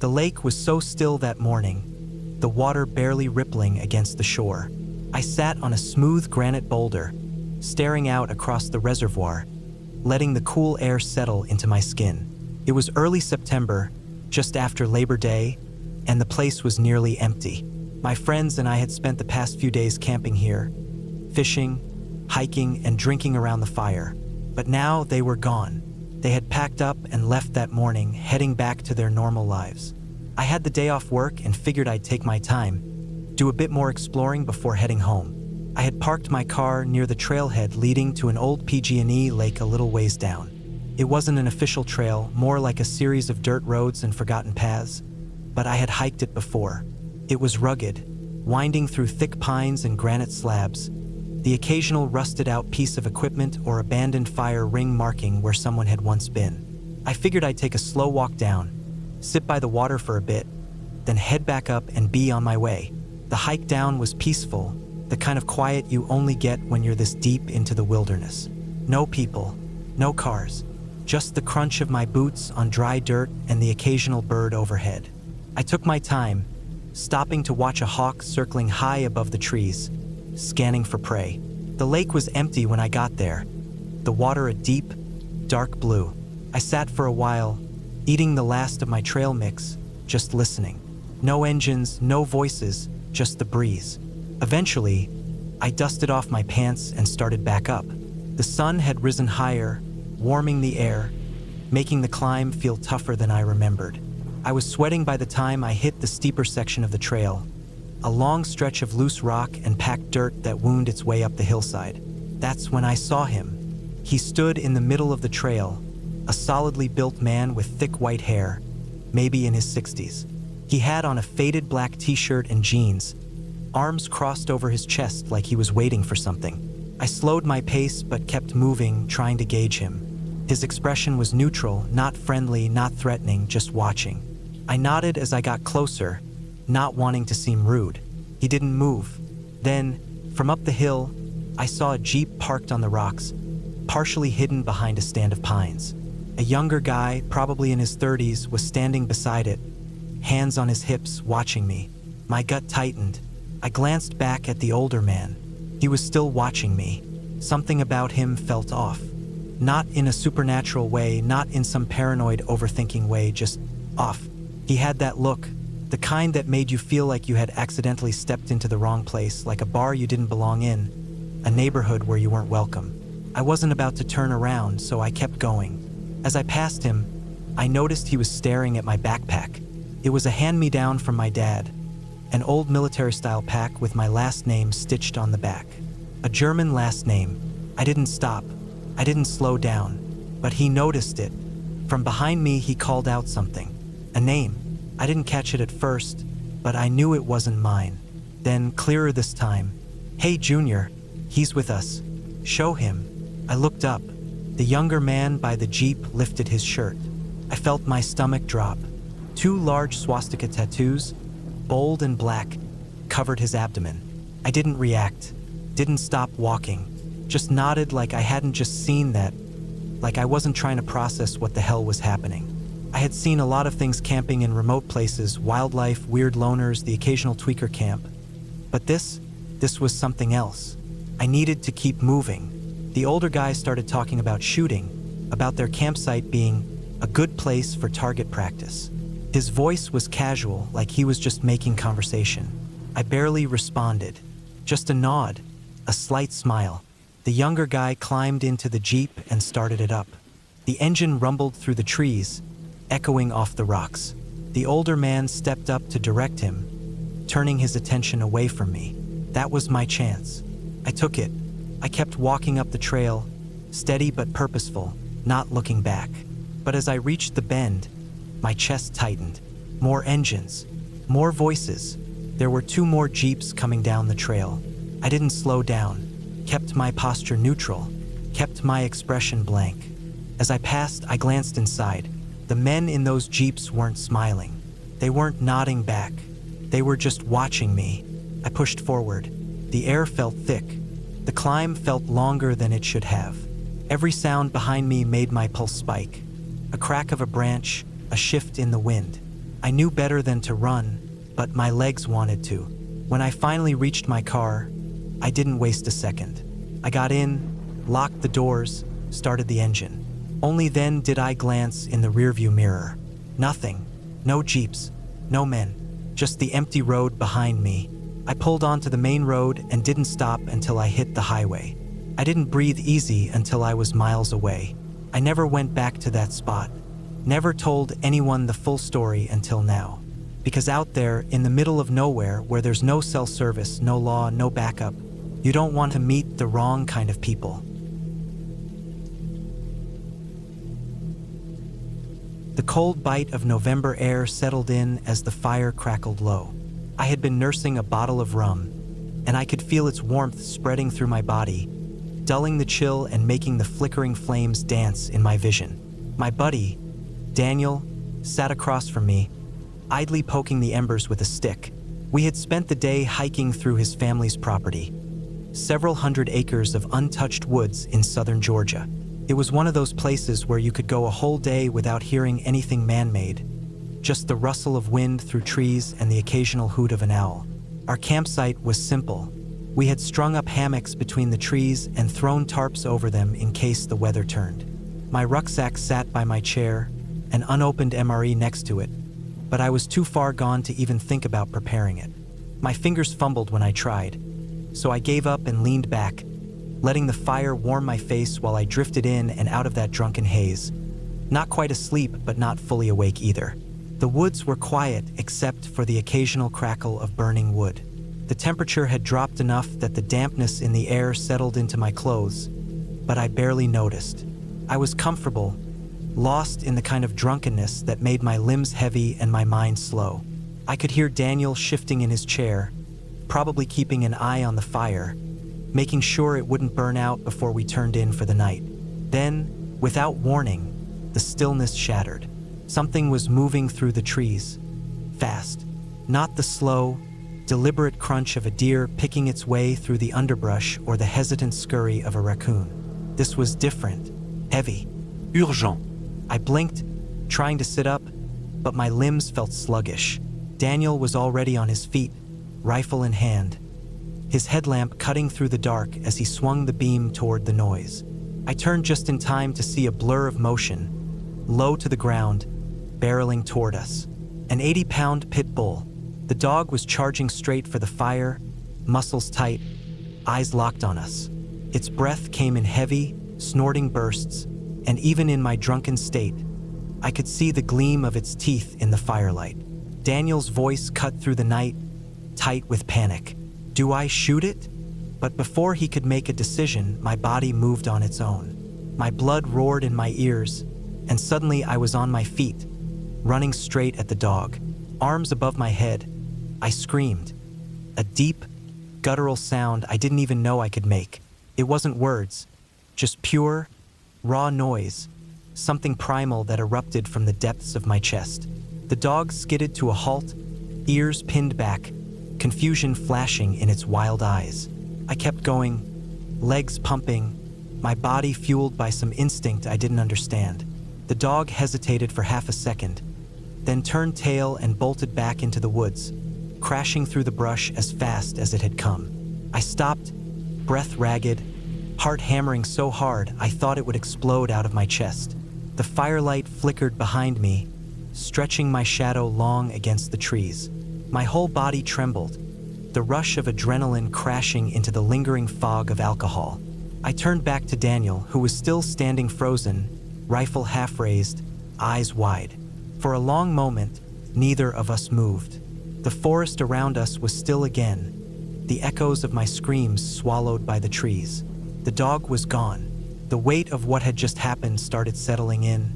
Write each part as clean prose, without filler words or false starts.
The lake was so still that morning, the water barely rippling against the shore. I sat on a smooth granite boulder, staring out across the reservoir, letting the cool air settle into my skin. It was early September, just after Labor Day, and the place was nearly empty. My friends and I had spent the past few days camping here, fishing, hiking, and drinking around the fire. But now they were gone. They had packed up and left that morning, heading back to their normal lives. I had the day off work and figured I'd take my time, do a bit more exploring before heading home. I had parked my car near the trailhead leading to an old PG&E lake a little ways down. It wasn't an official trail, more like a series of dirt roads and forgotten paths, but I had hiked it before. It was rugged, winding through thick pines and granite slabs, the occasional rusted-out piece of equipment or abandoned fire ring marking where someone had once been. I figured I'd take a slow walk down, sit by the water for a bit, then head back up and be on my way. The hike down was peaceful, the kind of quiet you only get when you're this deep into the wilderness. No people, no cars, just the crunch of my boots on dry dirt and the occasional bird overhead. I took my time, stopping to watch a hawk circling high above the trees, scanning for prey. The lake was empty when I got there, the water a deep, dark blue. I sat for a while, eating the last of my trail mix, just listening. No engines, no voices, just the breeze. Eventually, I dusted off my pants and started back up. The sun had risen higher, warming the air, making the climb feel tougher than I remembered. I was sweating by the time I hit the steeper section of the trail, a long stretch of loose rock and packed dirt that wound its way up the hillside. That's when I saw him. He stood in the middle of the trail, a solidly built man with thick white hair, maybe in his 60s. He had on a faded black t-shirt and jeans, arms crossed over his chest like he was waiting for something. I slowed my pace but kept moving, trying to gauge him. His expression was neutral, not friendly, not threatening, just watching. I nodded as I got closer, not wanting to seem rude. He didn't move. Then, from up the hill, I saw a Jeep parked on the rocks, partially hidden behind a stand of pines. A younger guy, probably in his 30s, was standing beside it, hands on his hips, watching me. My gut tightened. I glanced back at the older man. He was still watching me. Something about him felt off. Not in a supernatural way, not in some paranoid overthinking way, just off. He had that look, the kind that made you feel like you had accidentally stepped into the wrong place, like a bar you didn't belong in, a neighborhood where you weren't welcome. I wasn't about to turn around, so I kept going. As I passed him, I noticed he was staring at my backpack. It was a hand-me-down from my dad, an old military-style pack with my last name stitched on the back. A German last name. I didn't stop. I didn't slow down. But he noticed it. From behind me, he called out something. A name. I didn't catch it at first, but I knew it wasn't mine. Then, clearer this time, "Hey, Junior, he's with us. Show him." I looked up. The younger man by the Jeep lifted his shirt. I felt my stomach drop. 2 large swastika tattoos, bold and black, covered his abdomen. I didn't react, didn't stop walking, just nodded like I hadn't just seen that, like I wasn't trying to process what the hell was happening. I had seen a lot of things camping in remote places, wildlife, weird loners, the occasional tweaker camp. But this was something else. I needed to keep moving. The older guys started talking about shooting, about their campsite being a good place for target practice. His voice was casual, like he was just making conversation. I barely responded. Just a nod, a slight smile. The younger guy climbed into the Jeep and started it up. The engine rumbled through the trees, echoing off the rocks. The older man stepped up to direct him, turning his attention away from me. That was my chance. I took it. I kept walking up the trail, steady but purposeful, not looking back. But as I reached the bend, my chest tightened. More engines, more voices. There were 2 more Jeeps coming down the trail. I didn't slow down, kept my posture neutral, kept my expression blank. As I passed, I glanced inside. The men in those Jeeps weren't smiling. They weren't nodding back. They were just watching me. I pushed forward. The air felt thick. The climb felt longer than it should have. Every sound behind me made my pulse spike. A crack of a branch, a shift in the wind. I knew better than to run, but my legs wanted to. When I finally reached my car, I didn't waste a second. I got in, locked the doors, started the engine. Only then did I glance in the rearview mirror. Nothing. No jeeps. No men. Just the empty road behind me. I pulled onto the main road and didn't stop until I hit the highway. I didn't breathe easy until I was miles away. I never went back to that spot. Never told anyone the full story until now. Because out there, in the middle of nowhere, where there's no cell service, no law, no backup, you don't want to meet the wrong kind of people. The cold bite of November air settled in as the fire crackled low. I had been nursing a bottle of rum, and I could feel its warmth spreading through my body, dulling the chill and making the flickering flames dance in my vision. My buddy, Daniel, sat across from me, idly poking the embers with a stick. We had spent the day hiking through his family's property, several hundred acres of untouched woods in southern Georgia. It was one of those places where you could go a whole day without hearing anything man-made, just the rustle of wind through trees and the occasional hoot of an owl. Our campsite was simple. We had strung up hammocks between the trees and thrown tarps over them in case the weather turned. My rucksack sat by my chair, an unopened MRE next to it, but I was too far gone to even think about preparing it. My fingers fumbled when I tried, so I gave up and leaned back, letting the fire warm my face while I drifted in and out of that drunken haze. Not quite asleep, but not fully awake either. The woods were quiet except for the occasional crackle of burning wood. The temperature had dropped enough that the dampness in the air settled into my clothes, but I barely noticed. I was comfortable, lost in the kind of drunkenness that made my limbs heavy and my mind slow. I could hear Daniel shifting in his chair, probably keeping an eye on the fire, making sure it wouldn't burn out before we turned in for the night. Then, without warning, the stillness shattered. Something was moving through the trees, fast. Not the slow, deliberate crunch of a deer picking its way through the underbrush or the hesitant scurry of a raccoon. This was different, heavy. Urgent. I blinked, trying to sit up, but my limbs felt sluggish. Daniel was already on his feet, rifle in hand, his headlamp cutting through the dark as he swung the beam toward the noise. I turned just in time to see a blur of motion, low to the ground, barreling toward us. An 80-pound pit bull. The dog was charging straight for the fire, muscles tight, eyes locked on us. Its breath came in heavy, snorting bursts, and even in my drunken state, I could see the gleam of its teeth in the firelight. Daniel's voice cut through the night, tight with panic. Do I shoot it? But before he could make a decision, my body moved on its own. My blood roared in my ears, and suddenly I was on my feet, running straight at the dog. Arms above my head, I screamed. A deep, guttural sound I didn't even know I could make. It wasn't words, just pure, raw noise, something primal that erupted from the depths of my chest. The dog skidded to a halt, ears pinned back, confusion flashing in its wild eyes. I kept going, legs pumping, my body fueled by some instinct I didn't understand. The dog hesitated for half a second, then turned tail and bolted back into the woods, crashing through the brush as fast as it had come. I stopped, breath ragged, heart hammering so hard I thought it would explode out of my chest. The firelight flickered behind me, stretching my shadow long against the trees. My whole body trembled, the rush of adrenaline crashing into the lingering fog of alcohol. I turned back to Daniel, who was still standing frozen, rifle half raised, eyes wide. For a long moment, neither of us moved. The forest around us was still again, the echoes of my screams swallowed by the trees. The dog was gone. The weight of what had just happened started settling in,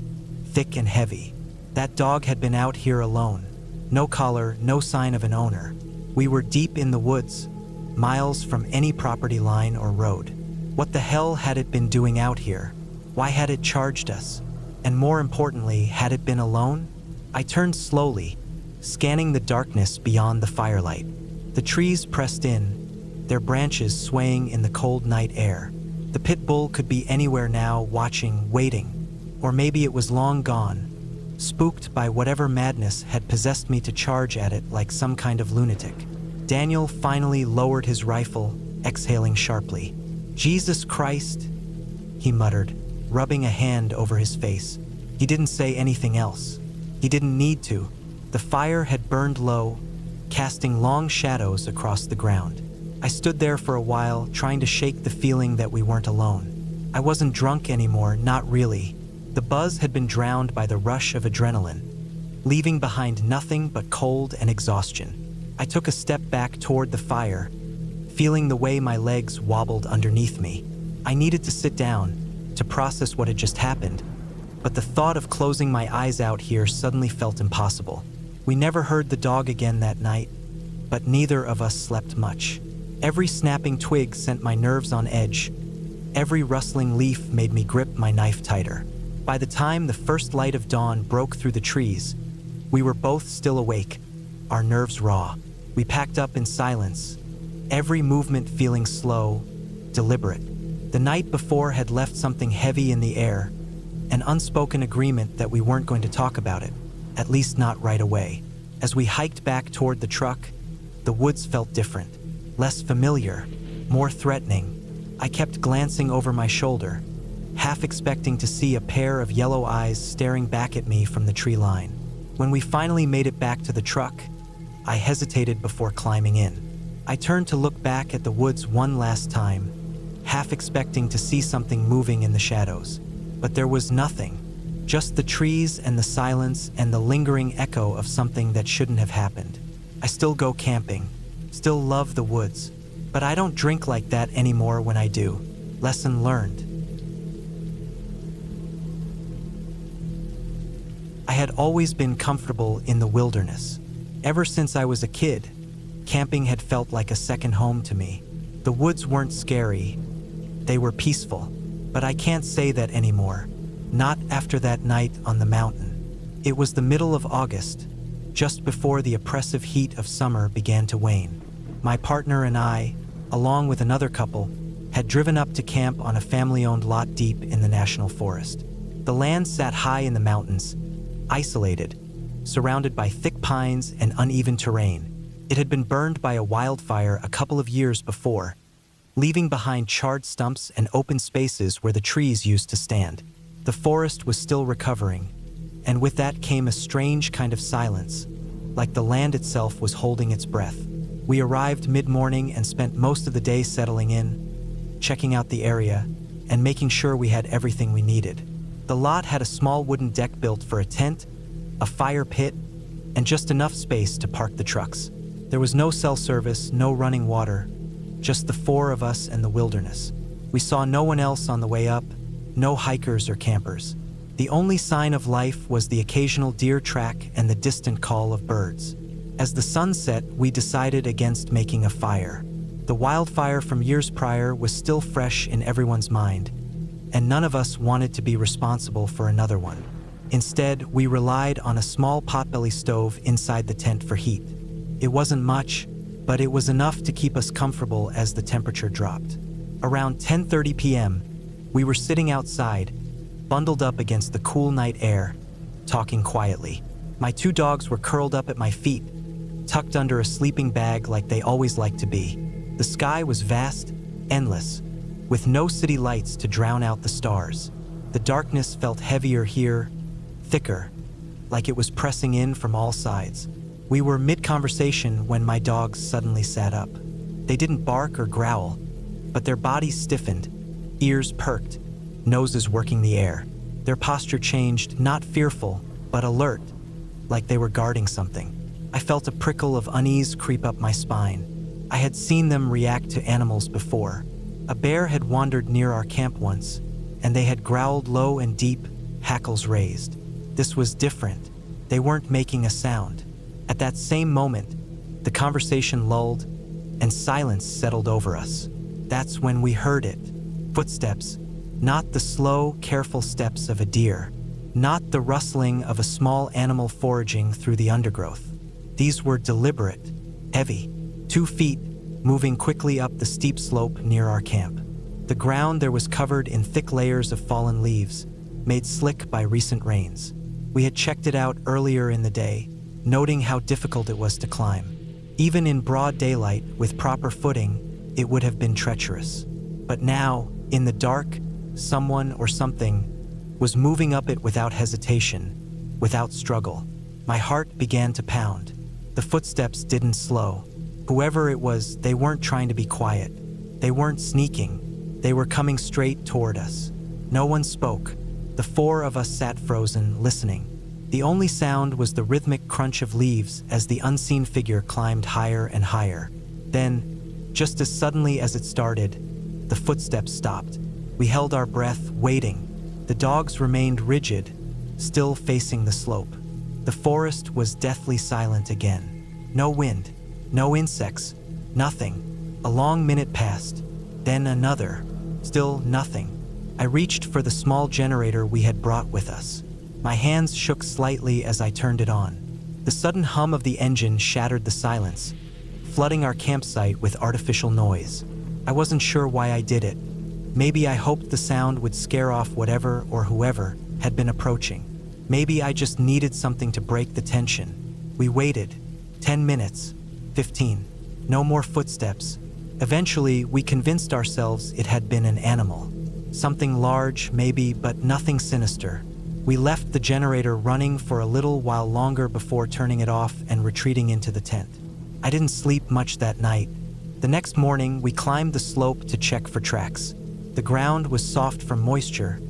thick and heavy. That dog had been out here alone. No collar, no sign of an owner. We were deep in the woods, miles from any property line or road. What the hell had it been doing out here? Why had it charged us? And more importantly, had it been alone? I turned slowly, scanning the darkness beyond the firelight. The trees pressed in, their branches swaying in the cold night air. The pit bull could be anywhere now, watching, waiting. Or maybe it was long gone, spooked by whatever madness had possessed me to charge at it like some kind of lunatic. Daniel finally lowered his rifle, exhaling sharply. "Jesus Christ," he muttered, rubbing a hand over his face. He didn't say anything else. He didn't need to. The fire had burned low, casting long shadows across the ground. I stood there for a while, trying to shake the feeling that we weren't alone. I wasn't drunk anymore, not really. The buzz had been drowned by the rush of adrenaline, leaving behind nothing but cold and exhaustion. I took a step back toward the fire, feeling the way my legs wobbled underneath me. I needed to sit down, to process what had just happened, but the thought of closing my eyes out here suddenly felt impossible. We never heard the dog again that night, but neither of us slept much. Every snapping twig sent my nerves on edge. Every rustling leaf made me grip my knife tighter. By the time the first light of dawn broke through the trees, we were both still awake, our nerves raw. We packed up in silence, every movement feeling slow, deliberate. The night before had left something heavy in the air, an unspoken agreement that we weren't going to talk about it, at least not right away. As we hiked back toward the truck, the woods felt different, less familiar, more threatening. I kept glancing over my shoulder, half expecting to see a pair of yellow eyes staring back at me from the tree line. When we finally made it back to the truck, I hesitated before climbing in. I turned to look back at the woods one last time, half expecting to see something moving in the shadows. But there was nothing, just the trees and the silence and the lingering echo of something that shouldn't have happened. I still go camping, still love the woods, but I don't drink like that anymore when I do. Lesson learned. I had always been comfortable in the wilderness. Ever since I was a kid, camping had felt like a second home to me. The woods weren't scary, they were peaceful, but I can't say that anymore. Not after that night on the mountain. It was the middle of August, just before the oppressive heat of summer began to wane. My partner and I, along with another couple, had driven up to camp on a family-owned lot deep in the national forest. The land sat high in the mountains, isolated, surrounded by thick pines and uneven terrain. It had been burned by a wildfire a couple of years before, leaving behind charred stumps and open spaces where the trees used to stand. The forest was still recovering, and with that came a strange kind of silence, like the land itself was holding its breath. We arrived mid-morning and spent most of the day settling in, checking out the area, and making sure we had everything we needed. The lot had a small wooden deck built for a tent, a fire pit, and just enough space to park the trucks. There was no cell service, no running water, just the four of us and the wilderness. We saw no one else on the way up, no hikers or campers. The only sign of life was the occasional deer track and the distant call of birds. As the sun set, we decided against making a fire. The wildfire from years prior was still fresh in everyone's mind, and none of us wanted to be responsible for another one. Instead, we relied on a small potbelly stove inside the tent for heat. It wasn't much, but it was enough to keep us comfortable as the temperature dropped. Around 10:30 p.m., we were sitting outside, bundled up against the cool night air, talking quietly. My two dogs were curled up at my feet, tucked under a sleeping bag like they always liked to be. The sky was vast, endless, with no city lights to drown out the stars. The darkness felt heavier here, thicker, like it was pressing in from all sides. We were mid-conversation when my dogs suddenly sat up. They didn't bark or growl, but their bodies stiffened, ears perked, noses working the air. Their posture changed, not fearful, but alert, like they were guarding something. I felt a prickle of unease creep up my spine. I had seen them react to animals before. A bear had wandered near our camp once, and they had growled low and deep, hackles raised. This was different. They weren't making a sound. At that same moment, the conversation lulled, and silence settled over us. That's when we heard it. Footsteps, not the slow, careful steps of a deer, not the rustling of a small animal foraging through the undergrowth. These were deliberate, heavy, 2 feet, moving quickly up the steep slope near our camp. The ground there was covered in thick layers of fallen leaves, made slick by recent rains. We had checked it out earlier in the day, noting how difficult it was to climb. Even in broad daylight, with proper footing, it would have been treacherous. But now, in the dark, someone or something was moving up it without hesitation, without struggle. My heart began to pound. The footsteps didn't slow. Whoever it was, they weren't trying to be quiet. They weren't sneaking. They were coming straight toward us. No one spoke. The four of us sat frozen, listening. The only sound was the rhythmic crunch of leaves as the unseen figure climbed higher and higher. Then, just as suddenly as it started, the footsteps stopped. We held our breath, waiting. The dogs remained rigid, still facing the slope. The forest was deathly silent again. No wind, no insects, nothing. A long minute passed, then another. Still nothing. I reached for the small generator we had brought with us. My hands shook slightly as I turned it on. The sudden hum of the engine shattered the silence, flooding our campsite with artificial noise. I wasn't sure why I did it. Maybe I hoped the sound would scare off whatever or whoever had been approaching. Maybe I just needed something to break the tension. We waited. 10 minutes. 15. No more footsteps. Eventually, we convinced ourselves it had been an animal. Something large, maybe, but nothing sinister. We left the generator running for a little while longer before turning it off and retreating into the tent. I didn't sleep much that night. The next morning, we climbed the slope to check for tracks. The ground was soft from moisture,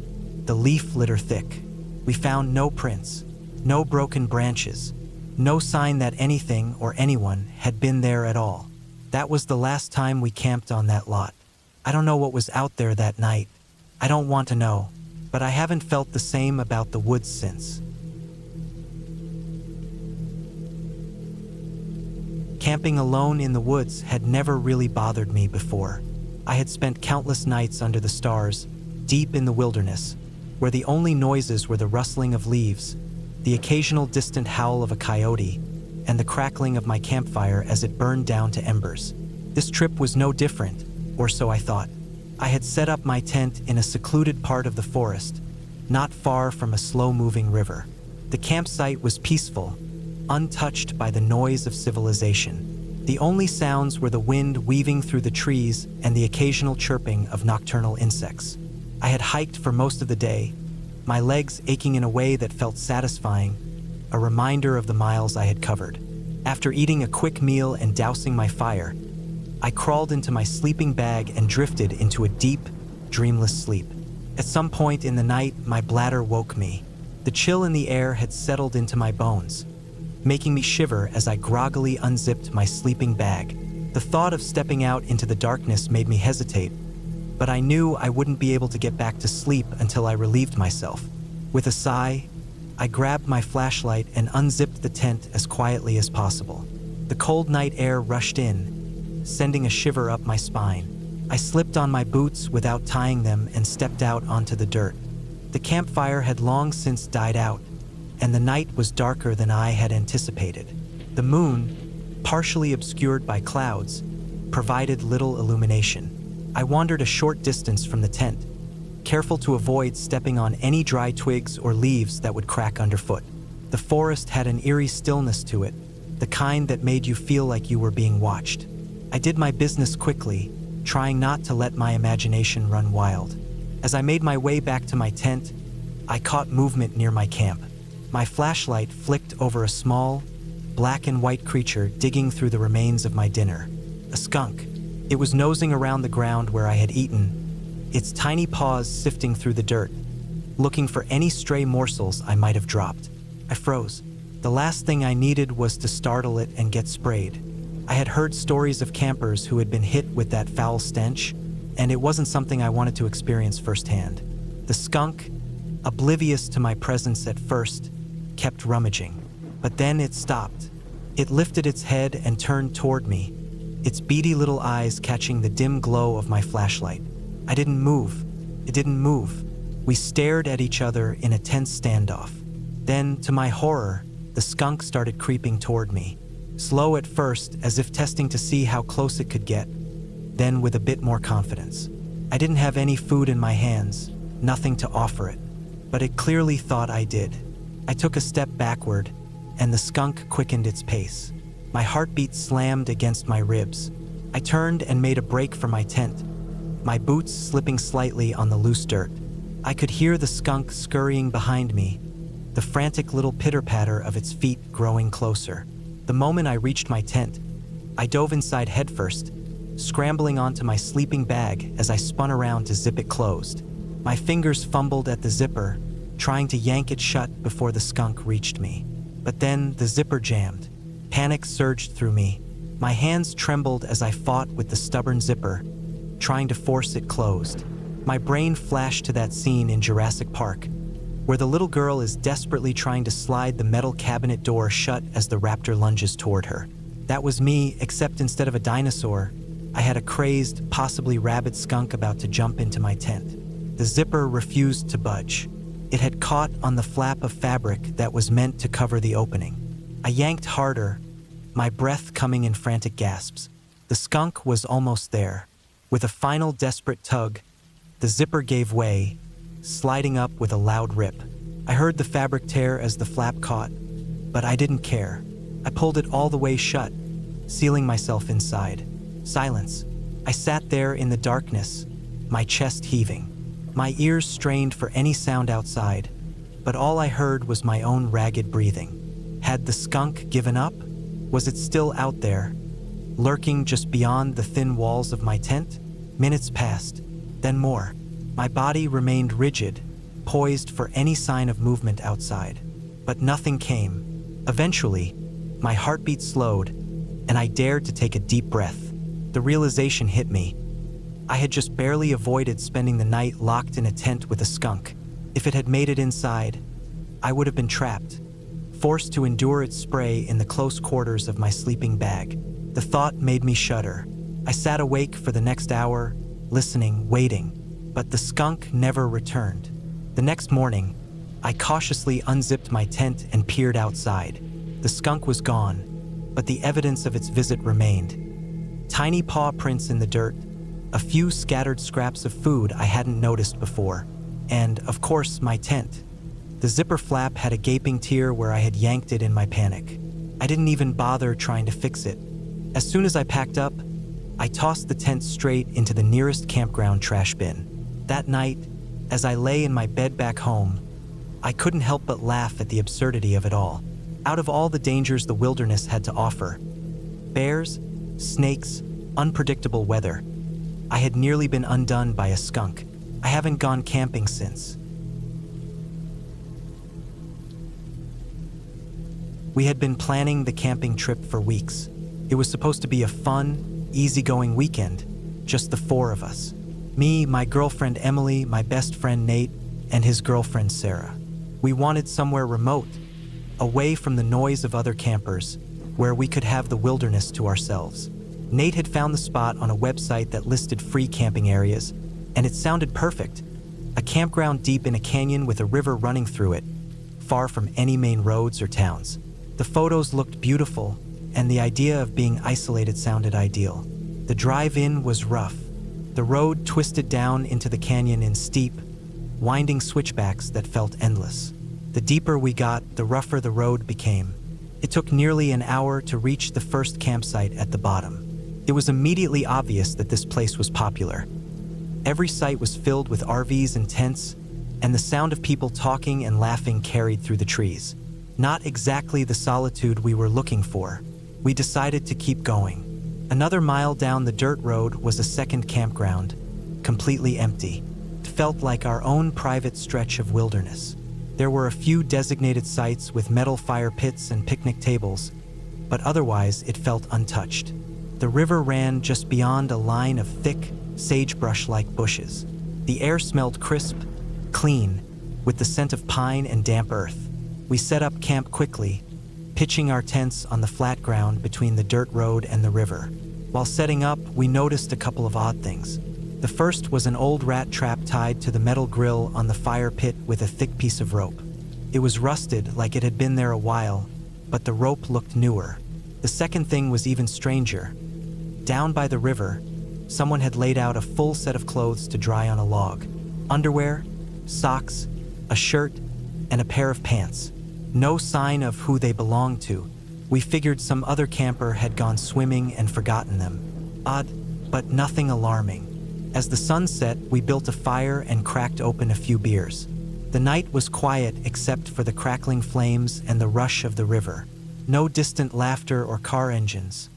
the leaf litter thick. We found no prints, no broken branches, no sign that anything or anyone had been there at all. That was the last time we camped on that lot. I don't know what was out there that night. I don't want to know, but I haven't felt the same about the woods since. Camping alone in the woods had never really bothered me before. I had spent countless nights under the stars, deep in the wilderness, where the only noises were the rustling of leaves, the occasional distant howl of a coyote, and the crackling of my campfire as it burned down to embers. This trip was no different, or so I thought. I had set up my tent in a secluded part of the forest, not far from a slow-moving river. The campsite was peaceful, untouched by the noise of civilization. The only sounds were the wind weaving through the trees and the occasional chirping of nocturnal insects. I had hiked for most of the day, my legs aching in a way that felt satisfying, a reminder of the miles I had covered. After eating a quick meal and dousing my fire, I crawled into my sleeping bag and drifted into a deep, dreamless sleep. At some point in the night, my bladder woke me. The chill in the air had settled into my bones, making me shiver as I groggily unzipped my sleeping bag. The thought of stepping out into the darkness made me hesitate, but I knew I wouldn't be able to get back to sleep until I relieved myself. With a sigh, I grabbed my flashlight and unzipped the tent as quietly as possible. The cold night air rushed in, sending a shiver up my spine. I slipped on my boots without tying them and stepped out onto the dirt. The campfire had long since died out, and the night was darker than I had anticipated. The moon, partially obscured by clouds, provided little illumination. I wandered a short distance from the tent, careful to avoid stepping on any dry twigs or leaves that would crack underfoot. The forest had an eerie stillness to it, the kind that made you feel like you were being watched. I did my business quickly, trying not to let my imagination run wild. As I made my way back to my tent, I caught movement near my camp. My flashlight flicked over a small, black and white creature digging through the remains of my dinner. A skunk. It was nosing around the ground where I had eaten, its tiny paws sifting through the dirt, looking for any stray morsels I might have dropped. I froze. The last thing I needed was to startle it and get sprayed. I had heard stories of campers who had been hit with that foul stench, and it wasn't something I wanted to experience firsthand. The skunk, oblivious to my presence at first, kept rummaging. But then it stopped. It lifted its head and turned toward me, its beady little eyes catching the dim glow of my flashlight. I didn't move. It didn't move. We stared at each other in a tense standoff. Then, to my horror, the skunk started creeping toward me. Slow at first, as if testing to see how close it could get, then with a bit more confidence. I didn't have any food in my hands, nothing to offer it, but it clearly thought I did. I took a step backward, and the skunk quickened its pace. My heartbeat slammed against my ribs. I turned and made a break for my tent, my boots slipping slightly on the loose dirt. I could hear the skunk scurrying behind me, the frantic little pitter-patter of its feet growing closer. The moment I reached my tent, I dove inside headfirst, scrambling onto my sleeping bag as I spun around to zip it closed. My fingers fumbled at the zipper, trying to yank it shut before the skunk reached me. But then the zipper jammed. Panic surged through me. My hands trembled as I fought with the stubborn zipper, trying to force it closed. My brain flashed to that scene in Jurassic Park, where the little girl is desperately trying to slide the metal cabinet door shut as the raptor lunges toward her. That was me, except instead of a dinosaur, I had a crazed, possibly rabid skunk about to jump into my tent. The zipper refused to budge. It had caught on the flap of fabric that was meant to cover the opening. I yanked harder, my breath coming in frantic gasps. The skunk was almost there. With a final desperate tug, the zipper gave way, sliding up with a loud rip. I heard the fabric tear as the flap caught, but I didn't care. I pulled it all the way shut, sealing myself inside. Silence. I sat there in the darkness, my chest heaving. My ears strained for any sound outside, but all I heard was my own ragged breathing. Had the skunk given up? Was it still out there, lurking just beyond the thin walls of my tent? Minutes passed, then more. My body remained rigid, poised for any sign of movement outside. But nothing came. Eventually, my heartbeat slowed, and I dared to take a deep breath. The realization hit me. I had just barely avoided spending the night locked in a tent with a skunk. If it had made it inside, I would have been trapped, forced to endure its spray in the close quarters of my sleeping bag. The thought made me shudder. I sat awake for the next hour, listening, waiting, but the skunk never returned. The next morning, I cautiously unzipped my tent and peered outside. The skunk was gone, but the evidence of its visit remained. Tiny paw prints in the dirt, a few scattered scraps of food I hadn't noticed before, and, of course, my tent. The zipper flap had a gaping tear where I had yanked it in my panic. I didn't even bother trying to fix it. As soon as I packed up, I tossed the tent straight into the nearest campground trash bin. That night, as I lay in my bed back home, I couldn't help but laugh at the absurdity of it all. Out of all the dangers the wilderness had to offer, bears, snakes, unpredictable weather, I had nearly been undone by a skunk. I haven't gone camping since. We had been planning the camping trip for weeks. It was supposed to be a fun, easygoing weekend, just the four of us. Me, my girlfriend Emily, my best friend Nate, and his girlfriend Sarah. We wanted somewhere remote, away from the noise of other campers, where we could have the wilderness to ourselves. Nate had found the spot on a website that listed free camping areas, and it sounded perfect. A campground deep in a canyon with a river running through it, far from any main roads or towns. The photos looked beautiful, and the idea of being isolated sounded ideal. The drive-in was rough. The road twisted down into the canyon in steep, winding switchbacks that felt endless. The deeper we got, the rougher the road became. It took nearly an hour to reach the first campsite at the bottom. It was immediately obvious that this place was popular. Every site was filled with RVs and tents, and the sound of people talking and laughing carried through the trees. Not exactly the solitude we were looking for. We decided to keep going. Another mile down the dirt road was a second campground, completely empty. It felt like our own private stretch of wilderness. There were a few designated sites with metal fire pits and picnic tables, but otherwise it felt untouched. The river ran just beyond a line of thick, sagebrush-like bushes. The air smelled crisp, clean, with the scent of pine and damp earth. We set up camp quickly, pitching our tents on the flat ground between the dirt road and the river. While setting up, we noticed a couple of odd things. The first was an old rat trap tied to the metal grill on the fire pit with a thick piece of rope. It was rusted like it had been there a while, but the rope looked newer. The second thing was even stranger. Down by the river, someone had laid out a full set of clothes to dry on a log. Underwear, socks, a shirt, and a pair of pants. No sign of who they belonged to. We figured some other camper had gone swimming and forgotten them. Odd, but nothing alarming. As the sun set, we built a fire and cracked open a few beers. The night was quiet except for the crackling flames and the rush of the river. No distant laughter or car engines,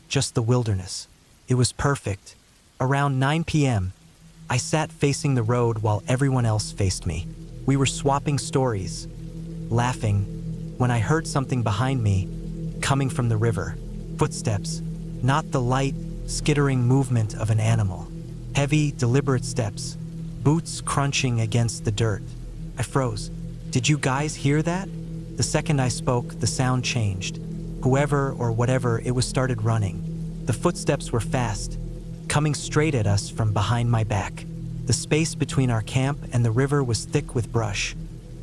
just the wilderness. It was perfect. Around 9 p.m., I sat facing the road while everyone else faced me. We were swapping stories, laughing, when I heard something behind me, coming from the river. Footsteps, not the light, skittering movement of an animal. Heavy, deliberate steps, boots crunching against the dirt. I froze. Did you guys hear that? The second I spoke, the sound changed. Whoever or whatever it was started running. The footsteps were fast, coming straight at us from behind my back. The space between our camp and the river was thick with brush,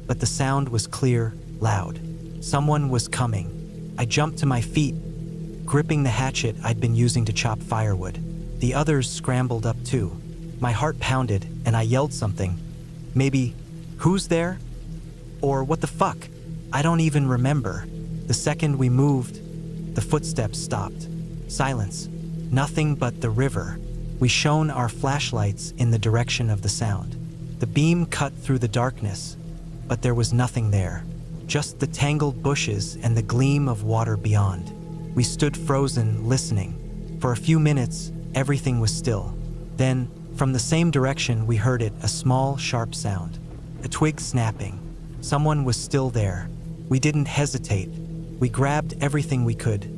but the sound was clear, loud. Someone was coming. I jumped to my feet, gripping the hatchet I'd been using to chop firewood. The others scrambled up too. My heart pounded, and I yelled something. Maybe, "Who's there?" Or "What the fuck?" I don't even remember. The second we moved, the footsteps stopped. Silence. Nothing but the river. We shone our flashlights in the direction of the sound. The beam cut through the darkness, but there was nothing there. Just the tangled bushes and the gleam of water beyond. We stood frozen, listening. For a few minutes, everything was still. Then, from the same direction, we heard it, a small, sharp sound. A twig snapping. Someone was still there. We didn't hesitate. We grabbed everything we could,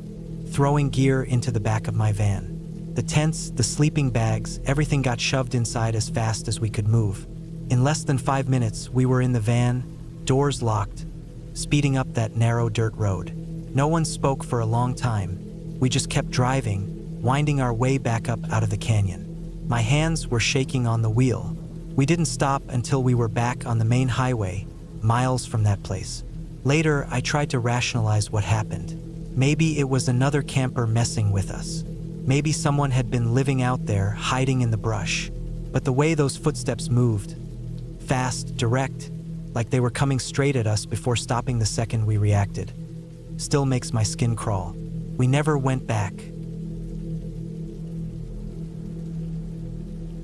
throwing gear into the back of my van. The tents, the sleeping bags, everything got shoved inside as fast as we could move. In less than 5 minutes, we were in the van, doors locked, speeding up that narrow dirt road. No one spoke for a long time. We just kept driving, winding our way back up out of the canyon. My hands were shaking on the wheel. We didn't stop until we were back on the main highway, miles from that place. Later, I tried to rationalize what happened. Maybe it was another camper messing with us. Maybe someone had been living out there, hiding in the brush. But the way those footsteps moved, fast, direct, like they were coming straight at us before stopping the second we reacted, still makes my skin crawl. We never went back.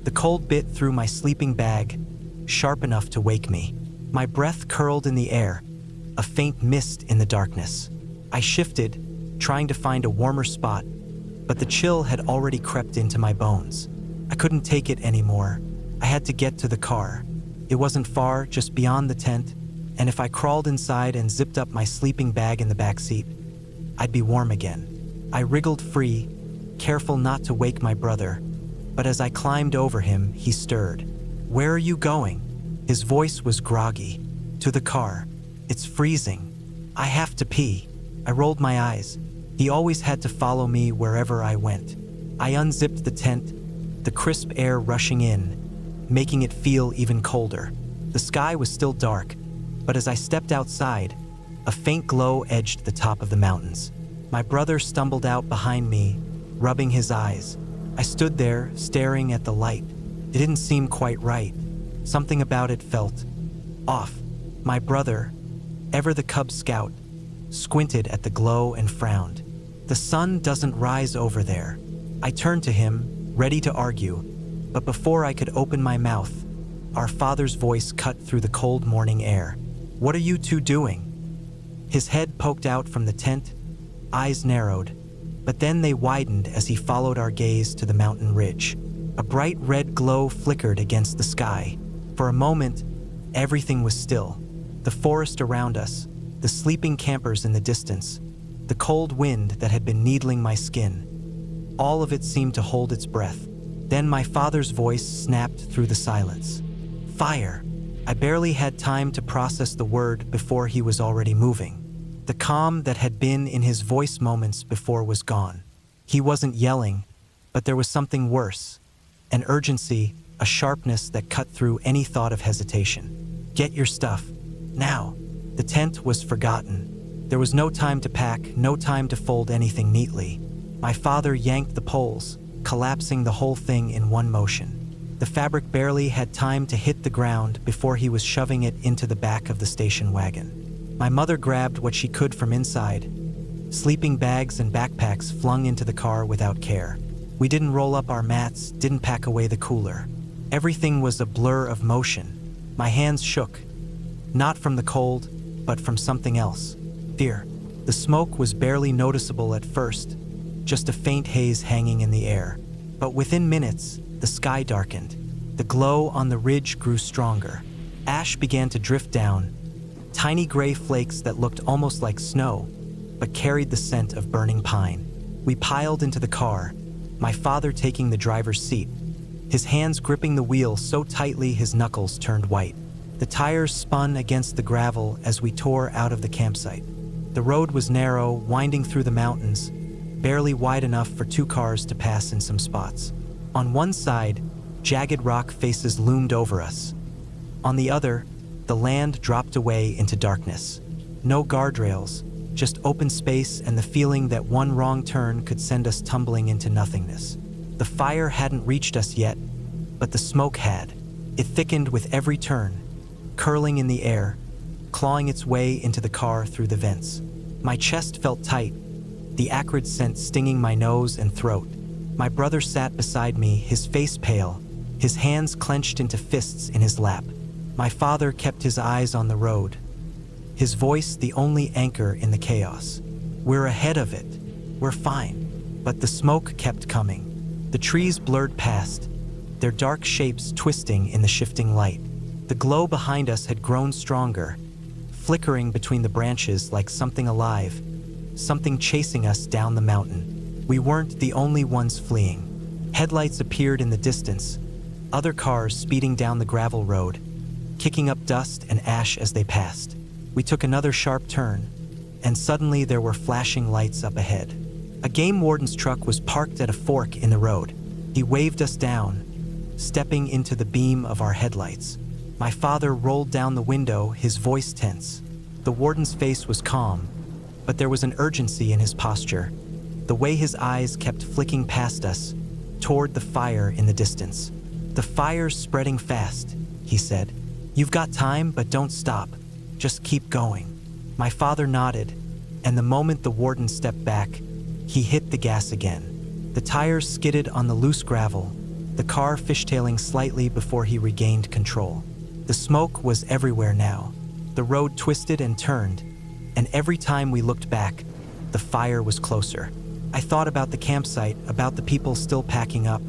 The cold bit through my sleeping bag, sharp enough to wake me. My breath curled in the air, a faint mist in the darkness. I shifted, trying to find a warmer spot, but the chill had already crept into my bones. I couldn't take it anymore. I had to get to the car. It wasn't far, just beyond the tent, and if I crawled inside and zipped up my sleeping bag in the back seat, I'd be warm again. I wriggled free, careful not to wake my brother, but as I climbed over him, he stirred. "Where are you going?" His voice was groggy. "To the car. It's freezing. I have to pee." I rolled my eyes. He always had to follow me wherever I went. I unzipped the tent, the crisp air rushing in, making it feel even colder. The sky was still dark, but as I stepped outside, a faint glow edged the top of the mountains. My brother stumbled out behind me, rubbing his eyes. I stood there, staring at the light. It didn't seem quite right. Something about it felt off. My brother, ever the Cub Scout, squinted at the glow and frowned. "The sun doesn't rise over there." I turned to him, ready to argue, but before I could open my mouth, our father's voice cut through the cold morning air. "What are you two doing?" His head poked out from the tent, eyes narrowed, but then they widened as he followed our gaze to the mountain ridge. A bright red glow flickered against the sky. For a moment, everything was still. The forest around us, the sleeping campers in the distance, the cold wind that had been needling my skin. All of it seemed to hold its breath. Then my father's voice snapped through the silence. "Fire!" I barely had time to process the word before he was already moving. The calm that had been in his voice moments before was gone. He wasn't yelling, but there was something worse. An urgency, a sharpness that cut through any thought of hesitation. "Get your stuff. Now." The tent was forgotten. There was no time to pack, no time to fold anything neatly. My father yanked the poles, collapsing the whole thing in one motion. The fabric barely had time to hit the ground before he was shoving it into the back of the station wagon. My mother grabbed what she could from inside. Sleeping bags and backpacks flung into the car without care. We didn't roll up our mats, didn't pack away the cooler. Everything was a blur of motion. My hands shook, not from the cold, but from something else. Fear. The smoke was barely noticeable at first, just a faint haze hanging in the air. But within minutes, the sky darkened. The glow on the ridge grew stronger. Ash began to drift down, tiny gray flakes that looked almost like snow, but carried the scent of burning pine. We piled into the car, my father taking the driver's seat, his hands gripping the wheel so tightly his knuckles turned white. The tires spun against the gravel as we tore out of the campsite. The road was narrow, winding through the mountains, barely wide enough for 2 cars to pass in some spots. On one side, jagged rock faces loomed over us. On the other, the land dropped away into darkness. No guardrails, just open space and the feeling that one wrong turn could send us tumbling into nothingness. The fire hadn't reached us yet, but the smoke had. It thickened with every turn, curling in the air, clawing its way into the car through the vents. My chest felt tight, the acrid scent stinging my nose and throat. My brother sat beside me, his face pale, his hands clenched into fists in his lap. My father kept his eyes on the road, his voice the only anchor in the chaos. We're ahead of it. We're fine. But the smoke kept coming. The trees blurred past, their dark shapes twisting in the shifting light. The glow behind us had grown stronger, flickering between the branches like something alive, something chasing us down the mountain. We weren't the only ones fleeing. Headlights appeared in the distance, other cars speeding down the gravel road, kicking up dust and ash as they passed. We took another sharp turn, and suddenly there were flashing lights up ahead. A game warden's truck was parked at a fork in the road. He waved us down, stepping into the beam of our headlights. My father rolled down the window, his voice tense. The warden's face was calm, but there was an urgency in his posture, the way his eyes kept flicking past us, toward the fire in the distance. "The fire's spreading fast," he said. "You've got time, but don't stop. Just keep going." My father nodded, and the moment the warden stepped back, he hit the gas again. The tires skidded on the loose gravel, the car fishtailing slightly before he regained control. The smoke was everywhere now. The road twisted and turned, and every time we looked back, the fire was closer. I thought about the campsite, about the people still packing up,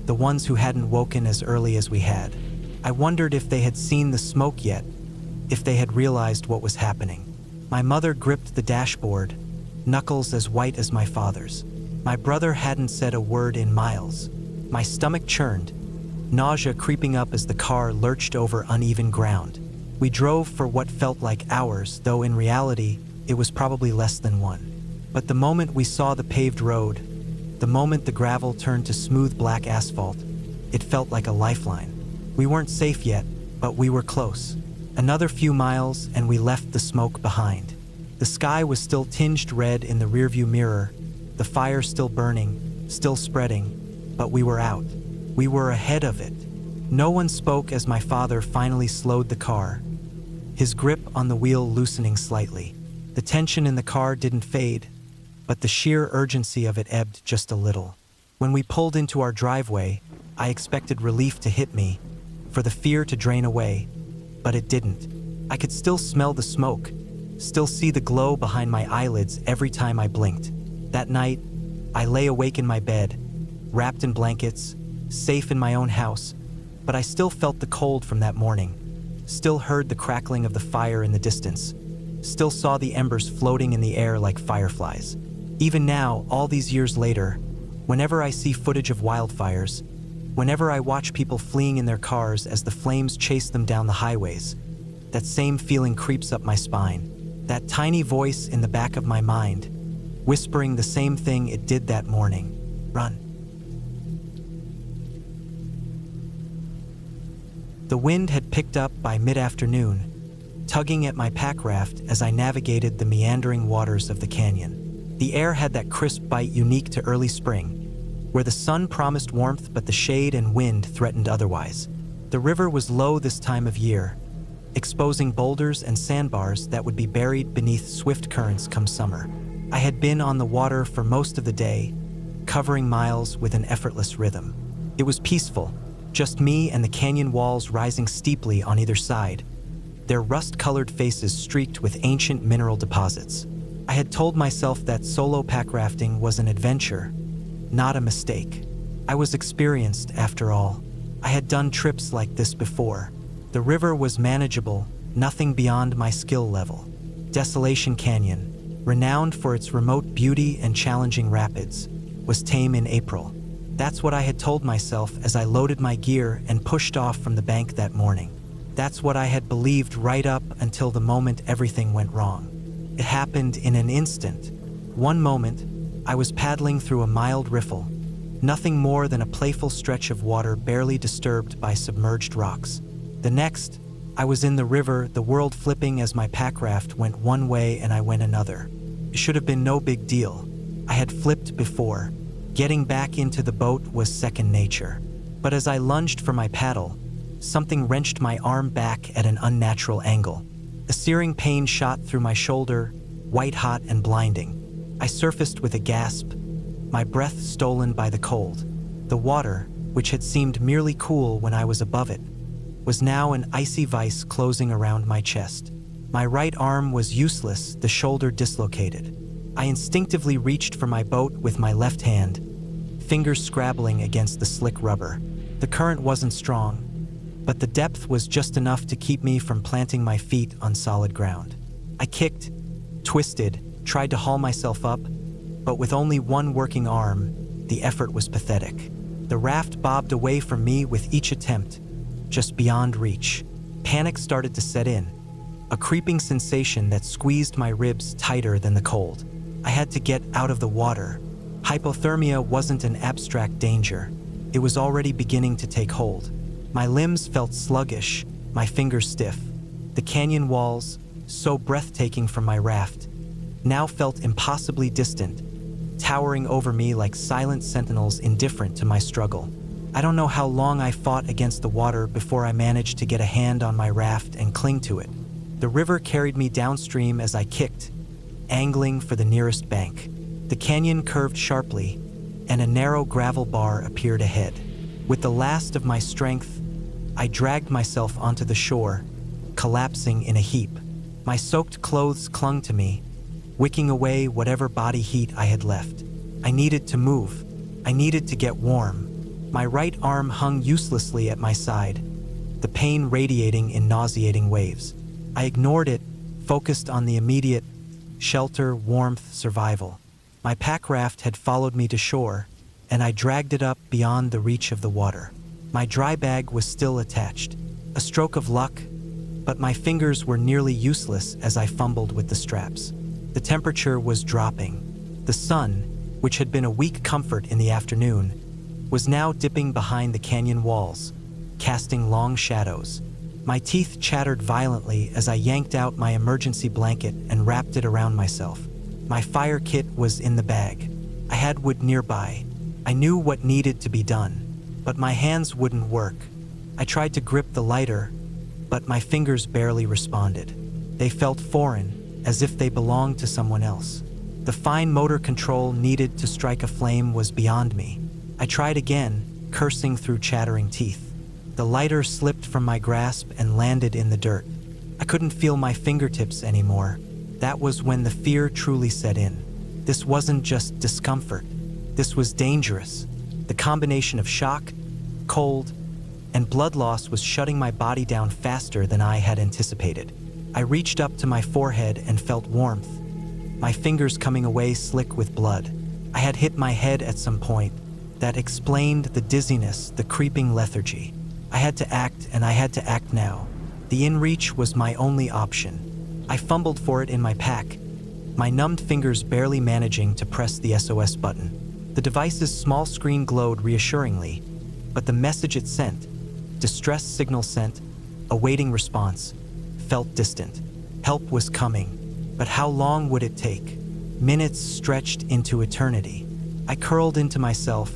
the ones who hadn't woken as early as we had. I wondered if they had seen the smoke yet, if they had realized what was happening. My mother gripped the dashboard, knuckles as white as my father's. My brother hadn't said a word in miles. My stomach churned, nausea creeping up as the car lurched over uneven ground. We drove for what felt like hours, though in reality, it was probably less than one. But the moment we saw the paved road, the moment the gravel turned to smooth black asphalt, it felt like a lifeline. We weren't safe yet, but we were close. Another few miles and we left the smoke behind. The sky was still tinged red in the rearview mirror, the fire still burning, still spreading, but we were out. We were ahead of it. No one spoke as my father finally slowed the car, his grip on the wheel loosening slightly. The tension in the car didn't fade, but the sheer urgency of it ebbed just a little. When we pulled into our driveway, I expected relief to hit me, for the fear to drain away, but it didn't. I could still smell the smoke, still see the glow behind my eyelids every time I blinked. That night, I lay awake in my bed, wrapped in blankets, safe in my own house, but I still felt the cold from that morning, still heard the crackling of the fire in the distance, still saw the embers floating in the air like fireflies. Even now, all these years later, whenever I see footage of wildfires, whenever I watch people fleeing in their cars as the flames chase them down the highways, that same feeling creeps up my spine, that tiny voice in the back of my mind, whispering the same thing it did that morning: run. The wind had picked up by mid-afternoon, tugging at my pack raft as I navigated the meandering waters of the canyon. The air had that crisp bite unique to early spring, where the sun promised warmth but the shade and wind threatened otherwise. The river was low this time of year, exposing boulders and sandbars that would be buried beneath swift currents come summer. I had been on the water for most of the day, covering miles with an effortless rhythm. It was peaceful, just me and the canyon walls rising steeply on either side, their rust-colored faces streaked with ancient mineral deposits. I had told myself that solo pack rafting was an adventure, not a mistake. I was experienced, after all. I had done trips like this before. The river was manageable, nothing beyond my skill level. Desolation Canyon, renowned for its remote beauty and challenging rapids, was tame in April. That's what I had told myself as I loaded my gear and pushed off from the bank that morning. That's what I had believed right up until the moment everything went wrong. It happened in an instant. One moment, I was paddling through a mild riffle, nothing more than a playful stretch of water barely disturbed by submerged rocks. The next, I was in the river, the world flipping as my pack raft went one way and I went another. It should have been no big deal. I had flipped before. Getting back into the boat was second nature. But as I lunged for my paddle, something wrenched my arm back at an unnatural angle. A searing pain shot through my shoulder, white hot and blinding. I surfaced with a gasp, my breath stolen by the cold. The water, which had seemed merely cool when I was above it, was now an icy vice closing around my chest. My right arm was useless, the shoulder dislocated. I instinctively reached for my boat with my left hand, fingers scrabbling against the slick rubber. The current wasn't strong, but the depth was just enough to keep me from planting my feet on solid ground. I kicked, twisted, tried to haul myself up, but with only one working arm, the effort was pathetic. The raft bobbed away from me with each attempt, just beyond reach. Panic started to set in, a creeping sensation that squeezed my ribs tighter than the cold. I had to get out of the water. Hypothermia wasn't an abstract danger. It was already beginning to take hold. My limbs felt sluggish, my fingers stiff. The canyon walls, so breathtaking from my raft, now felt impossibly distant, towering over me like silent sentinels indifferent to my struggle. I don't know how long I fought against the water before I managed to get a hand on my raft and cling to it. The river carried me downstream as I kicked, angling for the nearest bank. The canyon curved sharply, and a narrow gravel bar appeared ahead. With the last of my strength, I dragged myself onto the shore, collapsing in a heap. My soaked clothes clung to me, wicking away whatever body heat I had left. I needed to move. I needed to get warm. My right arm hung uselessly at my side, the pain radiating in nauseating waves. I ignored it, focused on the immediate shelter, warmth, survival. My pack raft had followed me to shore, and I dragged it up beyond the reach of the water. My dry bag was still attached. A stroke of luck, but my fingers were nearly useless as I fumbled with the straps. The temperature was dropping. The sun, which had been a weak comfort in the afternoon, was now dipping behind the canyon walls, casting long shadows. My teeth chattered violently as I yanked out my emergency blanket and wrapped it around myself. My fire kit was in the bag. I had wood nearby. I knew what needed to be done, but my hands wouldn't work. I tried to grip the lighter, but my fingers barely responded. They felt foreign, as if they belonged to someone else. The fine motor control needed to strike a flame was beyond me. I tried again, cursing through chattering teeth. The lighter slipped from my grasp and landed in the dirt. I couldn't feel my fingertips anymore. That was when the fear truly set in. This wasn't just discomfort. This was dangerous. The combination of shock, cold, and blood loss was shutting my body down faster than I had anticipated. I reached up to my forehead and felt warmth, my fingers coming away slick with blood. I had hit my head at some point. That explained the dizziness, the creeping lethargy. I had to act, and I had to act now. The inReach was my only option. I fumbled for it in my pack, my numbed fingers barely managing to press the SOS button. The device's small screen glowed reassuringly, but the message it sent, distress signal sent, awaiting response, felt distant. Help was coming, but how long would it take? Minutes stretched into eternity. I curled into myself,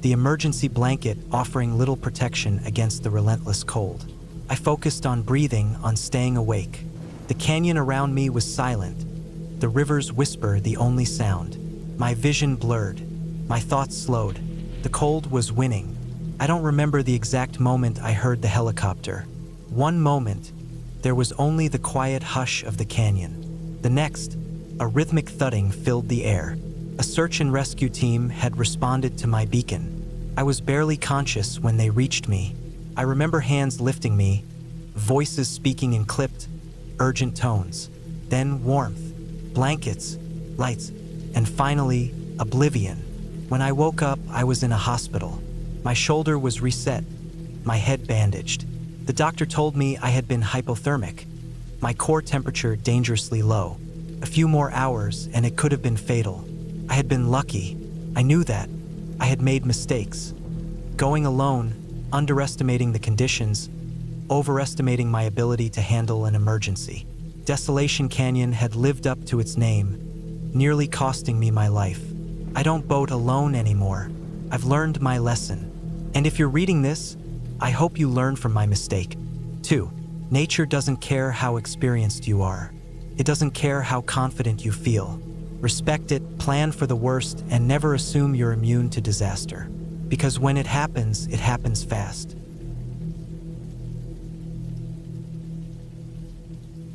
the emergency blanket offering little protection against the relentless cold. I focused on breathing, on staying awake. The canyon around me was silent, the river's whisper the only sound. My vision blurred, my thoughts slowed. The cold was winning. I don't remember the exact moment I heard the helicopter. One moment, there was only the quiet hush of the canyon. The next, a rhythmic thudding filled the air. A search and rescue team had responded to my beacon. I was barely conscious when they reached me. I remember hands lifting me, voices speaking in clipped, urgent tones. Then warmth, blankets, lights, and finally, oblivion. When I woke up, I was in a hospital. My shoulder was reset, my head bandaged. The doctor told me I had been hypothermic, my core temperature dangerously low. A few more hours and it could have been fatal. I had been lucky. I knew that. I had made mistakes. Going alone, underestimating the conditions, overestimating my ability to handle an emergency. Desolation Canyon had lived up to its name, nearly costing me my life. I don't boat alone anymore. I've learned my lesson. And if you're reading this, I hope you learn from my mistake. 2. Nature doesn't care how experienced you are. It doesn't care how confident you feel. Respect it, plan for the worst, and never assume you're immune to disaster. Because when it happens fast.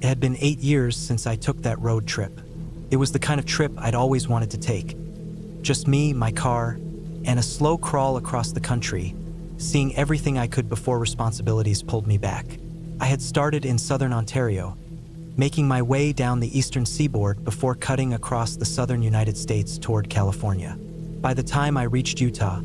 It had been 8 years since I took that road trip. It was the kind of trip I'd always wanted to take. Just me, my car, and a slow crawl across the country, seeing everything I could before responsibilities pulled me back. I had started in southern Ontario, making my way down the eastern seaboard before cutting across the southern United States toward California. By the time I reached Utah,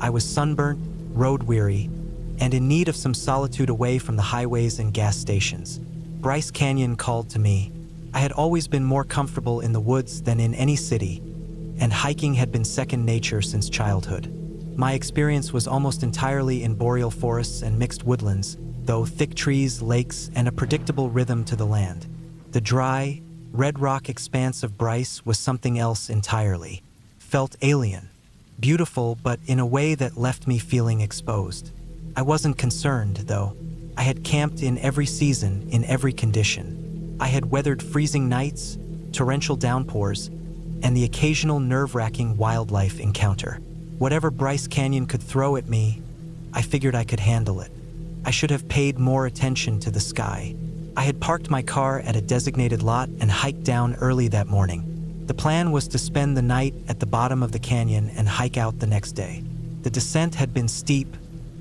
I was sunburnt, road-weary, and in need of some solitude away from the highways and gas stations. Bryce Canyon called to me. I had always been more comfortable in the woods than in any city, and hiking had been second nature since childhood. My experience was almost entirely in boreal forests and mixed woodlands, though thick trees, lakes, and a predictable rhythm to the land. The dry, red rock expanse of Bryce was something else entirely. Felt alien. Beautiful, but in a way that left me feeling exposed. I wasn't concerned, though. I had camped in every season, in every condition. I had weathered freezing nights, torrential downpours, and the occasional nerve-wracking wildlife encounter. Whatever Bryce Canyon could throw at me, I figured I could handle it. I should have paid more attention to the sky. I had parked my car at a designated lot and hiked down early that morning. The plan was to spend the night at the bottom of the canyon and hike out the next day. The descent had been steep,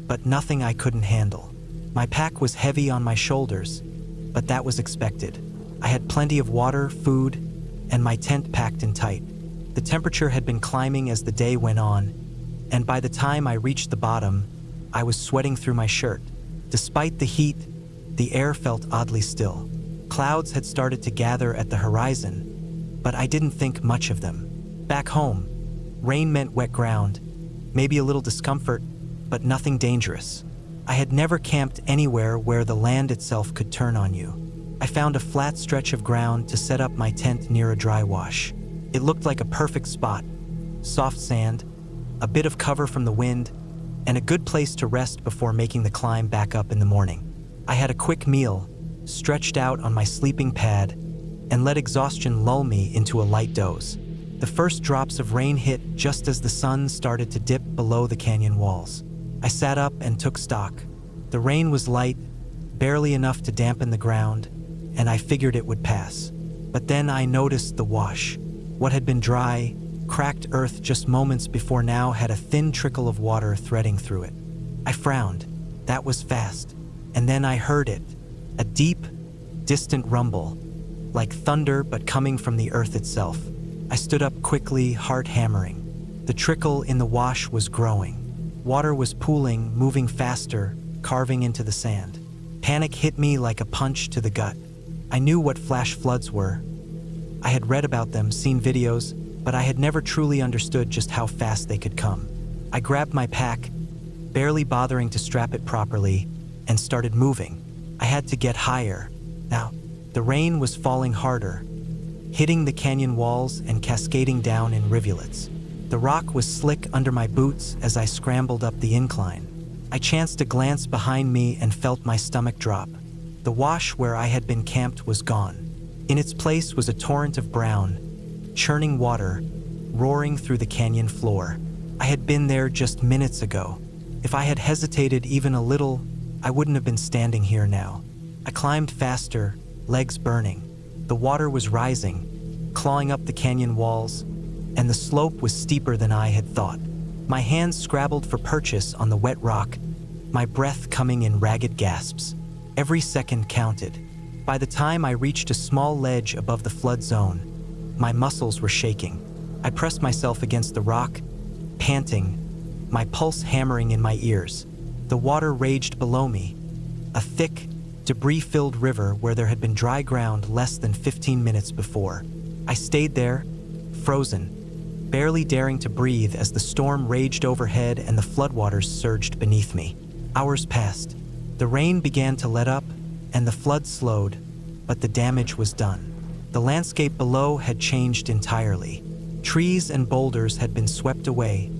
but nothing I couldn't handle. My pack was heavy on my shoulders, but that was expected. I had plenty of water, food, and my tent packed in tight. The temperature had been climbing as the day went on, and by the time I reached the bottom, I was sweating through my shirt. Despite the heat, the air felt oddly still. Clouds had started to gather at the horizon, but I didn't think much of them. Back home, rain meant wet ground, maybe a little discomfort, but nothing dangerous. I had never camped anywhere where the land itself could turn on you. I found a flat stretch of ground to set up my tent near a dry wash. It looked like a perfect spot. Soft sand, a bit of cover from the wind, and a good place to rest before making the climb back up in the morning. I had a quick meal, stretched out on my sleeping pad, and let exhaustion lull me into a light doze. The first drops of rain hit just as the sun started to dip below the canyon walls. I sat up and took stock. The rain was light, barely enough to dampen the ground, and I figured it would pass. But then I noticed the wash. What had been dry, cracked earth just moments before now had a thin trickle of water threading through it. I frowned. That was fast. And then I heard it, a deep, distant rumble, like thunder but coming from the earth itself. I stood up quickly, heart hammering. The trickle in the wash was growing. Water was pooling, moving faster, carving into the sand. Panic hit me like a punch to the gut. I knew what flash floods were. I had read about them, seen videos, but I had never truly understood just how fast they could come. I grabbed my pack, barely bothering to strap it properly, and started moving. I had to get higher. Now, the rain was falling harder, hitting the canyon walls and cascading down in rivulets. The rock was slick under my boots as I scrambled up the incline. I chanced to glance behind me and felt my stomach drop. The wash where I had been camped was gone. In its place was a torrent of brown, churning water, roaring through the canyon floor. I had been there just minutes ago. If I had hesitated even a little, I wouldn't have been standing here now. I climbed faster, legs burning. The water was rising, clawing up the canyon walls, and the slope was steeper than I had thought. My hands scrabbled for purchase on the wet rock, my breath coming in ragged gasps. Every second counted. By the time I reached a small ledge above the flood zone, my muscles were shaking. I pressed myself against the rock, panting, my pulse hammering in my ears. The water raged below me, a thick, debris-filled river where there had been dry ground less than 15 minutes before. I stayed there, frozen, barely daring to breathe as the storm raged overhead and the floodwaters surged beneath me. Hours passed. The rain began to let up, and the flood slowed, but the damage was done. The landscape below had changed entirely. Trees and boulders had been swept away,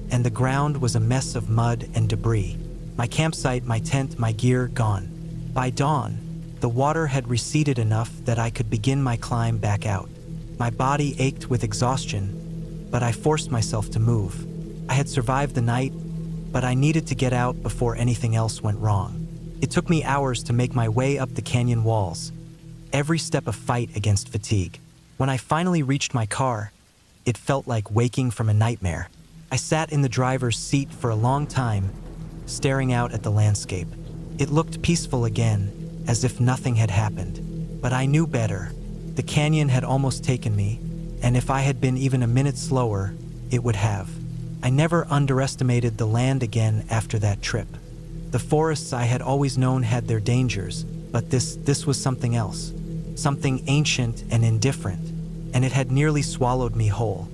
and the ground was a mess of mud and debris. My campsite, my tent, my gear, gone. By dawn, the water had receded enough that I could begin my climb back out. My body ached with exhaustion, but I forced myself to move. I had survived the night, but I needed to get out before anything else went wrong. It took me hours to make my way up the canyon walls, every step a fight against fatigue. When I finally reached my car, it felt like waking from a nightmare. I sat in the driver's seat for a long time, staring out at the landscape. It looked peaceful again, as if nothing had happened. But I knew better. The canyon had almost taken me, and if I had been even a minute slower, it would have. I never underestimated the land again after that trip. The forests I had always known had their dangers, but this was something else. Something ancient and indifferent, and it had nearly swallowed me whole.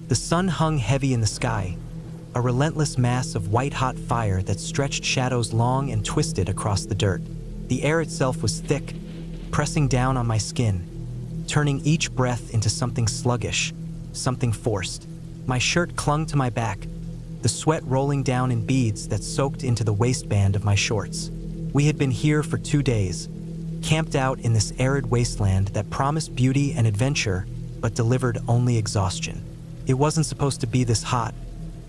The sun hung heavy in the sky, a relentless mass of white-hot fire that stretched shadows long and twisted across the dirt. The air itself was thick, pressing down on my skin, turning each breath into something sluggish, something forced. My shirt clung to my back, the sweat rolling down in beads that soaked into the waistband of my shorts. We had been here for 2 days, camped out in this arid wasteland that promised beauty and adventure, but delivered only exhaustion. It wasn't supposed to be this hot,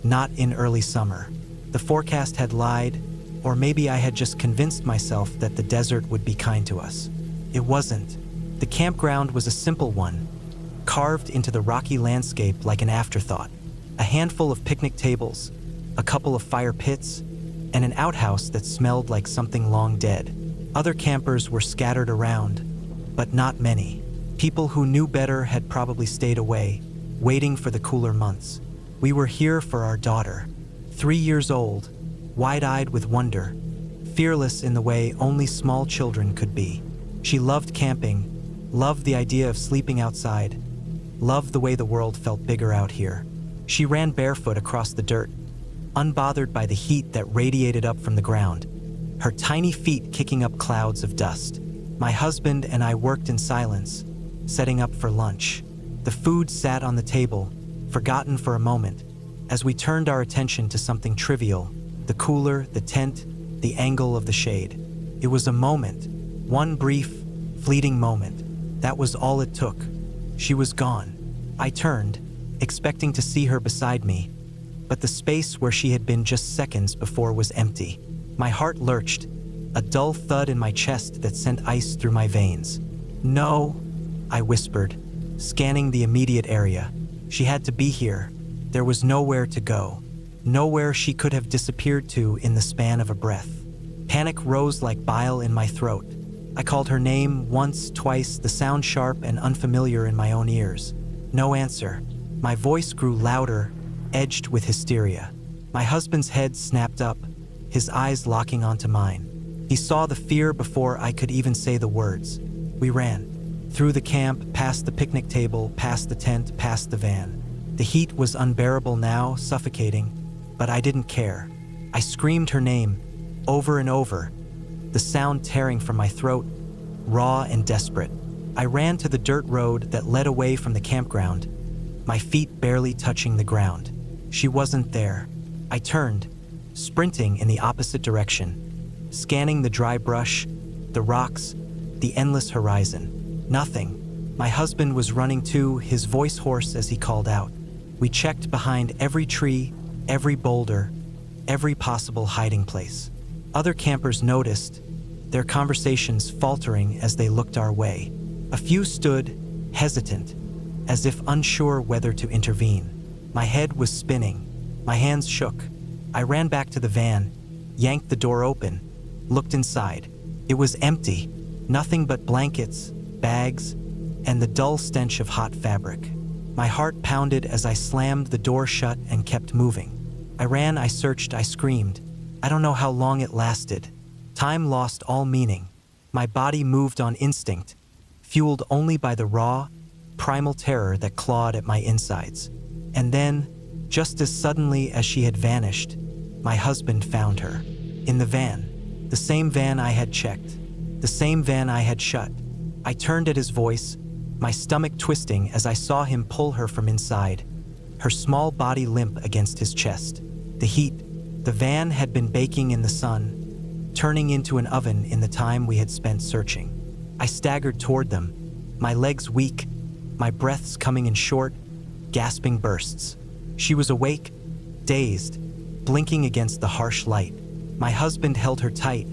not in early summer. The forecast had lied, or maybe I had just convinced myself that the desert would be kind to us. It wasn't. The campground was a simple one, carved into the rocky landscape like an afterthought. A handful of picnic tables, a couple of fire pits, and an outhouse that smelled like something long dead. Other campers were scattered around, but not many. People who knew better had probably stayed away, waiting for the cooler months. We were here for our daughter, 3 years old, wide-eyed with wonder, fearless in the way only small children could be. She loved camping, loved the idea of sleeping outside, loved the way the world felt bigger out here. She ran barefoot across the dirt, unbothered by the heat that radiated up from the ground, her tiny feet kicking up clouds of dust. My husband and I worked in silence, setting up for lunch. The food sat on the table, forgotten for a moment, as we turned our attention to something trivial, the cooler, the tent, the angle of the shade. It was a moment, one brief, fleeting moment. That was all it took. She was gone. I turned, expecting to see her beside me, but the space where she had been just seconds before was empty. My heart lurched, a dull thud in my chest that sent ice through my veins. "No," I whispered, scanning the immediate area. She had to be here. There was nowhere to go, nowhere she could have disappeared to in the span of a breath. Panic rose like bile in my throat. I called her name once, twice, the sound sharp and unfamiliar in my own ears. No answer. My voice grew louder, edged with hysteria. My husband's head snapped up, his eyes locking onto mine. He saw the fear before I could even say the words. We ran. Through the camp, past the picnic table, past the tent, past the van. The heat was unbearable now, suffocating, but I didn't care. I screamed her name, over and over, the sound tearing from my throat, raw and desperate. I ran to the dirt road that led away from the campground, my feet barely touching the ground. She wasn't there. I turned, sprinting in the opposite direction, scanning the dry brush, the rocks, the endless horizon. Nothing. My husband was running too, his voice hoarse as he called out. We checked behind every tree, every boulder, every possible hiding place. Other campers noticed, their conversations faltering as they looked our way. A few stood, hesitant, as if unsure whether to intervene. My head was spinning. My hands shook. I ran back to the van, yanked the door open, looked inside. It was empty. Nothing but blankets, bags, and the dull stench of hot fabric. My heart pounded as I slammed the door shut and kept moving. I ran, I searched, I screamed. I don't know how long it lasted. Time lost all meaning. My body moved on instinct, fueled only by the raw, primal terror that clawed at my insides. And then, just as suddenly as she had vanished, my husband found her. In the van. The same van I had checked. The same van I had shut. I turned at his voice, my stomach twisting as I saw him pull her from inside, her small body limp against his chest. The heat. The van had been baking in the sun, turning into an oven in the time we had spent searching. I staggered toward them, my legs weak, my breaths coming in short, gasping bursts. She was awake, dazed, blinking against the harsh light. My husband held her tight,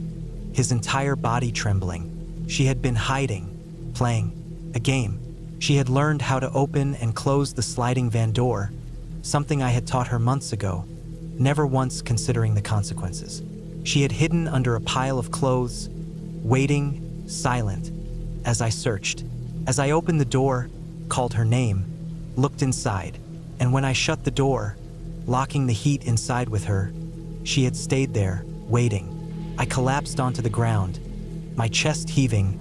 his entire body trembling. She had been hiding, playing a game. She had learned how to open and close the sliding van door, something I had taught her months ago, never once considering the consequences. She had hidden under a pile of clothes, waiting, silent, as I searched. As I opened the door, called her name, looked inside, and when I shut the door, locking the heat inside with her, she had stayed there, waiting. I collapsed onto the ground, my chest heaving,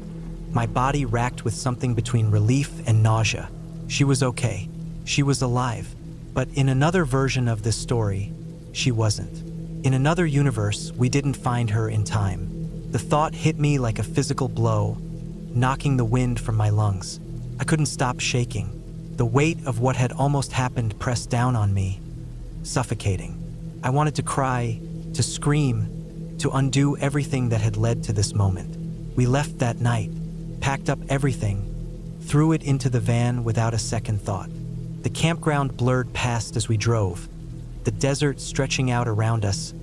my body racked with something between relief and nausea. She was okay. She was alive. But in another version of this story, she wasn't. In another universe, we didn't find her in time. The thought hit me like a physical blow, knocking the wind from my lungs. I couldn't stop shaking. The weight of what had almost happened pressed down on me, suffocating. I wanted to cry, to scream, to undo everything that had led to this moment. We left that night, packed up everything, threw it into the van without a second thought. The campground blurred past as we drove, the desert stretching out around us,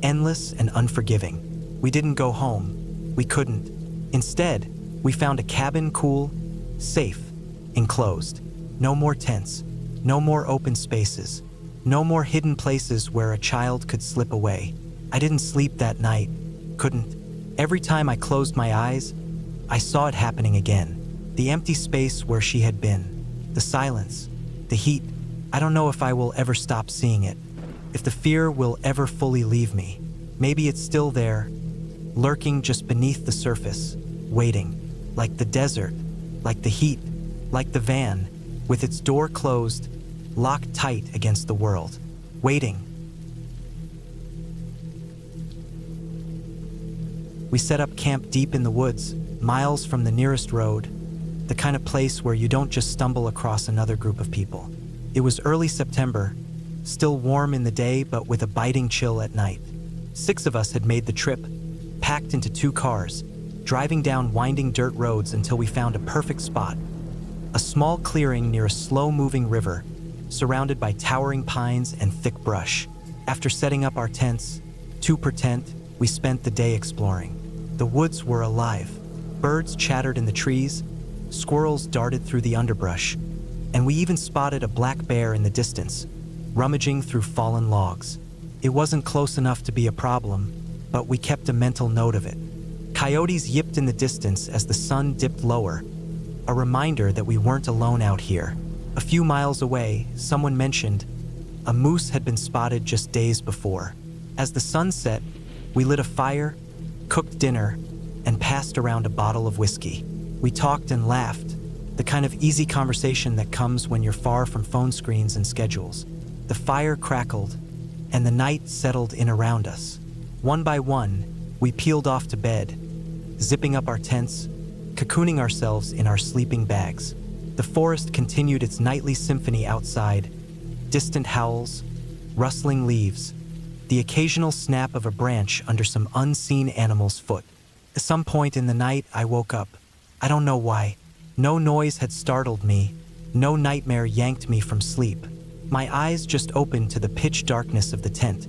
endless and unforgiving. We didn't go home. We couldn't. Instead, we found a cabin cool, safe, enclosed. No more tents, no more open spaces, no more hidden places where a child could slip away. I didn't sleep that night, couldn't. Every time I closed my eyes, I saw it happening again. The empty space where she had been, the silence, the heat. I don't know if I will ever stop seeing it, if the fear will ever fully leave me. Maybe it's still there, lurking just beneath the surface, waiting, like the desert, like the heat, like the van, with its door closed, locked tight against the world, waiting. We set up camp deep in the woods, miles from the nearest road, the kind of place where you don't just stumble across another group of people. It was early September, still warm in the day but with a biting chill at night. 6 of us had made the trip, packed into 2 cars, driving down winding dirt roads until we found a perfect spot. A small clearing near a slow-moving river, surrounded by towering pines and thick brush. After setting up our tents, 2 per tent, we spent the day exploring. The woods were alive. Birds chattered in the trees, squirrels darted through the underbrush, and we even spotted a black bear in the distance, rummaging through fallen logs. It wasn't close enough to be a problem, but we kept a mental note of it. Coyotes yipped in the distance as the sun dipped lower, a reminder that we weren't alone out here. A few miles away, someone mentioned a moose had been spotted just days before. As the sun set, we lit a fire, cooked dinner, and passed around a bottle of whiskey. We talked and laughed, the kind of easy conversation that comes when you're far from phone screens and schedules. The fire crackled, and the night settled in around us. One by one, we peeled off to bed, zipping up our tents, cocooning ourselves in our sleeping bags. The forest continued its nightly symphony outside, distant howls, rustling leaves, the occasional snap of a branch under some unseen animal's foot. At some point in the night, I woke up. I don't know why. No noise had startled me. No nightmare yanked me from sleep. My eyes just opened to the pitch darkness of the tent,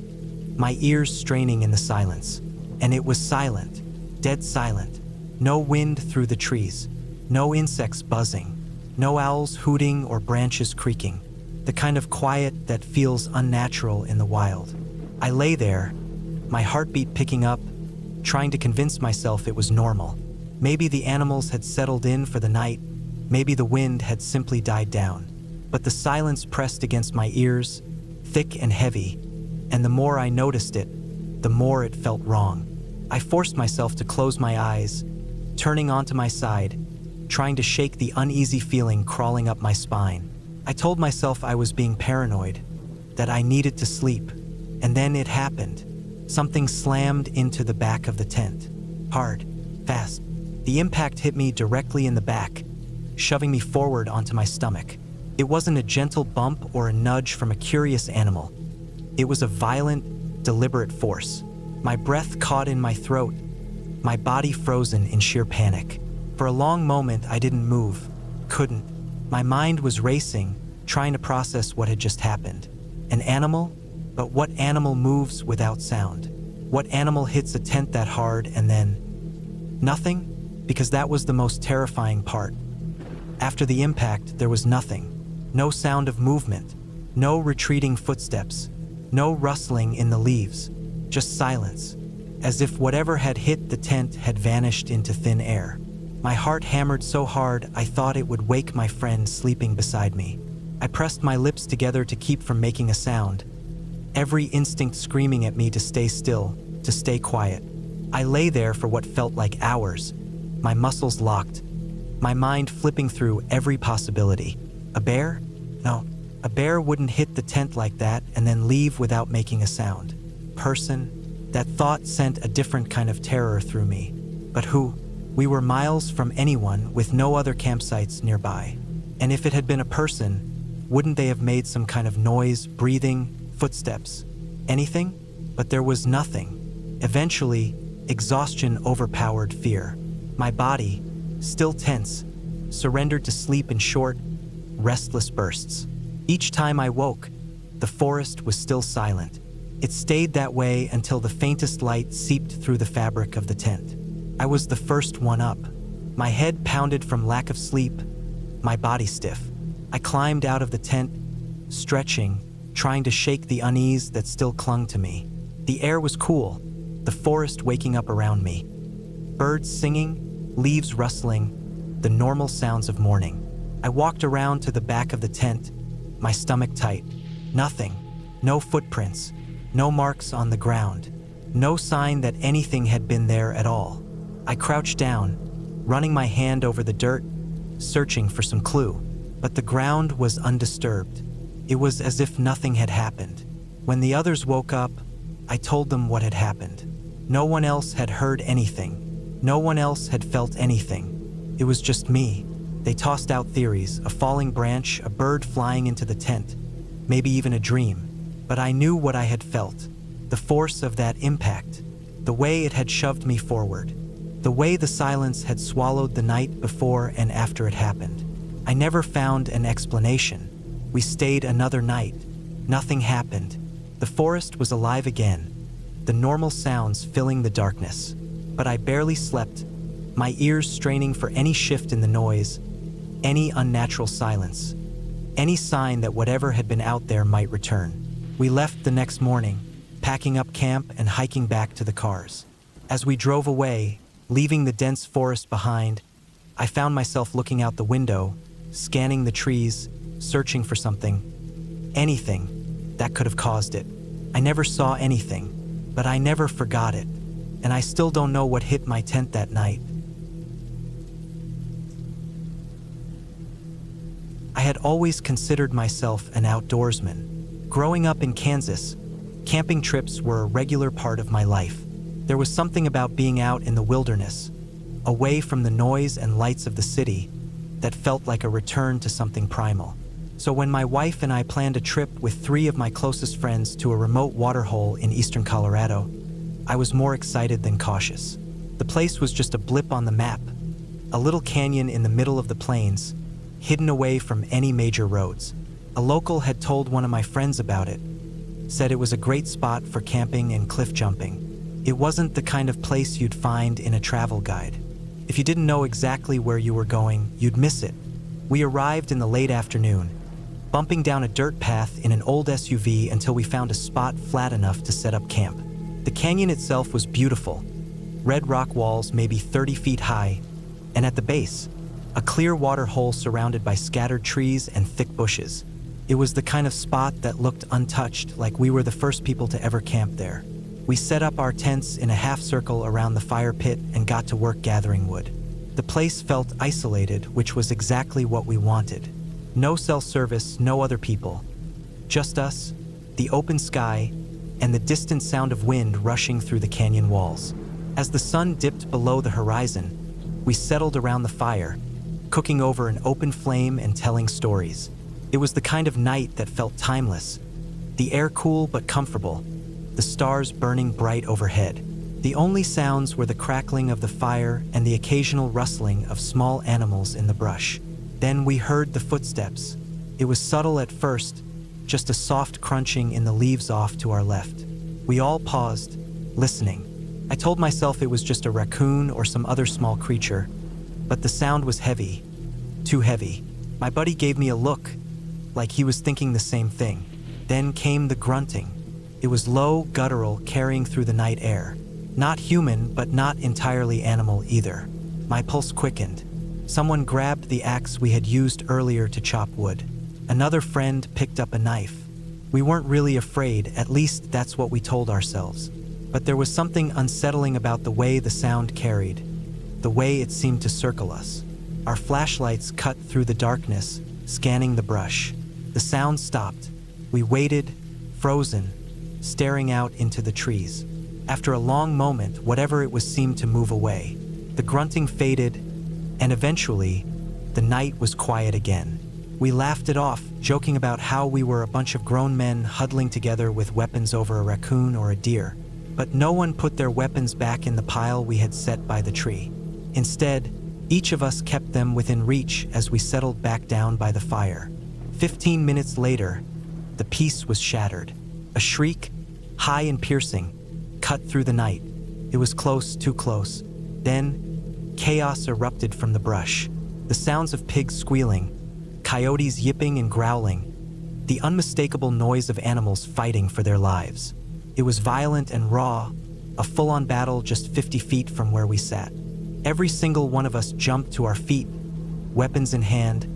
my ears straining in the silence. And it was silent, dead silent. No wind through the trees, no insects buzzing, no owls hooting or branches creaking. The kind of quiet that feels unnatural in the wild. I lay there, my heartbeat picking up, trying to convince myself it was normal. Maybe the animals had settled in for the night, maybe the wind had simply died down. But the silence pressed against my ears, thick and heavy, and the more I noticed it, the more it felt wrong. I forced myself to close my eyes, turning onto my side, trying to shake the uneasy feeling crawling up my spine. I told myself I was being paranoid, that I needed to sleep, and then it happened. Something slammed into the back of the tent. Hard, fast. The impact hit me directly in the back, shoving me forward onto my stomach. It wasn't a gentle bump or a nudge from a curious animal. It was a violent, deliberate force. My breath caught in my throat, my body frozen in sheer panic. For a long moment, I didn't move, couldn't. My mind was racing, trying to process what had just happened. An animal? But what animal moves without sound? What animal hits a tent that hard and then nothing? Because that was the most terrifying part. After the impact, there was nothing. No sound of movement, no retreating footsteps, no rustling in the leaves, just silence, as if whatever had hit the tent had vanished into thin air. My heart hammered so hard I thought it would wake my friend sleeping beside me. I pressed my lips together to keep from making a sound, every instinct screaming at me to stay still, to stay quiet. I lay there for what felt like hours, my muscles locked, my mind flipping through every possibility. A bear? No, a bear wouldn't hit the tent like that and then leave without making a sound. Person? That thought sent a different kind of terror through me. But who? We were miles from anyone with no other campsites nearby. And if it had been a person, wouldn't they have made some kind of noise, breathing, footsteps, anything? But there was nothing. Eventually, exhaustion overpowered fear. My body, still tense, surrendered to sleep in short, restless bursts. Each time I woke, the forest was still silent. It stayed that way until the faintest light seeped through the fabric of the tent. I was the first one up. My head pounded from lack of sleep, my body stiff. I climbed out of the tent, stretching, trying to shake the unease that still clung to me. The air was cool, the forest waking up around me. Birds singing, leaves rustling, the normal sounds of morning. I walked around to the back of the tent, my stomach tight. Nothing, no footprints, no marks on the ground, no sign that anything had been there at all. I crouched down, running my hand over the dirt, searching for some clue, but the ground was undisturbed. It was as if nothing had happened. When the others woke up, I told them what had happened. No one else had heard anything. No one else had felt anything. It was just me. They tossed out theories, a falling branch, a bird flying into the tent, maybe even a dream. But I knew what I had felt, the force of that impact, the way it had shoved me forward, the way the silence had swallowed the night before and after it happened. I never found an explanation. We stayed another night. Nothing happened. The forest was alive again, the normal sounds filling the darkness. But I barely slept, my ears straining for any shift in the noise, any unnatural silence, any sign that whatever had been out there might return. We left the next morning, packing up camp and hiking back to the cars. As we drove away, leaving the dense forest behind, I found myself looking out the window, scanning the trees, searching for something, anything that could have caused it. I never saw anything, but I never forgot it, and I still don't know what hit my tent that night. I had always considered myself an outdoorsman. Growing up in Kansas, camping trips were a regular part of my life. There was something about being out in the wilderness, away from the noise and lights of the city, that felt like a return to something primal. So when my wife and I planned a trip with 3 of my closest friends to a remote waterhole in eastern Colorado, I was more excited than cautious. The place was just a blip on the map, a little canyon in the middle of the plains, hidden away from any major roads. A local had told one of my friends about it, said it was a great spot for camping and cliff jumping. It wasn't the kind of place you'd find in a travel guide. If you didn't know exactly where you were going, you'd miss it. We arrived in the late afternoon, bumping down a dirt path in an old SUV until we found a spot flat enough to set up camp. The canyon itself was beautiful, red rock walls maybe 30 feet high, and at the base, a clear water hole surrounded by scattered trees and thick bushes. It was the kind of spot that looked untouched, like we were the first people to ever camp there. We set up our tents in a half circle around the fire pit and got to work gathering wood. The place felt isolated, which was exactly what we wanted. No cell service, no other people. Just us, the open sky, and the distant sound of wind rushing through the canyon walls. As the sun dipped below the horizon, we settled around the fire, cooking over an open flame and telling stories. It was the kind of night that felt timeless. The air cool but comfortable, the stars burning bright overhead. The only sounds were the crackling of the fire and the occasional rustling of small animals in the brush. Then we heard the footsteps. It was subtle at first, just a soft crunching in the leaves off to our left. We all paused, listening. I told myself it was just a raccoon or some other small creature, but the sound was heavy, too heavy. My buddy gave me a look, like he was thinking the same thing. Then came the grunting. It was low, guttural, carrying through the night air. Not human, but not entirely animal either. My pulse quickened. Someone grabbed the axe we had used earlier to chop wood. Another friend picked up a knife. We weren't really afraid, at least that's what we told ourselves. But there was something unsettling about the way the sound carried, the way it seemed to circle us. Our flashlights cut through the darkness, scanning the brush. The sound stopped. We waited, frozen, staring out into the trees. After a long moment, whatever it was seemed to move away. The grunting faded, and eventually, the night was quiet again. We laughed it off, joking about how we were a bunch of grown men huddling together with weapons over a raccoon or a deer. But no one put their weapons back in the pile we had set by the tree. Instead, each of us kept them within reach as we settled back down by the fire. 15 minutes later, the peace was shattered. A shriek, high and piercing, cut through the night. It was close, too close. Then, chaos erupted from the brush. The sounds of pigs squealing, coyotes yipping and growling, the unmistakable noise of animals fighting for their lives. It was violent and raw, a full-on battle just 50 feet from where we sat. Every single one of us jumped to our feet, weapons in hand,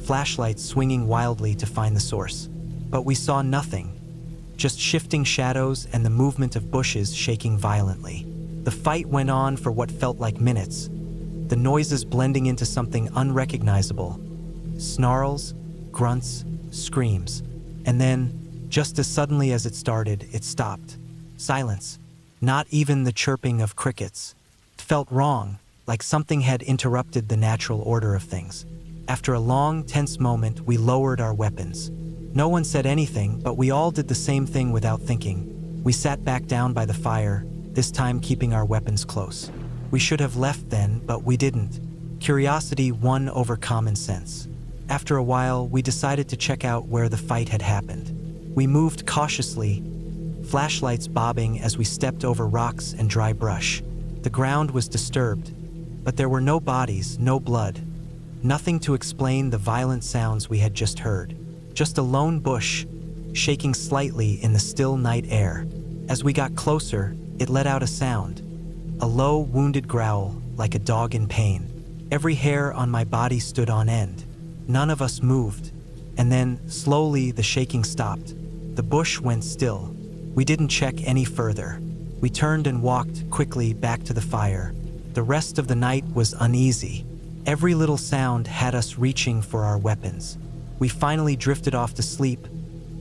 flashlights swinging wildly to find the source. But we saw nothing, just shifting shadows and the movement of bushes shaking violently. The fight went on for what felt like minutes, the noises blending into something unrecognizable. Snarls, grunts, screams. And then, just as suddenly as it started, it stopped. Silence. Not even the chirping of crickets. It felt wrong, like something had interrupted the natural order of things. After a long, tense moment, we lowered our weapons. No one said anything, but we all did the same thing without thinking. We sat back down by the fire, this time keeping our weapons close. We should have left then, but we didn't. Curiosity won over common sense. After a while, we decided to check out where the fight had happened. We moved cautiously, flashlights bobbing as we stepped over rocks and dry brush. The ground was disturbed, but there were no bodies, no blood. Nothing to explain the violent sounds we had just heard. Just a lone bush, shaking slightly in the still night air. As we got closer, it let out a sound. A low, wounded growl, like a dog in pain. Every hair on my body stood on end. None of us moved. And then, slowly, the shaking stopped. The bush went still. We didn't check any further. We turned and walked quickly back to the fire. The rest of the night was uneasy. Every little sound had us reaching for our weapons. We finally drifted off to sleep,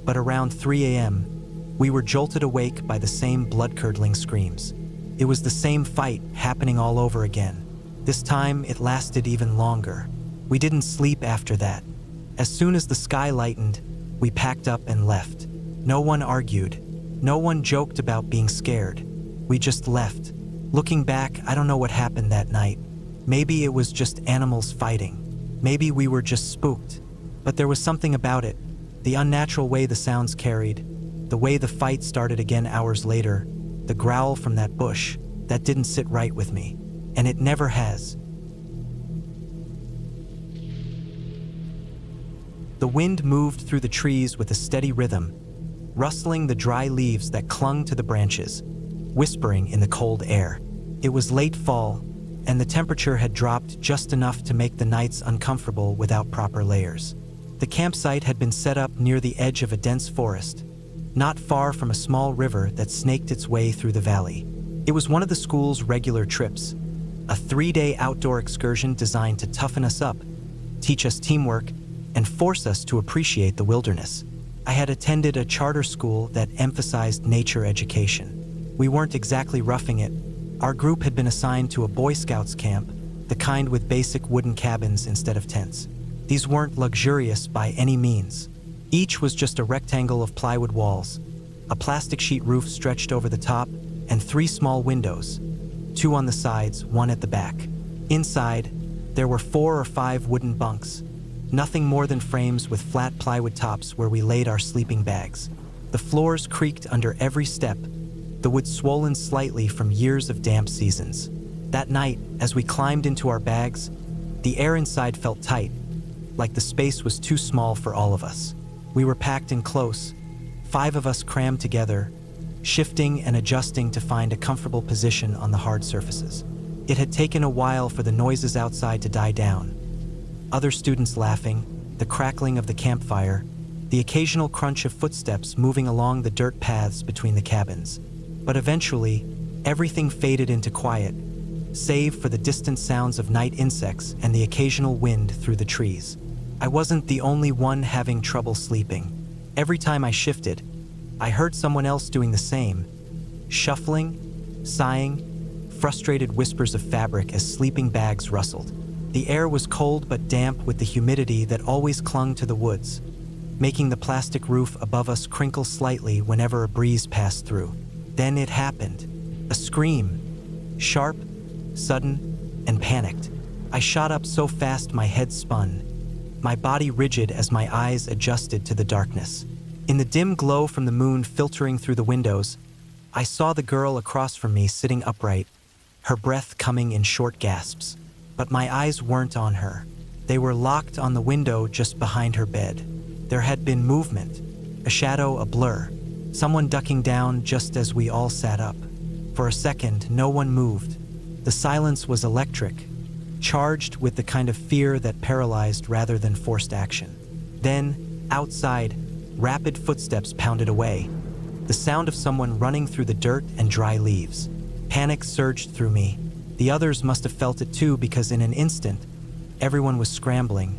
but around 3 a.m., we were jolted awake by the same blood-curdling screams. It was the same fight happening all over again. This time, it lasted even longer. We didn't sleep after that. As soon as the sky lightened, we packed up and left. No one argued. No one joked about being scared. We just left. Looking back, I don't know what happened that night. Maybe it was just animals fighting. Maybe we were just spooked. But there was something about it. The unnatural way the sounds carried, the way the fight started again hours later, the growl from that bush, that didn't sit right with me. And it never has. The wind moved through the trees with a steady rhythm, rustling the dry leaves that clung to the branches, whispering in the cold air. It was late fall, and the temperature had dropped just enough to make the nights uncomfortable without proper layers. The campsite had been set up near the edge of a dense forest, not far from a small river that snaked its way through the valley. It was one of the school's regular trips, a 3-day outdoor excursion designed to toughen us up, teach us teamwork, and force us to appreciate the wilderness. I had attended a charter school that emphasized nature education. We weren't exactly roughing it. Our group had been assigned to a Boy Scouts camp, the kind with basic wooden cabins instead of tents. These weren't luxurious by any means. Each was just a rectangle of plywood walls, a plastic sheet roof stretched over the top, and 3 small windows, 2 on the sides, 1 at the back. Inside, there were 4 or 5 wooden bunks, nothing more than frames with flat plywood tops where we laid our sleeping bags. The floors creaked under every step, the wood swollen slightly from years of damp seasons. That night, as we climbed into our bags, the air inside felt tight, like the space was too small for all of us. We were packed in close, 5 of us crammed together, shifting and adjusting to find a comfortable position on the hard surfaces. It had taken a while for the noises outside to die down. Other students laughing, the crackling of the campfire, the occasional crunch of footsteps moving along the dirt paths between the cabins. But eventually, everything faded into quiet, save for the distant sounds of night insects and the occasional wind through the trees. I wasn't the only one having trouble sleeping. Every time I shifted, I heard someone else doing the same, shuffling, sighing, frustrated whispers of fabric as sleeping bags rustled. The air was cold but damp with the humidity that always clung to the woods, making the plastic roof above us crinkle slightly whenever a breeze passed through. Then it happened. A scream, sharp, sudden, and panicked. I shot up so fast my head spun, my body rigid as my eyes adjusted to the darkness. In the dim glow from the moon filtering through the windows, I saw the girl across from me sitting upright, her breath coming in short gasps. But my eyes weren't on her. They were locked on the window just behind her bed. There had been movement, a shadow, a blur, someone ducking down just as we all sat up. For a second, no one moved. The silence was electric, charged with the kind of fear that paralyzed rather than forced action. Then, outside, rapid footsteps pounded away, the sound of someone running through the dirt and dry leaves. Panic surged through me. The others must have felt it too, because in an instant, everyone was scrambling,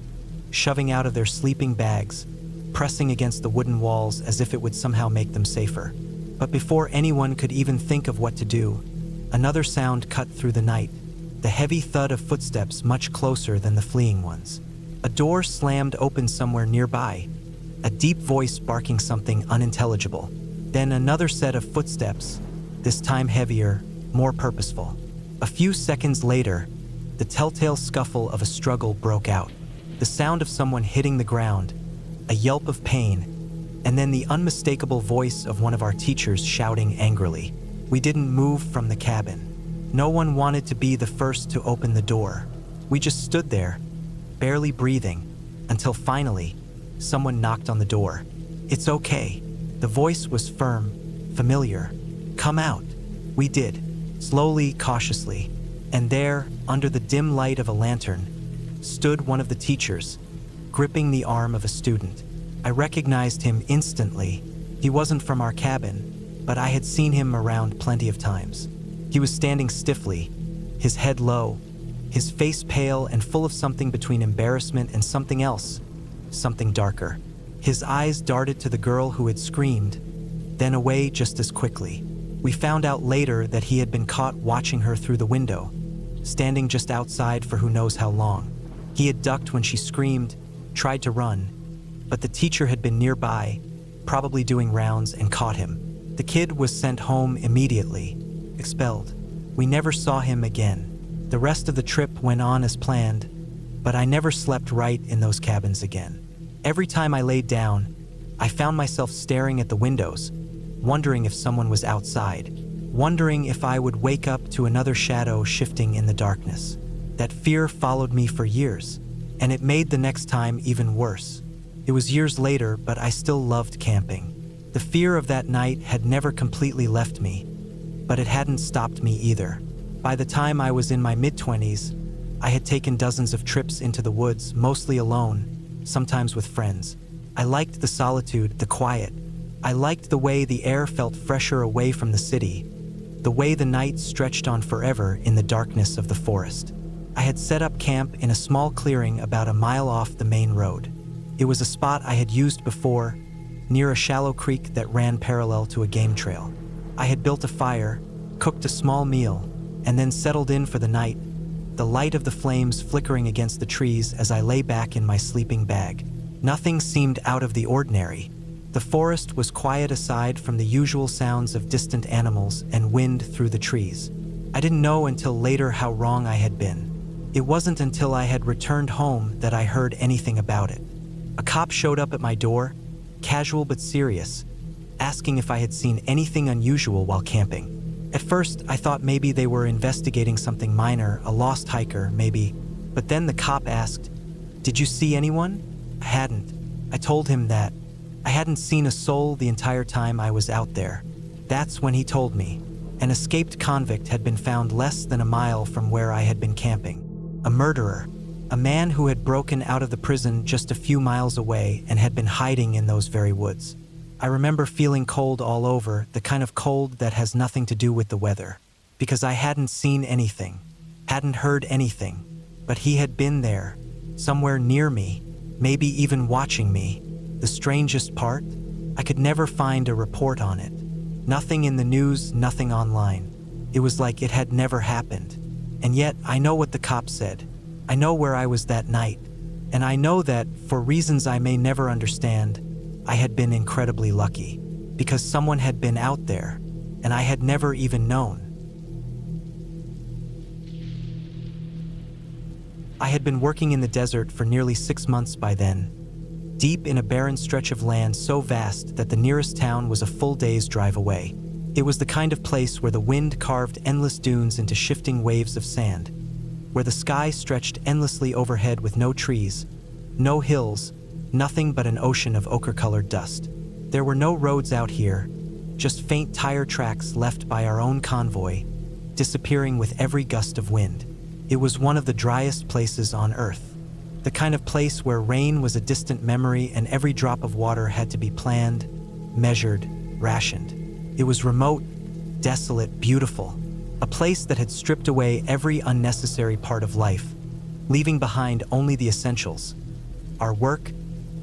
shoving out of their sleeping bags, pressing against the wooden walls as if it would somehow make them safer. But before anyone could even think of what to do, another sound cut through the night, the heavy thud of footsteps much closer than the fleeing ones. A door slammed open somewhere nearby, a deep voice barking something unintelligible. Then another set of footsteps, this time heavier, more purposeful. A few seconds later, the telltale scuffle of a struggle broke out. The sound of someone hitting the ground, a yelp of pain, and then the unmistakable voice of one of our teachers shouting angrily. We didn't move from the cabin. No one wanted to be the first to open the door. We just stood there, barely breathing, until finally, someone knocked on the door. "It's okay." The voice was firm, familiar. "Come out." We did. Slowly, cautiously, and there, under the dim light of a lantern, stood one of the teachers, gripping the arm of a student. I recognized him instantly. He wasn't from our cabin, but I had seen him around plenty of times. He was standing stiffly, his head low, his face pale and full of something between embarrassment and something else, something darker. His eyes darted to the girl who had screamed, then away just as quickly. We found out later that he had been caught watching her through the window, standing just outside for who knows how long. He had ducked when she screamed, tried to run, but the teacher had been nearby, probably doing rounds, and caught him. The kid was sent home immediately, expelled. We never saw him again. The rest of the trip went on as planned, but I never slept right in those cabins again. Every time I laid down, I found myself staring at the windows, wondering if someone was outside, wondering if I would wake up to another shadow shifting in the darkness. That fear followed me for years, and it made the next time even worse. It was years later, but I still loved camping. The fear of that night had never completely left me, but it hadn't stopped me either. By the time I was in my mid-20s, I had taken dozens of trips into the woods, mostly alone, sometimes with friends. I liked the solitude, the quiet. I liked the way the air felt fresher away from the city, the way the night stretched on forever in the darkness of the forest. I had set up camp in a small clearing about a mile off the main road. It was a spot I had used before, near a shallow creek that ran parallel to a game trail. I had built a fire, cooked a small meal, and then settled in for the night, the light of the flames flickering against the trees as I lay back in my sleeping bag. Nothing seemed out of the ordinary. The forest was quiet aside from the usual sounds of distant animals and wind through the trees. I didn't know until later how wrong I had been. It wasn't until I had returned home that I heard anything about it. A cop showed up at my door, casual but serious, asking if I had seen anything unusual while camping. At first, I thought maybe they were investigating something minor, a lost hiker, maybe. But then the cop asked, "Did you see anyone?" I hadn't. I told him that I hadn't seen a soul the entire time I was out there. That's when he told me an escaped convict had been found less than a mile from where I had been camping. A murderer, a man who had broken out of the prison just a few miles away and had been hiding in those very woods. I remember feeling cold all over, the kind of cold that has nothing to do with the weather, because I hadn't seen anything, hadn't heard anything, but he had been there, somewhere near me, maybe even watching me. The strangest part? I could never find a report on it. Nothing in the news, nothing online. It was like it had never happened. And yet, I know what the cop said. I know where I was that night. And I know that, for reasons I may never understand, I had been incredibly lucky. Because someone had been out there, and I had never even known. I had been working in the desert for nearly 6 months by then, deep in a barren stretch of land so vast that the nearest town was a full day's drive away. It was the kind of place where the wind carved endless dunes into shifting waves of sand, where the sky stretched endlessly overhead with no trees, no hills, nothing but an ocean of ochre-colored dust. There were no roads out here, just faint tire tracks left by our own convoy, disappearing with every gust of wind. It was one of the driest places on Earth, the kind of place where rain was a distant memory and every drop of water had to be planned, measured, rationed. It was remote, desolate, beautiful, a place that had stripped away every unnecessary part of life, leaving behind only the essentials: our work,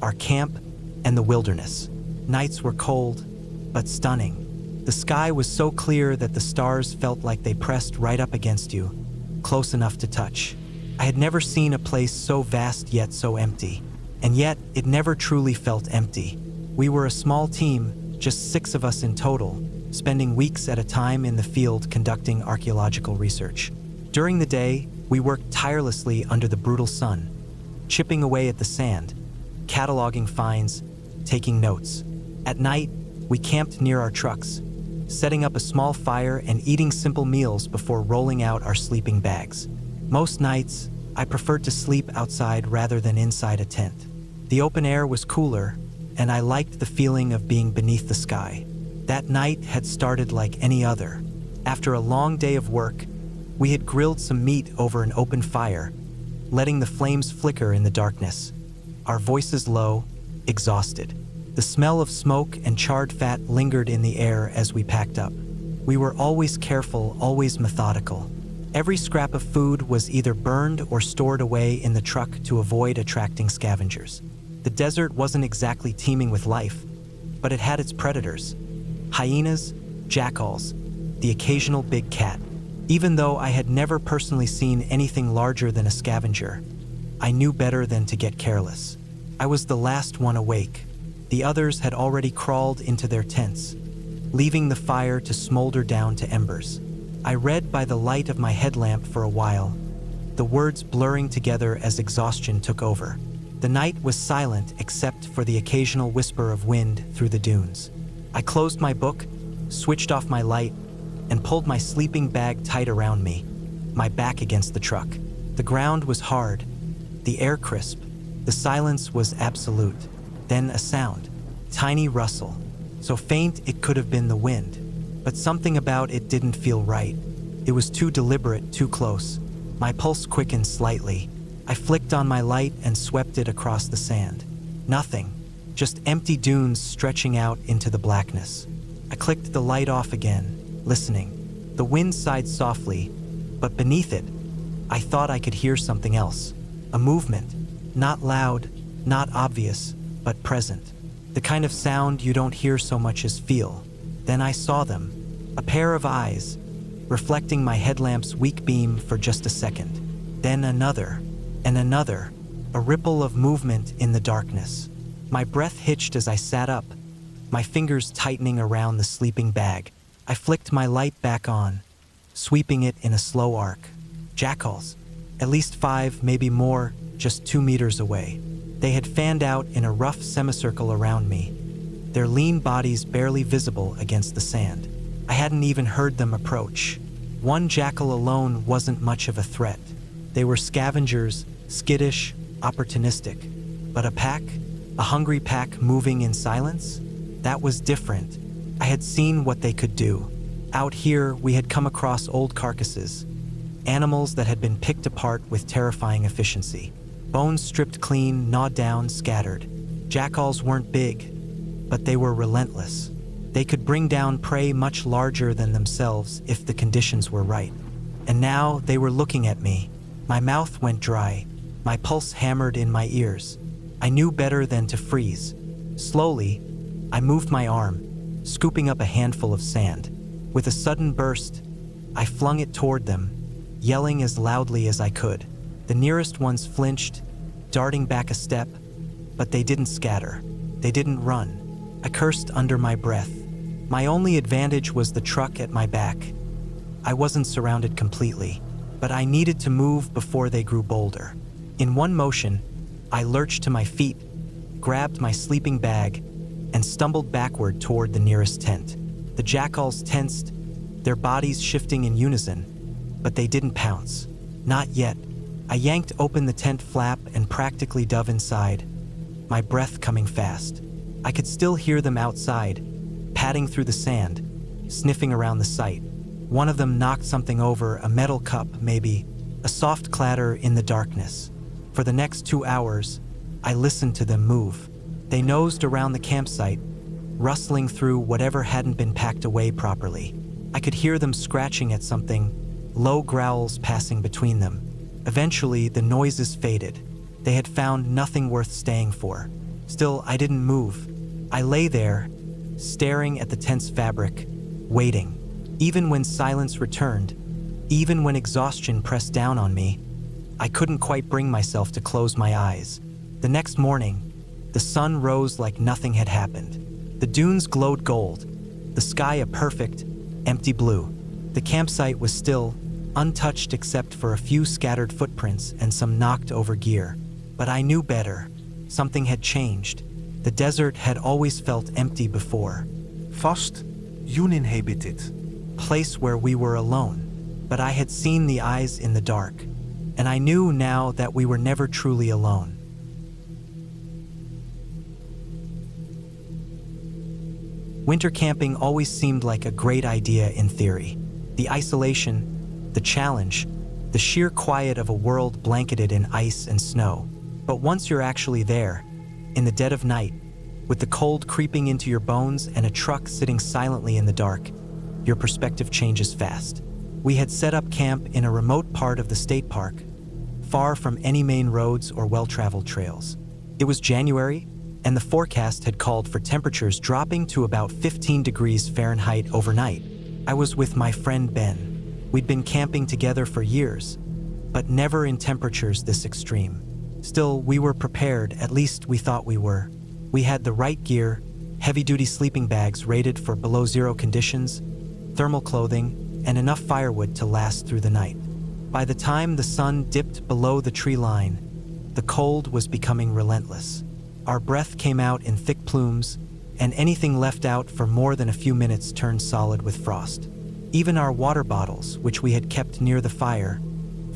our camp, and the wilderness. Nights were cold, but stunning. The sky was so clear that the stars felt like they pressed right up against you, close enough to touch. I had never seen a place so vast yet so empty, and yet it never truly felt empty. We were a small team, just 6 of us in total, spending weeks at a time in the field conducting archaeological research. During the day, we worked tirelessly under the brutal sun, chipping away at the sand, cataloging finds, taking notes. At night, we camped near our trucks, setting up a small fire and eating simple meals before rolling out our sleeping bags. Most nights, I preferred to sleep outside rather than inside a tent. The open air was cooler, and I liked the feeling of being beneath the sky. That night had started like any other. After a long day of work, we had grilled some meat over an open fire, letting the flames flicker in the darkness, our voices low, exhausted. The smell of smoke and charred fat lingered in the air as we packed up. We were always careful, always methodical. Every scrap of food was either burned or stored away in the truck to avoid attracting scavengers. The desert wasn't exactly teeming with life, but it had its predators: hyenas, jackals, the occasional big cat. Even though I had never personally seen anything larger than a scavenger, I knew better than to get careless. I was the last one awake. The others had already crawled into their tents, leaving the fire to smolder down to embers. I read by the light of my headlamp for a while, the words blurring together as exhaustion took over. The night was silent except for the occasional whisper of wind through the dunes. I closed my book, switched off my light, and pulled my sleeping bag tight around me, my back against the truck. The ground was hard, the air crisp, the silence was absolute. Then a sound, tiny rustle, so faint it could have been the wind, but something about it didn't feel right. It was too deliberate, too close. My pulse quickened slightly. I flicked on my light and swept it across the sand. Nothing, just empty dunes stretching out into the blackness. I clicked the light off again, listening. The wind sighed softly, but beneath it, I thought I could hear something else. A movement, not loud, not obvious, but present. The kind of sound you don't hear so much as feel. Then I saw them, a pair of eyes, reflecting my headlamp's weak beam for just a second. Then another, and another, a ripple of movement in the darkness. My breath hitched as I sat up, my fingers tightening around the sleeping bag. I flicked my light back on, sweeping it in a slow arc. Jackals, at least 5, maybe more, just 2 meters away. They had fanned out in a rough semicircle around me, their lean bodies barely visible against the sand. I hadn't even heard them approach. One jackal alone wasn't much of a threat. They were scavengers, skittish, opportunistic. But a pack, a hungry pack moving in silence? That was different. I had seen what they could do. Out here, we had come across old carcasses, animals that had been picked apart with terrifying efficiency. Bones stripped clean, gnawed down, scattered. Jackals weren't big, but they were relentless. They could bring down prey much larger than themselves if the conditions were right. And now they were looking at me. My mouth went dry, my pulse hammered in my ears. I knew better than to freeze. Slowly, I moved my arm, scooping up a handful of sand. With a sudden burst, I flung it toward them, yelling as loudly as I could. The nearest ones flinched, darting back a step, but they didn't scatter. They didn't run. I cursed under my breath. My only advantage was the truck at my back. I wasn't surrounded completely, but I needed to move before they grew bolder. In one motion, I lurched to my feet, grabbed my sleeping bag, and stumbled backward toward the nearest tent. The jackals tensed, their bodies shifting in unison, but they didn't pounce. Not yet. I yanked open the tent flap and practically dove inside, my breath coming fast. I could still hear them outside, padding through the sand, sniffing around the site. One of them knocked something over, a metal cup, maybe, a soft clatter in the darkness. For the next 2 hours, I listened to them move. They nosed around the campsite, rustling through whatever hadn't been packed away properly. I could hear them scratching at something, low growls passing between them. Eventually, the noises faded. They had found nothing worth staying for. Still, I didn't move. I lay there, staring at the tent's fabric, waiting. Even when silence returned, even when exhaustion pressed down on me, I couldn't quite bring myself to close my eyes. The next morning, the sun rose like nothing had happened. The dunes glowed gold, the sky a perfect, empty blue. The campsite was still, untouched except for a few scattered footprints and some knocked-over gear. But I knew better. Something had changed. The desert had always felt empty before. Vast, uninhabited. Place where we were alone. But I had seen the eyes in the dark, and I knew now that we were never truly alone. Winter camping always seemed like a great idea in theory. The isolation, the challenge, the sheer quiet of a world blanketed in ice and snow. But once you're actually there, in the dead of night, with the cold creeping into your bones and a truck sitting silently in the dark, your perspective changes fast. We had set up camp in a remote part of the state park, far from any main roads or well-traveled trails. It was January, and the forecast had called for temperatures dropping to about 15 degrees Fahrenheit overnight. I was with my friend Ben. We'd been camping together for years, but never in temperatures this extreme. Still, we were prepared, at least we thought we were. We had the right gear, heavy-duty sleeping bags rated for below zero conditions, thermal clothing, and enough firewood to last through the night. By the time the sun dipped below the tree line, the cold was becoming relentless. Our breath came out in thick plumes, and anything left out for more than a few minutes turned solid with frost. Even our water bottles, which we had kept near the fire,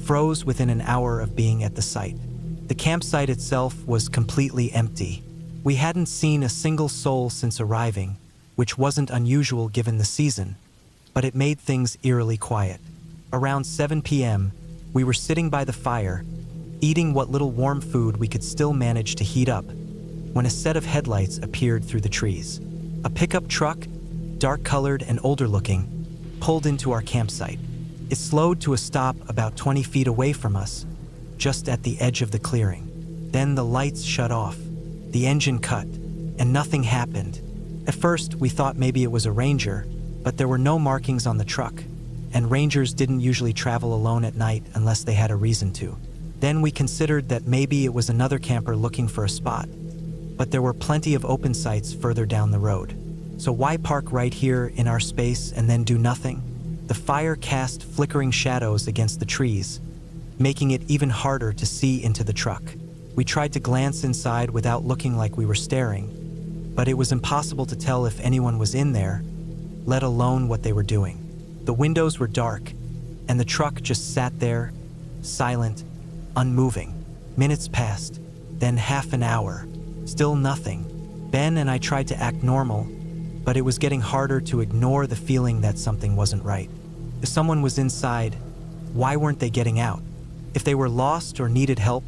froze within an hour of being at the site. The campsite itself was completely empty. We hadn't seen a single soul since arriving, which wasn't unusual given the season, but it made things eerily quiet. Around 7 p.m., we were sitting by the fire, eating what little warm food we could still manage to heat up, when a set of headlights appeared through the trees. A pickup truck, dark-colored and older-looking, pulled into our campsite. It slowed to a stop about 20 feet away from us, just at the edge of the clearing. Then the lights shut off, the engine cut, and nothing happened. At first, we thought maybe it was a ranger, but there were no markings on the truck, and rangers didn't usually travel alone at night unless they had a reason to. Then we considered that maybe it was another camper looking for a spot, but there were plenty of open sites further down the road. So why park right here in our space and then do nothing? The fire cast flickering shadows against the trees, making it even harder to see into the truck. We tried to glance inside without looking like we were staring, but it was impossible to tell if anyone was in there, let alone what they were doing. The windows were dark, and the truck just sat there, silent, unmoving. Minutes passed, then half an hour, still nothing. Ben and I tried to act normal, but it was getting harder to ignore the feeling that something wasn't right. If someone was inside, why weren't they getting out? If they were lost or needed help,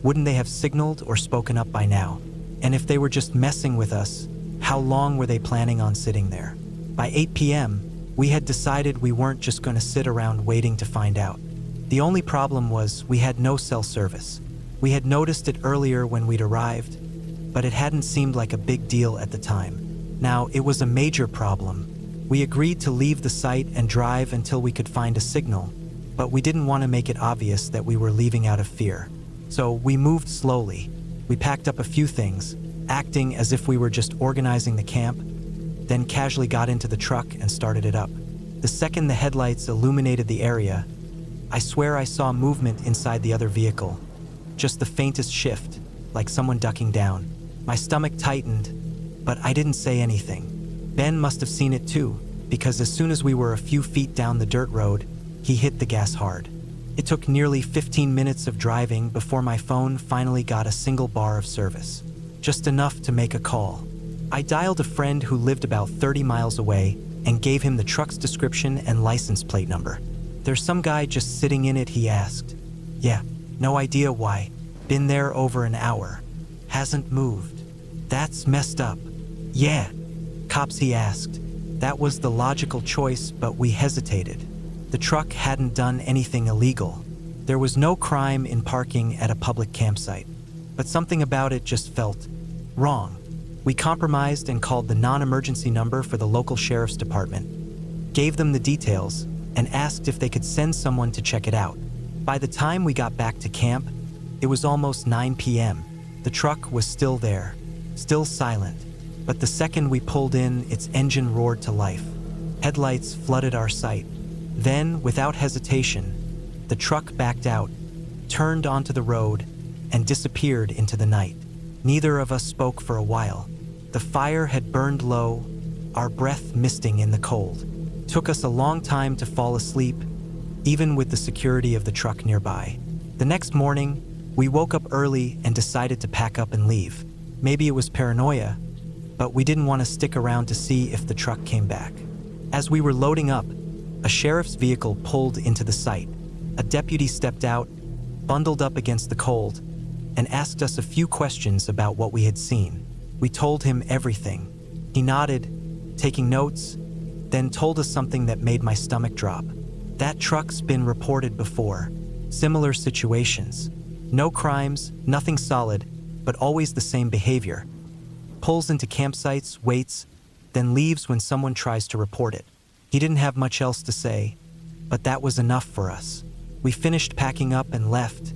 wouldn't they have signaled or spoken up by now? And if they were just messing with us, how long were they planning on sitting there? By 8 p.m., we had decided we weren't just going to sit around waiting to find out. The only problem was we had no cell service. We had noticed it earlier when we'd arrived, but it hadn't seemed like a big deal at the time. Now, it was a major problem. We agreed to leave the site and drive until we could find a signal, but we didn't want to make it obvious that we were leaving out of fear. So we moved slowly. We packed up a few things, acting as if we were just organizing the camp, then casually got into the truck and started it up. The second the headlights illuminated the area, I swear I saw movement inside the other vehicle. Just the faintest shift, like someone ducking down. My stomach tightened, but I didn't say anything. Ben must have seen it too, because as soon as we were a few feet down the dirt road, he hit the gas hard. It took nearly 15 minutes of driving before my phone finally got a single bar of service. Just enough to make a call. I dialed a friend who lived about 30 miles away and gave him the truck's description and license plate number. "There's some guy just sitting in it," he asked. "Yeah, no idea why. Been there over an hour. Hasn't moved." "That's messed up." "Yeah." "Cops?" he asked. That was the logical choice, but we hesitated. The truck hadn't done anything illegal. There was no crime in parking at a public campsite, but something about it just felt wrong. We compromised and called the non-emergency number for the local sheriff's department, gave them the details, and asked if they could send someone to check it out. By the time we got back to camp, it was almost 9 p.m. The truck was still there, still silent, but the second we pulled in, its engine roared to life. Headlights flooded our sight. Then, without hesitation, the truck backed out, turned onto the road, and disappeared into the night. Neither of us spoke for a while. The fire had burned low, our breath misting in the cold. Took us a long time to fall asleep, even with the security of the truck nearby. The next morning, we woke up early and decided to pack up and leave. Maybe it was paranoia, but we didn't want to stick around to see if the truck came back. As we were loading up, a sheriff's vehicle pulled into the site. A deputy stepped out, bundled up against the cold, and asked us a few questions about what we had seen. We told him everything. He nodded, taking notes, then told us something that made my stomach drop. That truck's been reported before. Similar situations. No crimes, nothing solid, but always the same behavior. Pulls into campsites, waits, then leaves when someone tries to report it. He didn't have much else to say, but that was enough for us. We finished packing up and left,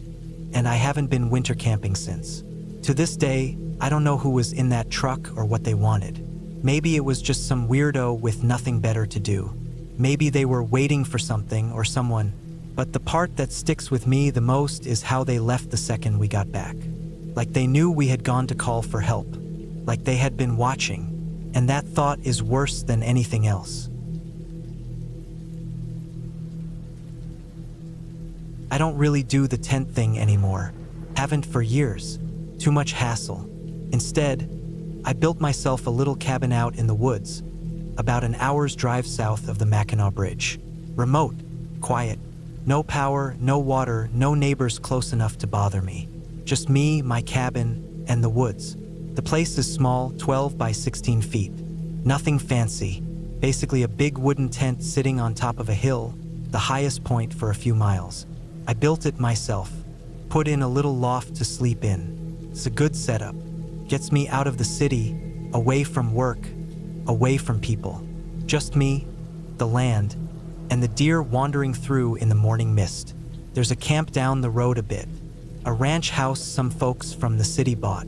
and I haven't been winter camping since. To this day, I don't know who was in that truck or what they wanted. Maybe it was just some weirdo with nothing better to do. Maybe they were waiting for something or someone, but the part that sticks with me the most is how they left the second we got back. Like they knew we had gone to call for help. Like they had been watching, and that thought is worse than anything else. I don't really do the tent thing anymore. Haven't for years. Too much hassle. Instead, I built myself a little cabin out in the woods, about an hour's drive south of the Mackinac Bridge. Remote, quiet, no power, no water, no neighbors close enough to bother me. Just me, my cabin, and the woods. The place is small, 12 by 16 feet. Nothing fancy. Basically a big wooden tent sitting on top of a hill, the highest point for a few miles. I built it myself. Put in a little loft to sleep in. It's a good setup. Gets me out of the city, away from work, away from people. Just me, the land, and the deer wandering through in the morning mist. There's a camp down the road a bit. A ranch house some folks from the city bought.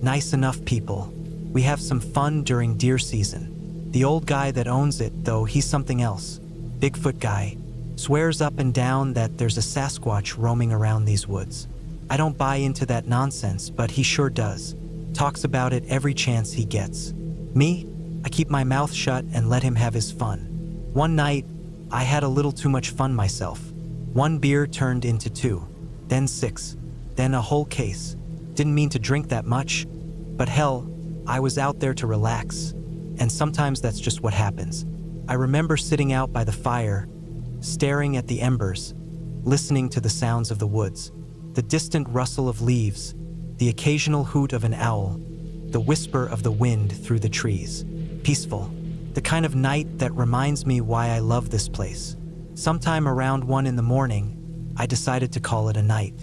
Nice enough people. We have some fun during deer season. The old guy that owns it, though, he's something else. Bigfoot guy. Swears up and down that there's a Sasquatch roaming around these woods. I don't buy into that nonsense, but he sure does. Talks about it every chance he gets. Me? I keep my mouth shut and let him have his fun. One night, I had a little too much fun myself. One beer turned into 2, then 6, then a whole case. Didn't mean to drink that much, but hell, I was out there to relax. And sometimes that's just what happens. I remember sitting out by the fire, staring at the embers, listening to the sounds of the woods, the distant rustle of leaves, the occasional hoot of an owl, the whisper of the wind through the trees. Peaceful. The kind of night that reminds me why I love this place. Sometime around 1 in the morning, I decided to call it a night.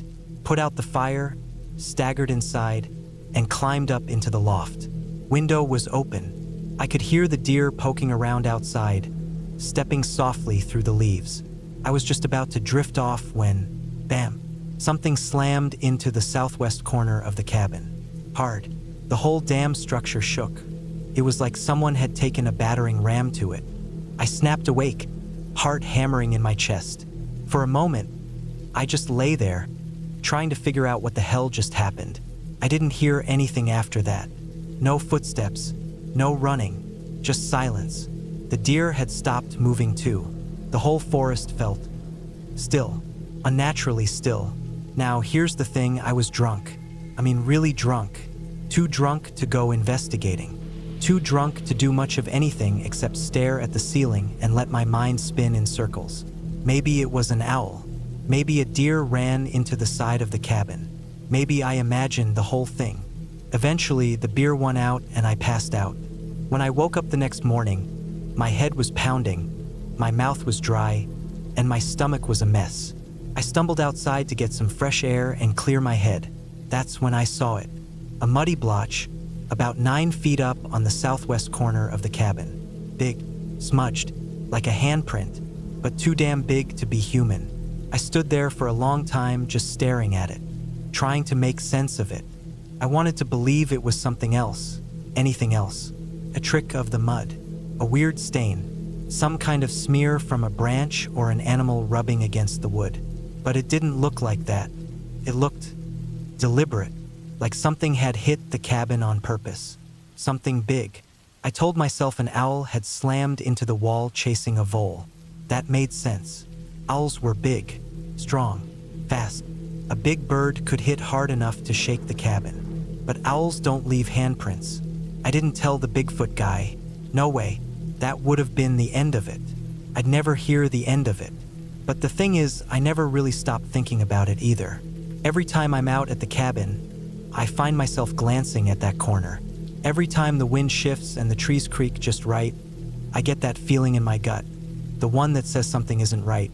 Put out the fire, staggered inside, and climbed up into the loft. Window was open. I could hear the deer poking around outside, stepping softly through the leaves. I was just about to drift off when, bam, something slammed into the southwest corner of the cabin. Hard. The whole damn structure shook. It was like someone had taken a battering ram to it. I snapped awake, heart hammering in my chest. For a moment, I just lay there, trying to figure out what the hell just happened. I didn't hear anything after that. No footsteps, no running, just silence. The deer had stopped moving too. The whole forest felt still, unnaturally still. Now, here's the thing, I was drunk. I mean, really drunk. Too drunk to go investigating. Too drunk to do much of anything except stare at the ceiling and let my mind spin in circles. Maybe it was an owl. Maybe a deer ran into the side of the cabin. Maybe I imagined the whole thing. Eventually, the beer won out and I passed out. When I woke up the next morning, my head was pounding, my mouth was dry, and my stomach was a mess. I stumbled outside to get some fresh air and clear my head. That's when I saw it. A muddy blotch, about 9 feet up on the southwest corner of the cabin. Big, smudged, like a handprint, but too damn big to be human. I stood there for a long time just staring at it, trying to make sense of it. I wanted to believe it was something else, anything else. A trick of the mud, a weird stain, some kind of smear from a branch or an animal rubbing against the wood. But it didn't look like that. It looked deliberate, like something had hit the cabin on purpose. Something big. I told myself an owl had slammed into the wall chasing a vole. That made sense. Owls were big, strong, fast. A big bird could hit hard enough to shake the cabin. But owls don't leave handprints. I didn't tell the Bigfoot guy. No way. That would have been the end of it. I'd never hear the end of it. But the thing is, I never really stopped thinking about it either. Every time I'm out at the cabin, I find myself glancing at that corner. Every time the wind shifts and the trees creak just right, I get that feeling in my gut. The one that says something isn't right.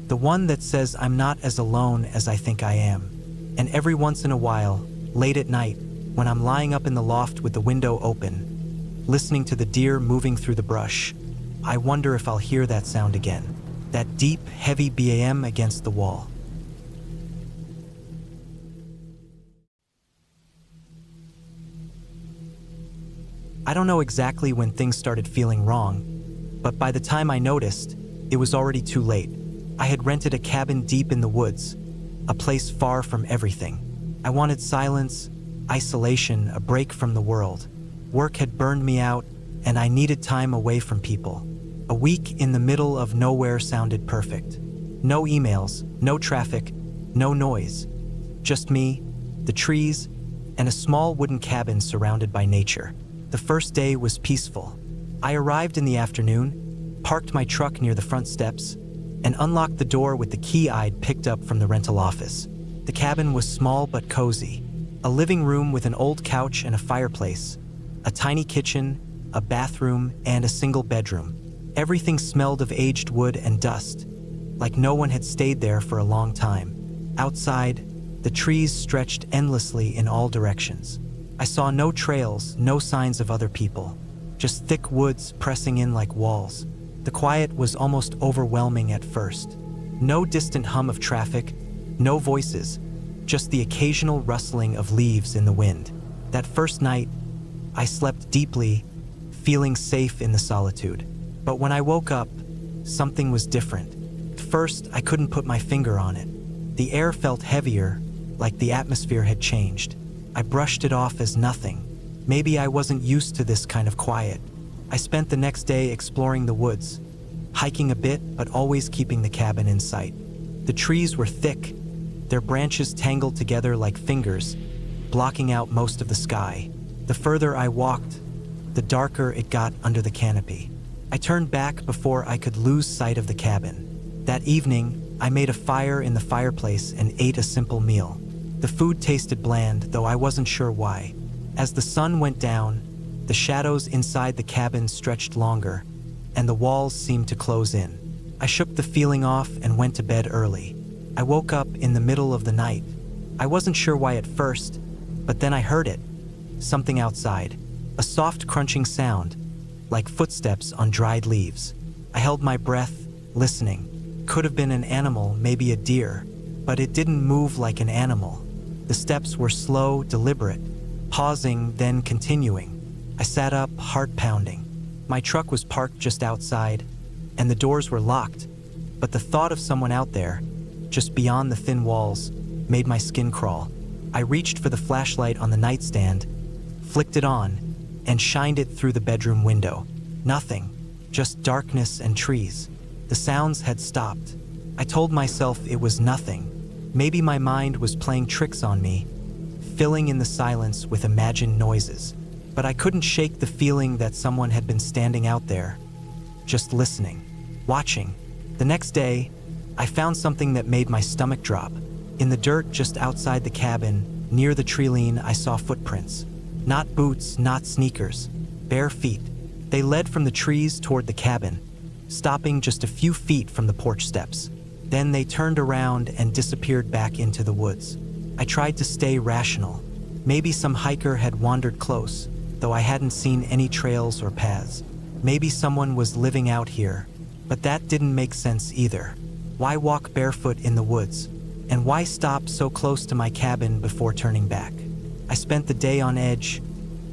The one that says I'm not as alone as I think I am. And every once in a while, late at night, when I'm lying up in the loft with the window open, listening to the deer moving through the brush, I wonder if I'll hear that sound again. That deep, heavy BAM against the wall. I don't know exactly when things started feeling wrong, but by the time I noticed, it was already too late. I had rented a cabin deep in the woods, a place far from everything. I wanted silence, isolation, a break from the world. Work had burned me out, and I needed time away from people. A week in the middle of nowhere sounded perfect. No emails, no traffic, no noise. Just me, the trees, and a small wooden cabin surrounded by nature. The first day was peaceful. I arrived in the afternoon, parked my truck near the front steps, and unlocked the door with the key I'd picked up from the rental office. The cabin was small but cozy. A living room with an old couch and a fireplace, a tiny kitchen, a bathroom, and a single bedroom. Everything smelled of aged wood and dust, like no one had stayed there for a long time. Outside, the trees stretched endlessly in all directions. I saw no trails, no signs of other people, just thick woods pressing in like walls. The quiet was almost overwhelming at first. No distant hum of traffic, no voices, just the occasional rustling of leaves in the wind. That first night, I slept deeply, feeling safe in the solitude. But when I woke up, something was different. At first, I couldn't put my finger on it. The air felt heavier, like the atmosphere had changed. I brushed it off as nothing. Maybe I wasn't used to this kind of quiet. I spent the next day exploring the woods, hiking a bit but always keeping the cabin in sight. The trees were thick, their branches tangled together like fingers, blocking out most of the sky. The further I walked, the darker it got under the canopy. I turned back before I could lose sight of the cabin. That evening, I made a fire in the fireplace and ate a simple meal. The food tasted bland, though I wasn't sure why. As the sun went down, the shadows inside the cabin stretched longer, and the walls seemed to close in. I shook the feeling off and went to bed early. I woke up in the middle of the night. I wasn't sure why at first, but then I heard it. Something outside. A soft crunching sound, like footsteps on dried leaves. I held my breath, listening. Could have been an animal, maybe a deer, but it didn't move like an animal. The steps were slow, deliberate, pausing, then continuing. I sat up, heart pounding. My truck was parked just outside, and the doors were locked, but the thought of someone out there, just beyond the thin walls, made my skin crawl. I reached for the flashlight on the nightstand, flicked it on, and shined it through the bedroom window. Nothing, just darkness and trees. The sounds had stopped. I told myself it was nothing. Maybe my mind was playing tricks on me, filling in the silence with imagined noises. But I couldn't shake the feeling that someone had been standing out there, just listening, watching. The next day, I found something that made my stomach drop. In the dirt just outside the cabin, near the treeline, I saw footprints. Not boots, not sneakers, bare feet. They led from the trees toward the cabin, stopping just a few feet from the porch steps. Then they turned around and disappeared back into the woods. I tried to stay rational. Maybe some hiker had wandered close, though I hadn't seen any trails or paths. Maybe someone was living out here, but that didn't make sense either. Why walk barefoot in the woods? And why stop so close to my cabin before turning back? I spent the day on edge,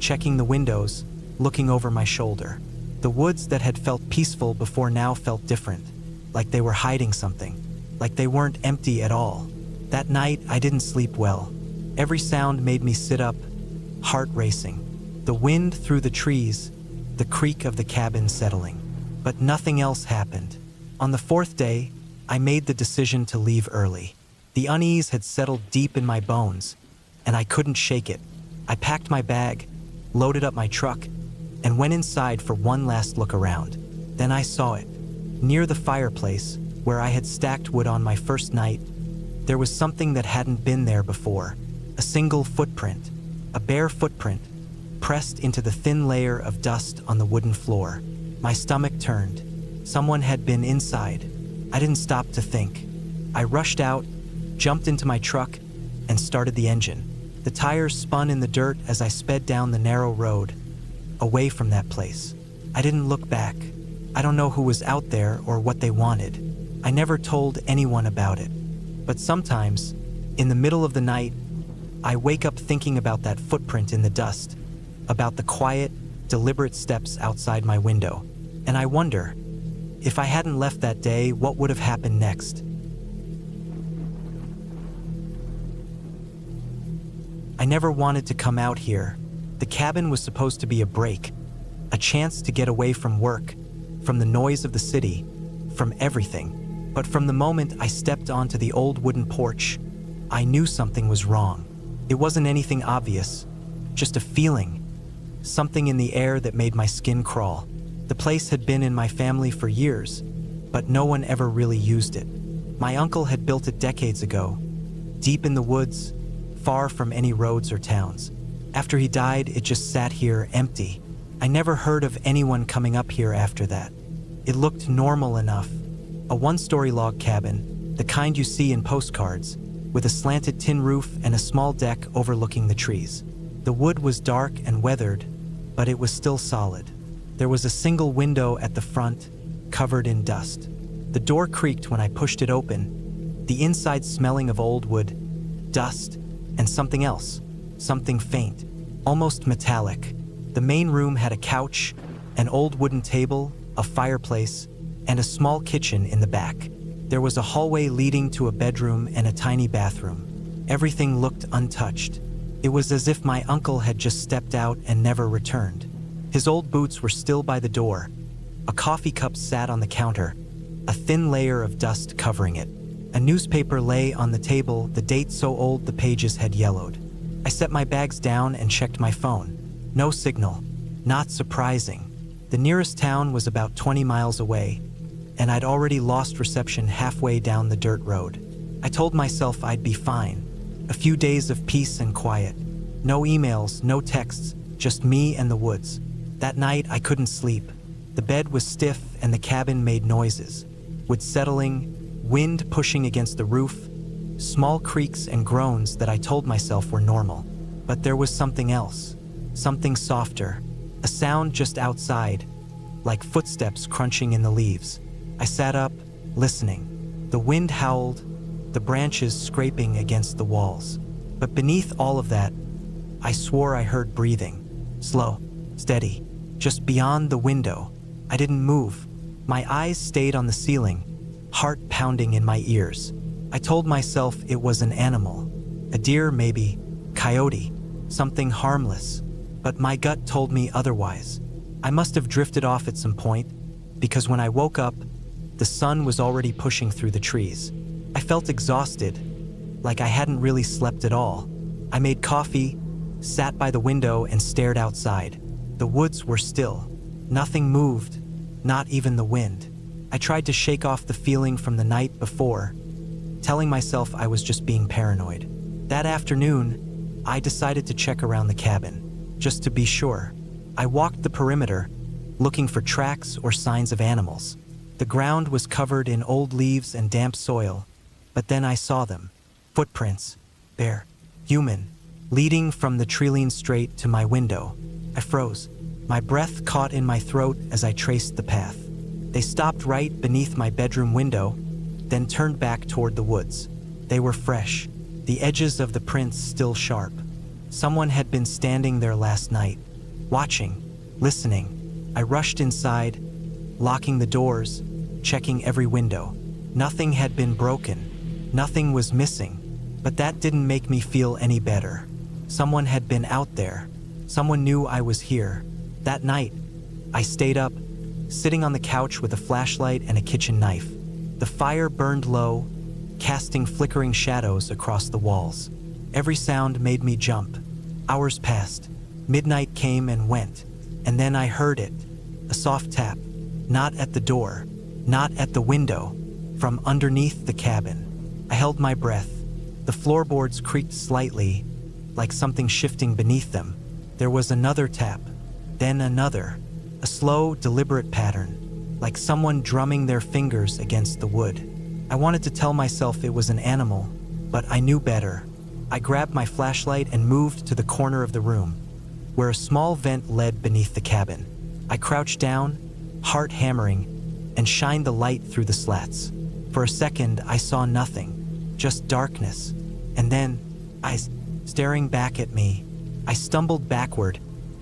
checking the windows, looking over my shoulder. The woods that had felt peaceful before now felt different, like they were hiding something, like they weren't empty at all. That night, I didn't sleep well. Every sound made me sit up, heart racing. The wind through the trees, the creak of the cabin settling. But nothing else happened. On the fourth day, I made the decision to leave early. The unease had settled deep in my bones, and I couldn't shake it. I packed my bag, loaded up my truck, and went inside for one last look around. Then I saw it. Near the fireplace, where I had stacked wood on my first night, there was something that hadn't been there before. A single footprint, a bare footprint, pressed into the thin layer of dust on the wooden floor. My stomach turned. Someone had been inside. I didn't stop to think. I rushed out, jumped into my truck, and started the engine. The tires spun in the dirt as I sped down the narrow road, away from that place. I didn't look back. I don't know who was out there or what they wanted. I never told anyone about it. But sometimes, in the middle of the night, I wake up thinking about that footprint in the dust, about the quiet, deliberate steps outside my window. And I wonder, if I hadn't left that day, what would have happened next? I never wanted to come out here. The cabin was supposed to be a break, a chance to get away from work, from the noise of the city, from everything. But from the moment I stepped onto the old wooden porch, I knew something was wrong. It wasn't anything obvious, just a feeling, something in the air that made my skin crawl. The place had been in my family for years, but no one ever really used it. My uncle had built it decades ago, deep in the woods, far from any roads or towns. After he died, it just sat here empty. I never heard of anyone coming up here after that. It looked normal enough. A one-story log cabin, the kind you see in postcards, with a slanted tin roof and a small deck overlooking the trees. The wood was dark and weathered, but it was still solid. There was a single window at the front, covered in dust. The door creaked when I pushed it open, the inside smelling of old wood, dust, and something else, something faint, almost metallic. The main room had a couch, an old wooden table, a fireplace, and a small kitchen in the back. There was a hallway leading to a bedroom and a tiny bathroom. Everything looked untouched. It was as if my uncle had just stepped out and never returned. His old boots were still by the door. A coffee cup sat on the counter, a thin layer of dust covering it. A newspaper lay on the table, the date so old the pages had yellowed. I set my bags down and checked my phone. No signal. Not surprising. The nearest town was about 20 miles away, and I'd already lost reception halfway down the dirt road. I told myself I'd be fine. A few days of peace and quiet. No emails, no texts, just me and the woods. That night, I couldn't sleep. The bed was stiff and the cabin made noises. Wood settling, wind pushing against the roof, small creaks and groans that I told myself were normal. But there was something else, something softer, a sound just outside, like footsteps crunching in the leaves. I sat up, listening. The wind howled, the branches scraping against the walls. But beneath all of that, I swore I heard breathing. Slow, steady, just beyond the window. I didn't move. My eyes stayed on the ceiling, heart pounding in my ears. I told myself it was an animal. A deer, maybe, coyote, something harmless. But my gut told me otherwise. I must have drifted off at some point, because when I woke up, the sun was already pushing through the trees. I felt exhausted, like I hadn't really slept at all. I made coffee, sat by the window, and stared outside. The woods were still. Nothing moved, not even the wind. I tried to shake off the feeling from the night before, telling myself I was just being paranoid. That afternoon, I decided to check around the cabin, just to be sure. I walked the perimeter, looking for tracks or signs of animals. The ground was covered in old leaves and damp soil, but then I saw them. Footprints, bare, human, leading from the tree straight to my window. I froze. My breath caught in my throat as I traced the path. They stopped right beneath my bedroom window, then turned back toward the woods. They were fresh, the edges of the prints still sharp. Someone had been standing there last night, watching, listening. I rushed inside, locking the doors, checking every window. Nothing had been broken, nothing was missing, but that didn't make me feel any better. Someone had been out there. Someone knew I was here. That night, I stayed up, sitting on the couch with a flashlight and a kitchen knife. The fire burned low, casting flickering shadows across the walls. Every sound made me jump. Hours passed. Midnight came and went, and then I heard it. A soft tap, not at the door, not at the window, from underneath the cabin. I held my breath. The floorboards creaked slightly, like something shifting beneath them. There was another tap, then another, a slow, deliberate pattern, like someone drumming their fingers against the wood. I wanted to tell myself it was an animal, but I knew better. I grabbed my flashlight and moved to the corner of the room, where a small vent led beneath the cabin. I crouched down, heart hammering, and shined the light through the slats. For a second, I saw nothing, just darkness. And then, eyes staring back at me. I stumbled backward,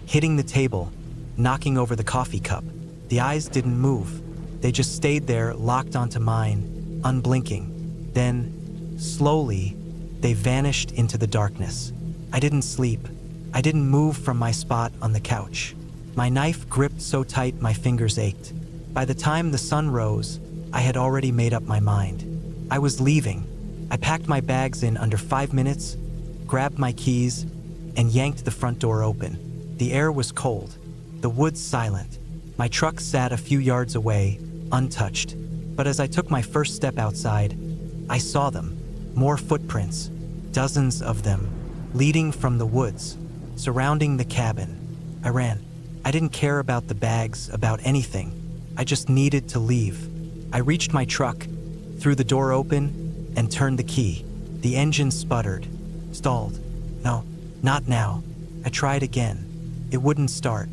hitting the table, knocking over the coffee cup. The eyes didn't move. They just stayed there, locked onto mine, unblinking. Then, slowly, they vanished into the darkness. I didn't sleep. I didn't move from my spot on the couch. My knife gripped so tight my fingers ached. By the time the sun rose, I had already made up my mind. I was leaving. I packed my bags in under 5 minutes, grabbed my keys, and yanked the front door open. The air was cold, the woods silent. My truck sat a few yards away, untouched. But as I took my first step outside, I saw them. More footprints, dozens of them, leading from the woods, surrounding the cabin. I ran. I didn't care about the bags, about anything. I just needed to leave. I reached my truck, threw the door open, and turned the key. The engine sputtered, stalled. No, not now. I tried again. It wouldn't start.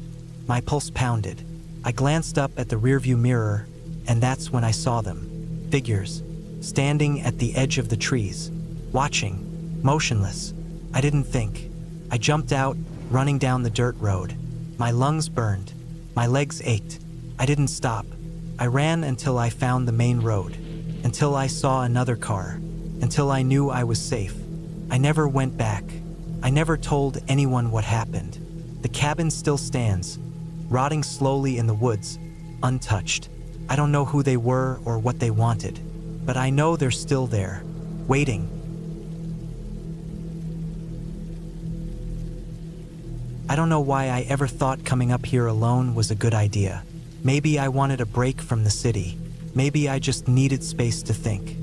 My pulse pounded. I glanced up at the rearview mirror, and that's when I saw them. Figures, standing at the edge of the trees, watching, motionless. I didn't think. I jumped out, running down the dirt road. My lungs burned. My legs ached. I didn't stop. I ran until I found the main road, until I saw another car, until I knew I was safe. I never went back. I never told anyone what happened. The cabin still stands, rotting slowly in the woods, untouched. I don't know who they were or what they wanted, but I know they're still there, waiting. I don't know why I ever thought coming up here alone was a good idea. Maybe I wanted a break from the city. Maybe I just needed space to think.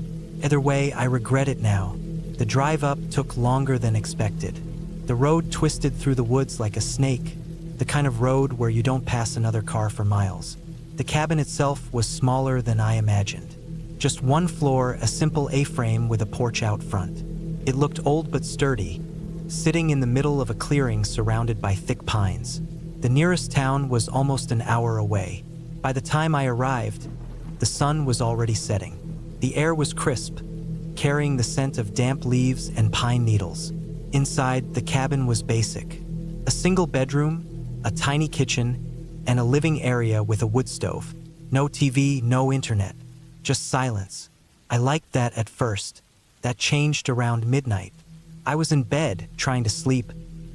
Either way, I regret it now. The drive up took longer than expected. The road twisted through the woods like a snake, the kind of road where you don't pass another car for miles. The cabin itself was smaller than I imagined. Just one floor, a simple A-frame with a porch out front. It looked old but sturdy, sitting in the middle of a clearing surrounded by thick pines. The nearest town was almost an hour away. By the time I arrived, the sun was already setting. The air was crisp, carrying the scent of damp leaves and pine needles. Inside, the cabin was basic. A single bedroom, a tiny kitchen, and a living area with a wood stove. No TV, no internet, just silence. I liked that at first. That changed around midnight. I was in bed, trying to sleep,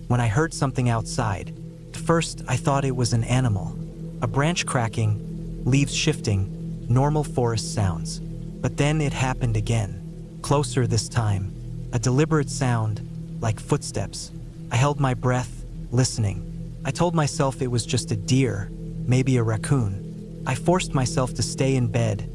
when I heard something outside. At first, I thought it was an animal. A branch cracking, leaves shifting, normal forest sounds. But then it happened again. Closer this time. A deliberate sound, like footsteps. I held my breath, listening. I told myself it was just a deer, maybe a raccoon. I forced myself to stay in bed,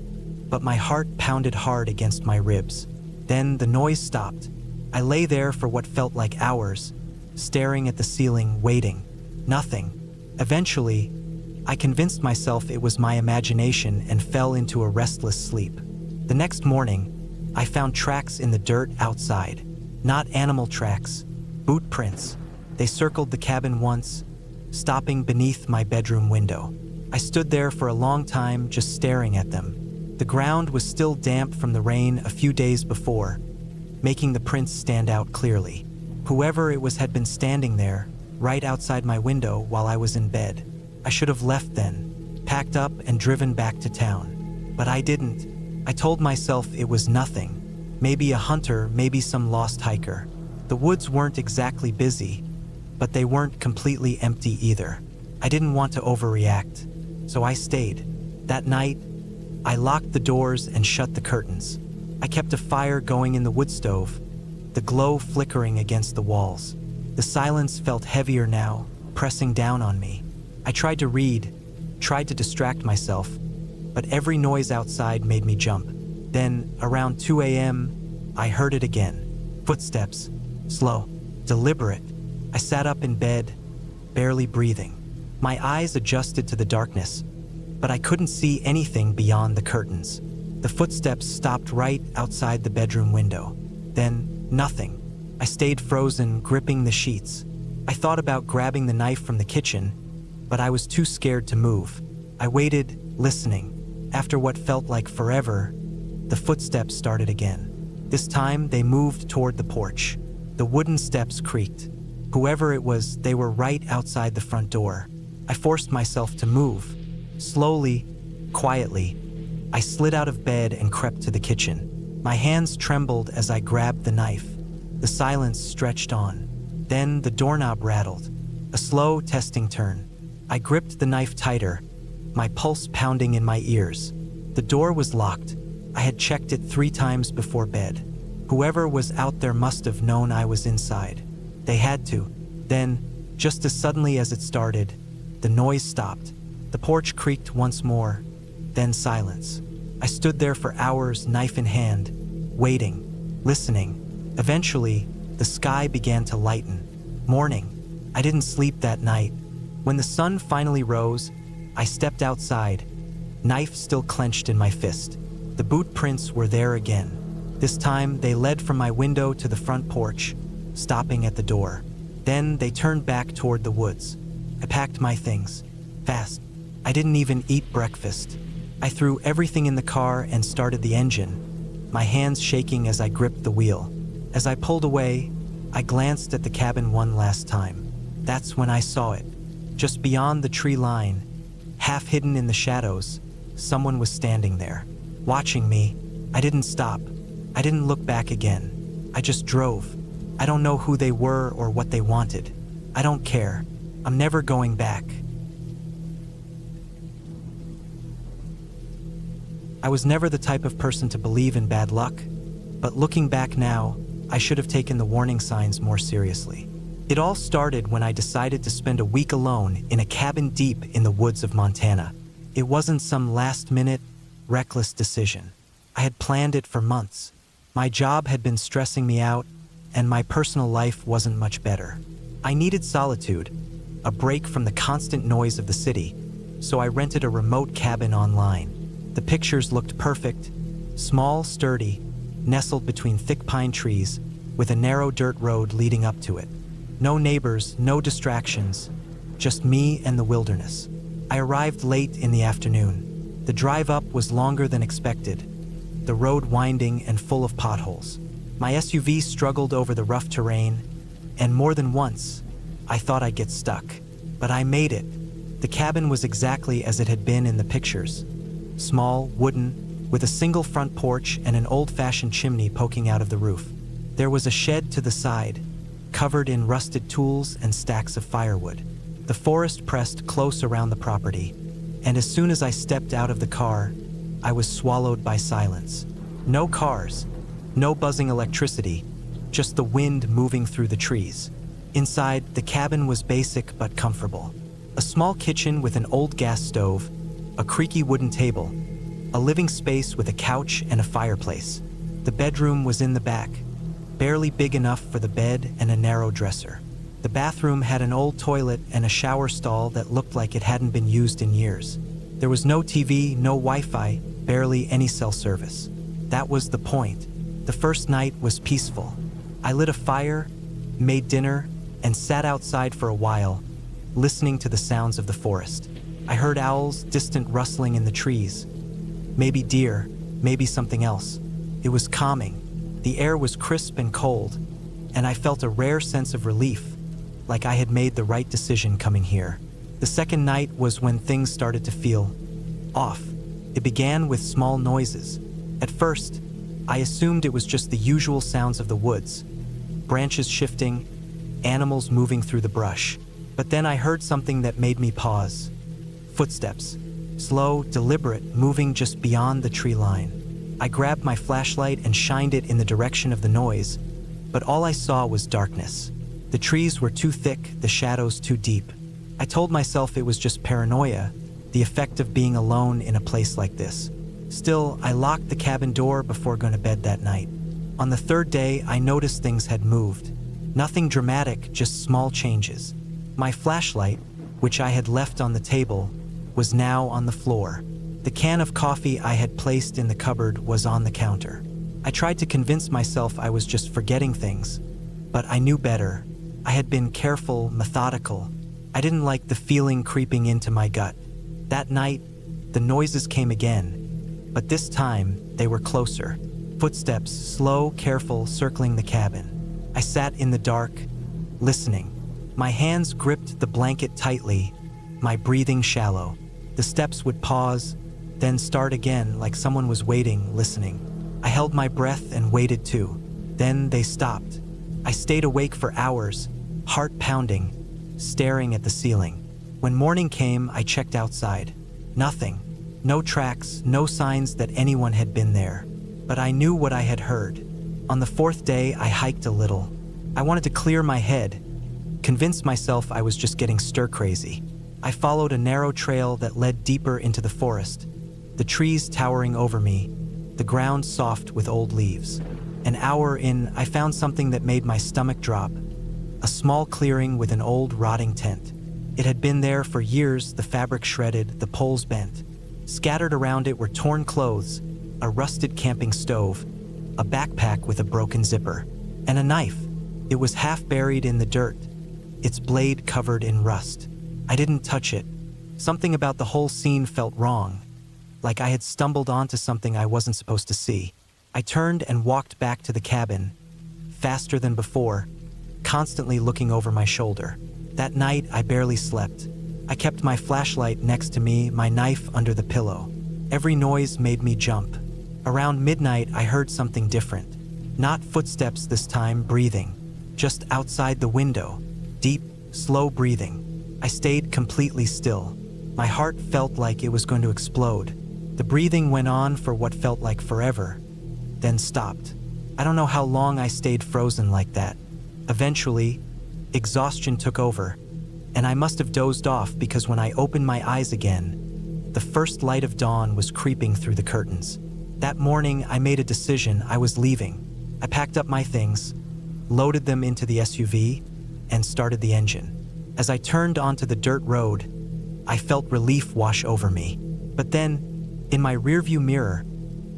but my heart pounded hard against my ribs. Then the noise stopped. I lay there for what felt like hours, staring at the ceiling, waiting. Nothing. Eventually, I convinced myself it was my imagination and fell into a restless sleep. The next morning, I found tracks in the dirt outside. Not animal tracks, boot prints. They circled the cabin once, stopping beneath my bedroom window. I stood there for a long time, just staring at them. The ground was still damp from the rain a few days before, making the prints stand out clearly. Whoever it was had been standing there, right outside my window while I was in bed. I should have left then, packed up and driven back to town. But I didn't. I told myself it was nothing. Maybe a hunter, maybe some lost hiker. The woods weren't exactly busy, but they weren't completely empty either. I didn't want to overreact, so I stayed. That night, I locked the doors and shut the curtains. I kept a fire going in the wood stove, the glow flickering against the walls. The silence felt heavier now, pressing down on me. I tried to read, tried to distract myself, but every noise outside made me jump. Then, around 2 a.m., I heard it again. Footsteps. Slow. Deliberate. I sat up in bed, barely breathing. My eyes adjusted to the darkness, but I couldn't see anything beyond the curtains. The footsteps stopped right outside the bedroom window. Then, nothing. I stayed frozen, gripping the sheets. I thought about grabbing the knife from the kitchen, but I was too scared to move. I waited, listening. After what felt like forever, the footsteps started again. This time, they moved toward the porch. The wooden steps creaked. Whoever it was, they were right outside the front door. I forced myself to move. Slowly, quietly, I slid out of bed and crept to the kitchen. My hands trembled as I grabbed the knife. The silence stretched on. Then the doorknob rattled. A slow, testing turn. I gripped the knife tighter, my pulse pounding in my ears. The door was locked. I had checked it 3 times before bed. Whoever was out there must have known I was inside. They had to. Then, just as suddenly as it started, the noise stopped. The porch creaked once more, then silence. I stood there for hours, knife in hand, waiting, listening. Eventually, the sky began to lighten. Morning. I didn't sleep that night. When the sun finally rose, I stepped outside, knife still clenched in my fist. The boot prints were there again. This time, they led from my window to the front porch, stopping at the door. Then they turned back toward the woods. I packed my things. Fast. I didn't even eat breakfast. I threw everything in the car and started the engine, my hands shaking as I gripped the wheel. As I pulled away, I glanced at the cabin one last time. That's when I saw it. Just beyond the tree line, half hidden in the shadows, someone was standing there, watching me. I didn't stop. I didn't look back again. I just drove. I don't know who they were or what they wanted. I don't care. I'm never going back. I was never the type of person to believe in bad luck, but looking back now, I should have taken the warning signs more seriously. It all started when I decided to spend a week alone in a cabin deep in the woods of Montana. It wasn't some last-minute, reckless decision. I had planned it for months. My job had been stressing me out, and my personal life wasn't much better. I needed solitude, a break from the constant noise of the city, so I rented a remote cabin online. The pictures looked perfect, small, sturdy, nestled between thick pine trees, with a narrow dirt road leading up to it. No neighbors, no distractions, just me and the wilderness. I arrived late in the afternoon. The drive up was longer than expected, the road winding and full of potholes. My SUV struggled over the rough terrain, and more than once, I thought I'd get stuck. But I made it. The cabin was exactly as it had been in the pictures. Small, wooden, with a single front porch and an old-fashioned chimney poking out of the roof. There was a shed to the side, covered in rusted tools and stacks of firewood. The forest pressed close around the property, and as soon as I stepped out of the car, I was swallowed by silence. No cars, no buzzing electricity, just the wind moving through the trees. Inside, the cabin was basic but comfortable. A small kitchen with an old gas stove, a creaky wooden table, a living space with a couch and a fireplace. The bedroom was in the back, barely big enough for the bed and a narrow dresser. The bathroom had an old toilet and a shower stall that looked like it hadn't been used in years. There was no TV, no Wi-Fi, barely any cell service. That was the point. The first night was peaceful. I lit a fire, made dinner, and sat outside for a while, listening to the sounds of the forest. I heard owls, distant rustling in the trees. Maybe deer, maybe something else. It was calming. The air was crisp and cold, and I felt a rare sense of relief, like I had made the right decision coming here. The second night was when things started to feel off. It began with small noises. At first, I assumed it was just the usual sounds of the woods, branches shifting, animals moving through the brush. But then I heard something that made me pause. Footsteps, slow, deliberate, moving just beyond the tree line. I grabbed my flashlight and shined it in the direction of the noise, but all I saw was darkness. The trees were too thick, the shadows too deep. I told myself it was just paranoia, the effect of being alone in a place like this. Still, I locked the cabin door before going to bed that night. On the third day, I noticed things had moved. Nothing dramatic, just small changes. My flashlight, which I had left on the table, was now on the floor. The can of coffee I had placed in the cupboard was on the counter. I tried to convince myself I was just forgetting things, but I knew better. I had been careful, methodical. I didn't like the feeling creeping into my gut. That night, the noises came again, but this time they were closer. Footsteps, slow, careful, circling the cabin. I sat in the dark, listening. My hands gripped the blanket tightly, my breathing shallow. The steps would pause, then start again like someone was waiting, listening. I held my breath and waited too. Then they stopped. I stayed awake for hours, heart pounding, staring at the ceiling. When morning came, I checked outside. Nothing. No tracks, no signs that anyone had been there. But I knew what I had heard. On the fourth day, I hiked a little. I wanted to clear my head, convince myself I was just getting stir-crazy. I followed a narrow trail that led deeper into the forest, the trees towering over me, the ground soft with old leaves. An hour in, I found something that made my stomach drop. A small clearing with an old, rotting tent. It had been there for years, the fabric shredded, the poles bent. Scattered around it were torn clothes, a rusted camping stove, a backpack with a broken zipper, and a knife. It was half buried in the dirt, its blade covered in rust. I didn't touch it. Something about the whole scene felt wrong, like I had stumbled onto something I wasn't supposed to see. I turned and walked back to the cabin, faster than before, constantly looking over my shoulder. That night, I barely slept. I kept my flashlight next to me, my knife under the pillow. Every noise made me jump. Around midnight, I heard something different. Not footsteps this time, breathing. Just outside the window. Deep, slow breathing. I stayed completely still. My heart felt like it was going to explode. The breathing went on for what felt like forever, then stopped. I don't know how long I stayed frozen like that. Eventually, exhaustion took over, and I must have dozed off because when I opened my eyes again, the first light of dawn was creeping through the curtains. That morning, I made a decision. I was leaving. I packed up my things, loaded them into the SUV, and started the engine. As I turned onto the dirt road, I felt relief wash over me. But then, in my rearview mirror,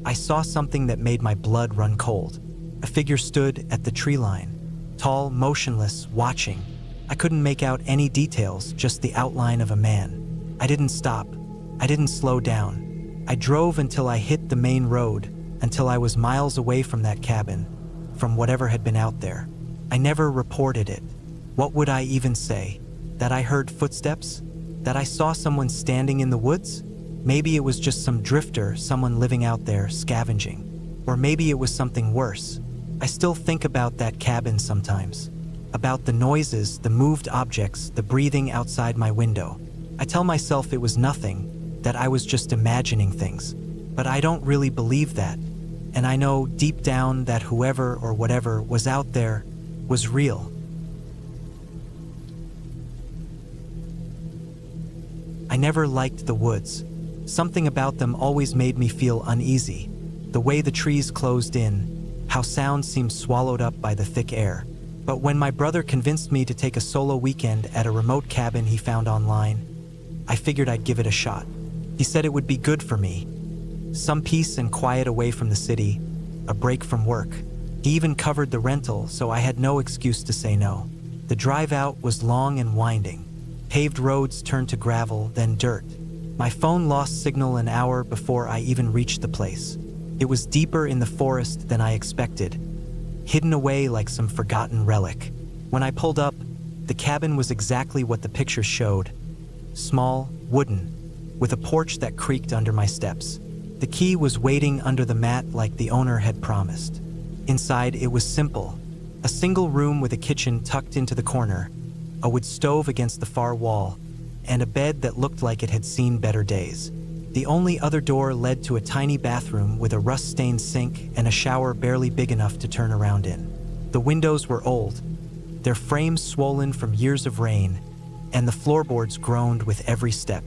I saw something that made my blood run cold. A figure stood at the tree line, tall, motionless, watching. I couldn't make out any details, just the outline of a man. I didn't stop. I didn't slow down. I drove until I hit the main road, until I was miles away from that cabin, from whatever had been out there. I never reported it. What would I even say? That I heard footsteps? That I saw someone standing in the woods? Maybe it was just some drifter, someone living out there, scavenging. Or maybe it was something worse. I still think about that cabin sometimes. About the noises, the moved objects, the breathing outside my window. I tell myself it was nothing, that I was just imagining things. But I don't really believe that. And I know deep down that whoever or whatever was out there was real. I never liked the woods. Something about them always made me feel uneasy. The way the trees closed in, how sound seemed swallowed up by the thick air. But when my brother convinced me to take a solo weekend at a remote cabin he found online, I figured I'd give it a shot. He said it would be good for me. Some peace and quiet away from the city, a break from work. He even covered the rental, so I had no excuse to say no. The drive out was long and winding. Paved roads turned to gravel, then dirt. My phone lost signal an hour before I even reached the place. It was deeper in the forest than I expected, hidden away like some forgotten relic. When I pulled up, the cabin was exactly what the pictures showed. Small, wooden, with a porch that creaked under my steps. The key was waiting under the mat like the owner had promised. Inside, it was simple. A single room with a kitchen tucked into the corner, a wood stove against the far wall, and a bed that looked like it had seen better days. The only other door led to a tiny bathroom with a rust-stained sink and a shower barely big enough to turn around in. The windows were old, their frames swollen from years of rain, and the floorboards groaned with every step.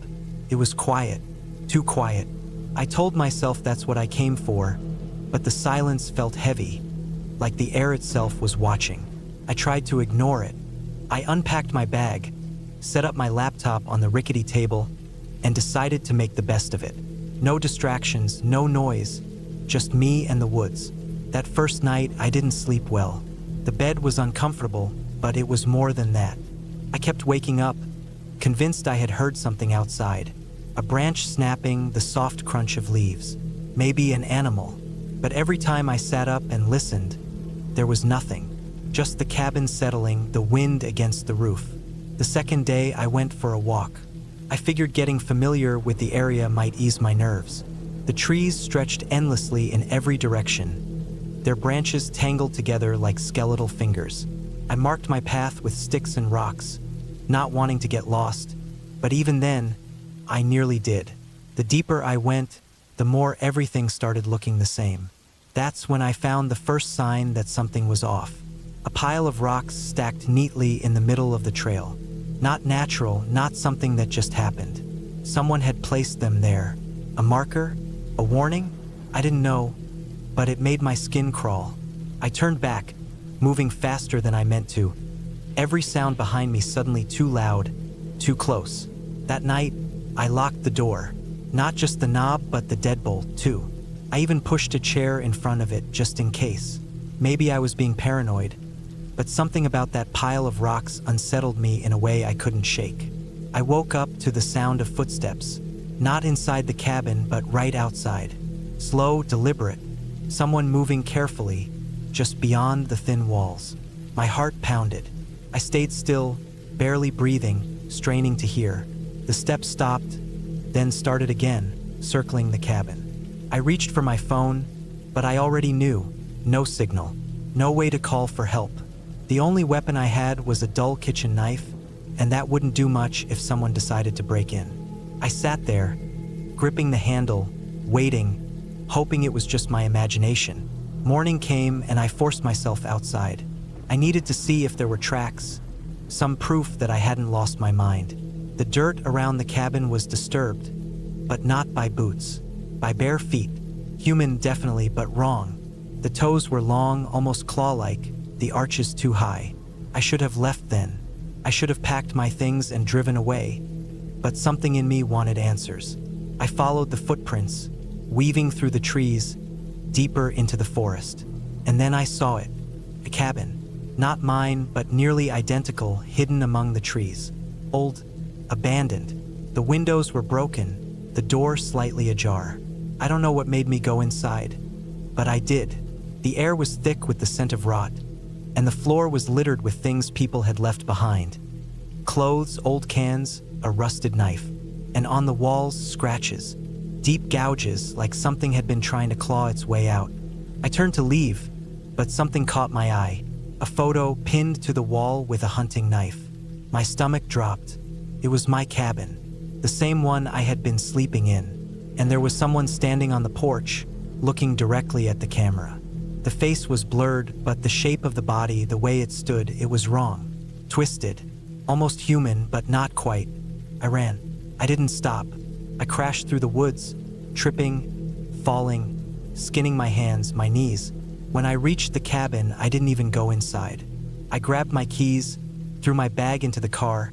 It was quiet, too quiet. I told myself that's what I came for, but the silence felt heavy, like the air itself was watching. I tried to ignore it. I unpacked my bag, set up my laptop on the rickety table, and decided to make the best of it. No distractions, no noise, just me and the woods. That first night, I didn't sleep well. The bed was uncomfortable, but it was more than that. I kept waking up, convinced I had heard something outside. A branch snapping, the soft crunch of leaves. Maybe an animal. But every time I sat up and listened, there was nothing. Just the cabin settling, the wind against the roof. The second day, I went for a walk. I figured getting familiar with the area might ease my nerves. The trees stretched endlessly in every direction, their branches tangled together like skeletal fingers. I marked my path with sticks and rocks, not wanting to get lost, but even then, I nearly did. The deeper I went, the more everything started looking the same. That's when I found the first sign that something was off. A pile of rocks stacked neatly in the middle of the trail. Not natural, not something that just happened. Someone had placed them there. A marker? A warning? I didn't know, but it made my skin crawl. I turned back, moving faster than I meant to. Every sound behind me suddenly too loud, too close. That night, I locked the door. Not just the knob, but the deadbolt, too. I even pushed a chair in front of it just in case. Maybe I was being paranoid, but something about that pile of rocks unsettled me in a way I couldn't shake. I woke up to the sound of footsteps, not inside the cabin, but right outside. Slow, deliberate, someone moving carefully, just beyond the thin walls. My heart pounded. I stayed still, barely breathing, straining to hear. The steps stopped, then started again, circling the cabin. I reached for my phone, but I already knew. No signal, no way to call for help. The only weapon I had was a dull kitchen knife, and that wouldn't do much if someone decided to break in. I sat there, gripping the handle, waiting, hoping it was just my imagination. Morning came and I forced myself outside. I needed to see if there were tracks, some proof that I hadn't lost my mind. The dirt around the cabin was disturbed, but not by boots, by bare feet. Human definitely, but wrong. The toes were long, almost claw-like, the arches too high. I should have left then. I should have packed my things and driven away. But something in me wanted answers. I followed the footprints, weaving through the trees, deeper into the forest. And then I saw it, a cabin. Not mine, but nearly identical, hidden among the trees. Old, abandoned. The windows were broken, the door slightly ajar. I don't know what made me go inside, but I did. The air was thick with the scent of rot, and the floor was littered with things people had left behind. Clothes, old cans, a rusted knife, and on the walls, scratches, deep gouges like something had been trying to claw its way out. I turned to leave, but something caught my eye. A photo pinned to the wall with a hunting knife. My stomach dropped. It was my cabin, the same one I had been sleeping in, and there was someone standing on the porch, looking directly at the camera. The face was blurred, but the shape of the body, the way it stood, it was wrong. Twisted, almost human, but not quite. I ran. I didn't stop. I crashed through the woods, tripping, falling, skinning my hands, my knees. When I reached the cabin, I didn't even go inside. I grabbed my keys, threw my bag into the car,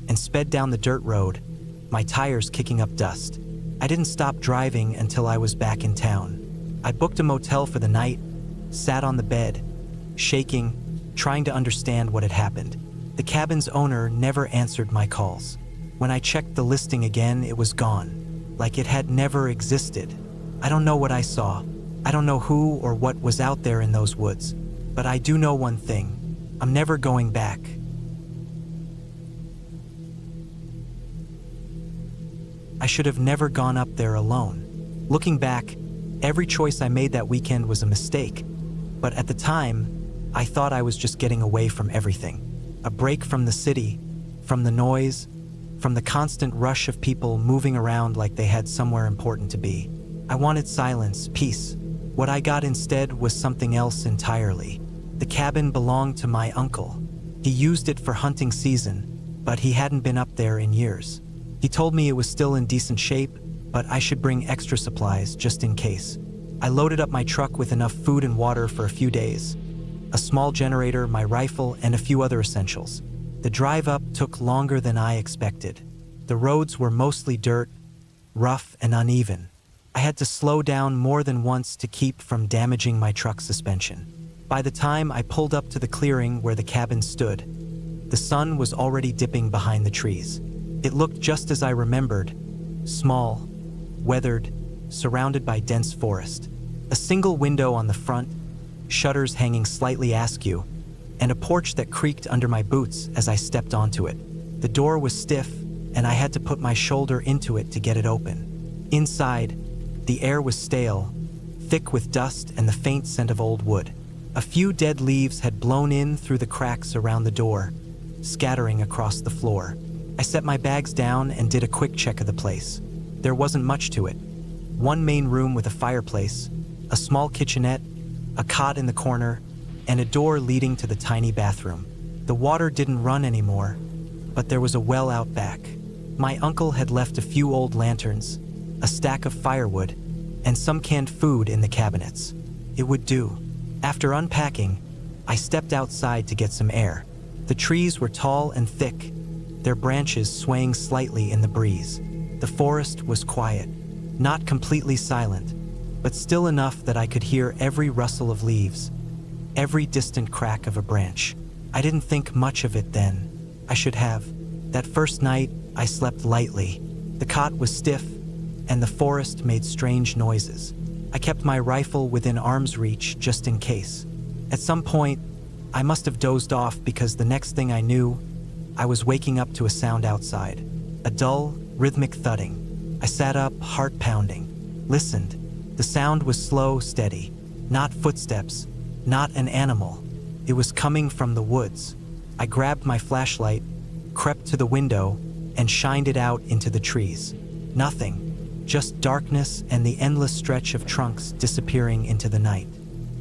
and sped down the dirt road, my tires kicking up dust. I didn't stop driving until I was back in town. I booked a motel for the night, sat on the bed, shaking, trying to understand what had happened. The cabin's owner never answered my calls. When I checked the listing again, it was gone, like it had never existed. I don't know what I saw. I don't know who or what was out there in those woods, but I do know one thing. I'm never going back. I should have never gone up there alone. Looking back, every choice I made that weekend was a mistake. But at the time, I thought I was just getting away from everything. A break from the city, from the noise, from the constant rush of people moving around like they had somewhere important to be. I wanted silence, peace. What I got instead was something else entirely. The cabin belonged to my uncle. He used it for hunting season, but he hadn't been up there in years. He told me it was still in decent shape, but I should bring extra supplies just in case. I loaded up my truck with enough food and water for a few days, a small generator, my rifle, and a few other essentials. The drive up took longer than I expected. The roads were mostly dirt, rough and uneven. I had to slow down more than once to keep from damaging my truck suspension. By the time I pulled up to the clearing where the cabin stood, the sun was already dipping behind the trees. It looked just as I remembered, small, weathered, surrounded by dense forest. A single window on the front, shutters hanging slightly askew, and a porch that creaked under my boots as I stepped onto it. The door was stiff, and I had to put my shoulder into it to get it open. Inside, the air was stale, thick with dust and the faint scent of old wood. A few dead leaves had blown in through the cracks around the door, scattering across the floor. I set my bags down and did a quick check of the place. There wasn't much to it. One main room with a fireplace, a small kitchenette, a cot in the corner, and a door leading to the tiny bathroom. The water didn't run anymore, but there was a well out back. My uncle had left a few old lanterns, a stack of firewood, and some canned food in the cabinets. It would do. After unpacking, I stepped outside to get some air. The trees were tall and thick, their branches swaying slightly in the breeze. The forest was quiet, not completely silent, but still enough that I could hear every rustle of leaves, every distant crack of a branch. I didn't think much of it then. I should have. That first night, I slept lightly. The cot was stiff, and the forest made strange noises. I kept my rifle within arm's reach just in case. At some point, I must have dozed off because the next thing I knew, I was waking up to a sound outside. A dull, rhythmic thudding. I sat up, heart pounding. Listened. The sound was slow, steady. Not footsteps, not an animal. It was coming from the woods. I grabbed my flashlight, crept to the window, and shined it out into the trees. Nothing. Just darkness and the endless stretch of trunks disappearing into the night.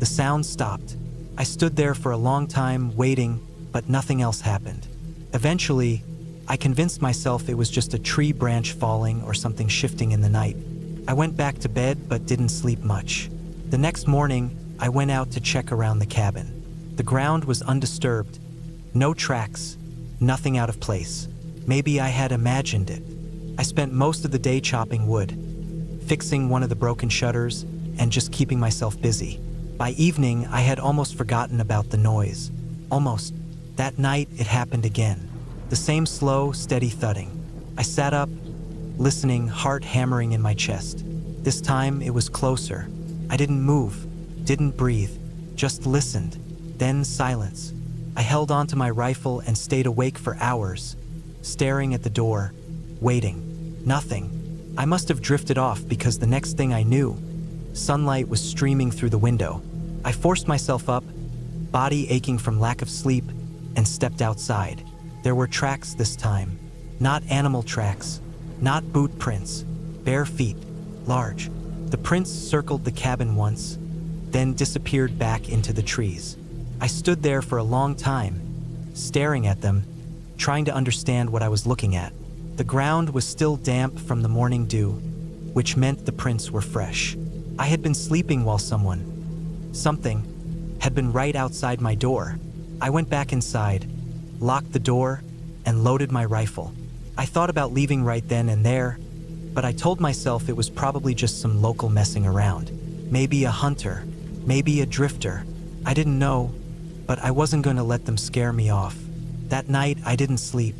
The sound stopped. I stood there for a long time, waiting, but nothing else happened. Eventually, I convinced myself it was just a tree branch falling or something shifting in the night. I went back to bed but didn't sleep much. The next morning, I went out to check around the cabin. The ground was undisturbed. No tracks, nothing out of place. Maybe I had imagined it. I spent most of the day chopping wood, fixing one of the broken shutters, and just keeping myself busy. By evening, I had almost forgotten about the noise. Almost. That night, it happened again. The same slow, steady thudding. I sat up, listening, heart hammering in my chest. This time, it was closer. I didn't move, didn't breathe, just listened. Then silence. I held onto my rifle and stayed awake for hours, staring at the door, waiting. Nothing. I must have drifted off because the next thing I knew, sunlight was streaming through the window. I forced myself up, body aching from lack of sleep, and stepped outside. There were tracks this time. Not animal tracks, not boot prints, bare feet, large. The prints circled the cabin once, then disappeared back into the trees. I stood there for a long time, staring at them, trying to understand what I was looking at. The ground was still damp from the morning dew, which meant the prints were fresh. I had been sleeping while something, had been right outside my door. I went back inside, locked the door, and loaded my rifle. I thought about leaving right then and there, but I told myself it was probably just some local messing around. Maybe a hunter, maybe a drifter. I didn't know, but I wasn't going to let them scare me off. That night, I didn't sleep.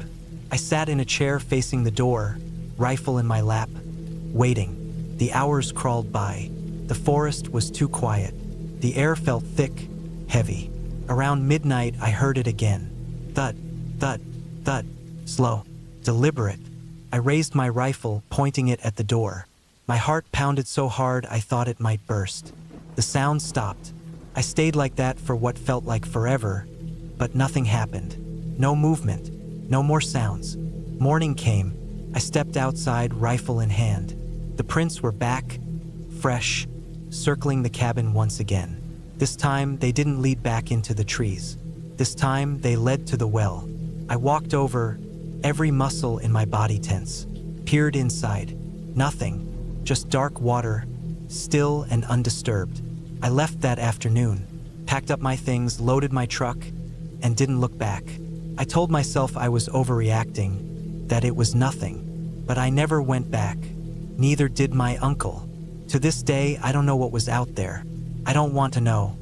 I sat in a chair facing the door, rifle in my lap, waiting. The hours crawled by. The forest was too quiet. The air felt thick, heavy. Around midnight, I heard it again. Thud, thud, thud. Slow, deliberate. I raised my rifle, pointing it at the door. My heart pounded so hard I thought it might burst. The sound stopped. I stayed like that for what felt like forever, but nothing happened. No movement. No more sounds. Morning came. I stepped outside, rifle in hand. The prints were back, fresh, circling the cabin once again. This time, they didn't lead back into the trees. This time, they led to the well. I walked over, every muscle in my body tense. Peered inside. Nothing. Just dark water, still and undisturbed. I left that afternoon, packed up my things, loaded my truck, and didn't look back. I told myself I was overreacting, that it was nothing, but I never went back. Neither did my uncle. To this day, I don't know what was out there. I don't want to know.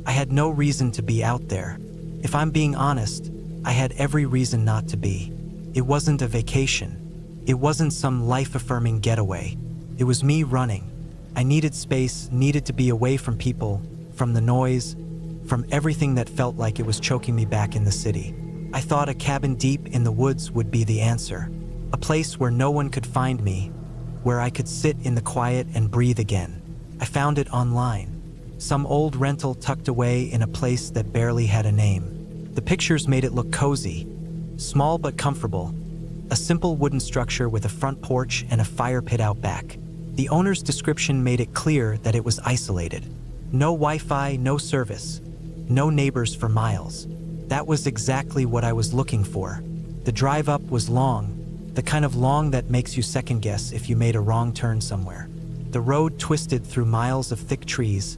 I had no reason to be out there. If I'm being honest, I had every reason not to be. It wasn't a vacation. It wasn't some life-affirming getaway. It was me running. I needed space, needed to be away from people, from the noise, from everything that felt like it was choking me back in the city. I thought a cabin deep in the woods would be the answer, a place where no one could find me, where I could sit in the quiet and breathe again. I found it online, some old rental tucked away in a place that barely had a name. The pictures made it look cozy, small but comfortable, a simple wooden structure with a front porch and a fire pit out back. The owner's description made it clear that it was isolated. No Wi-Fi, no service, no neighbors for miles. That was exactly what I was looking for. The drive up was long, the kind of long that makes you second guess if you made a wrong turn somewhere. The road twisted through miles of thick trees,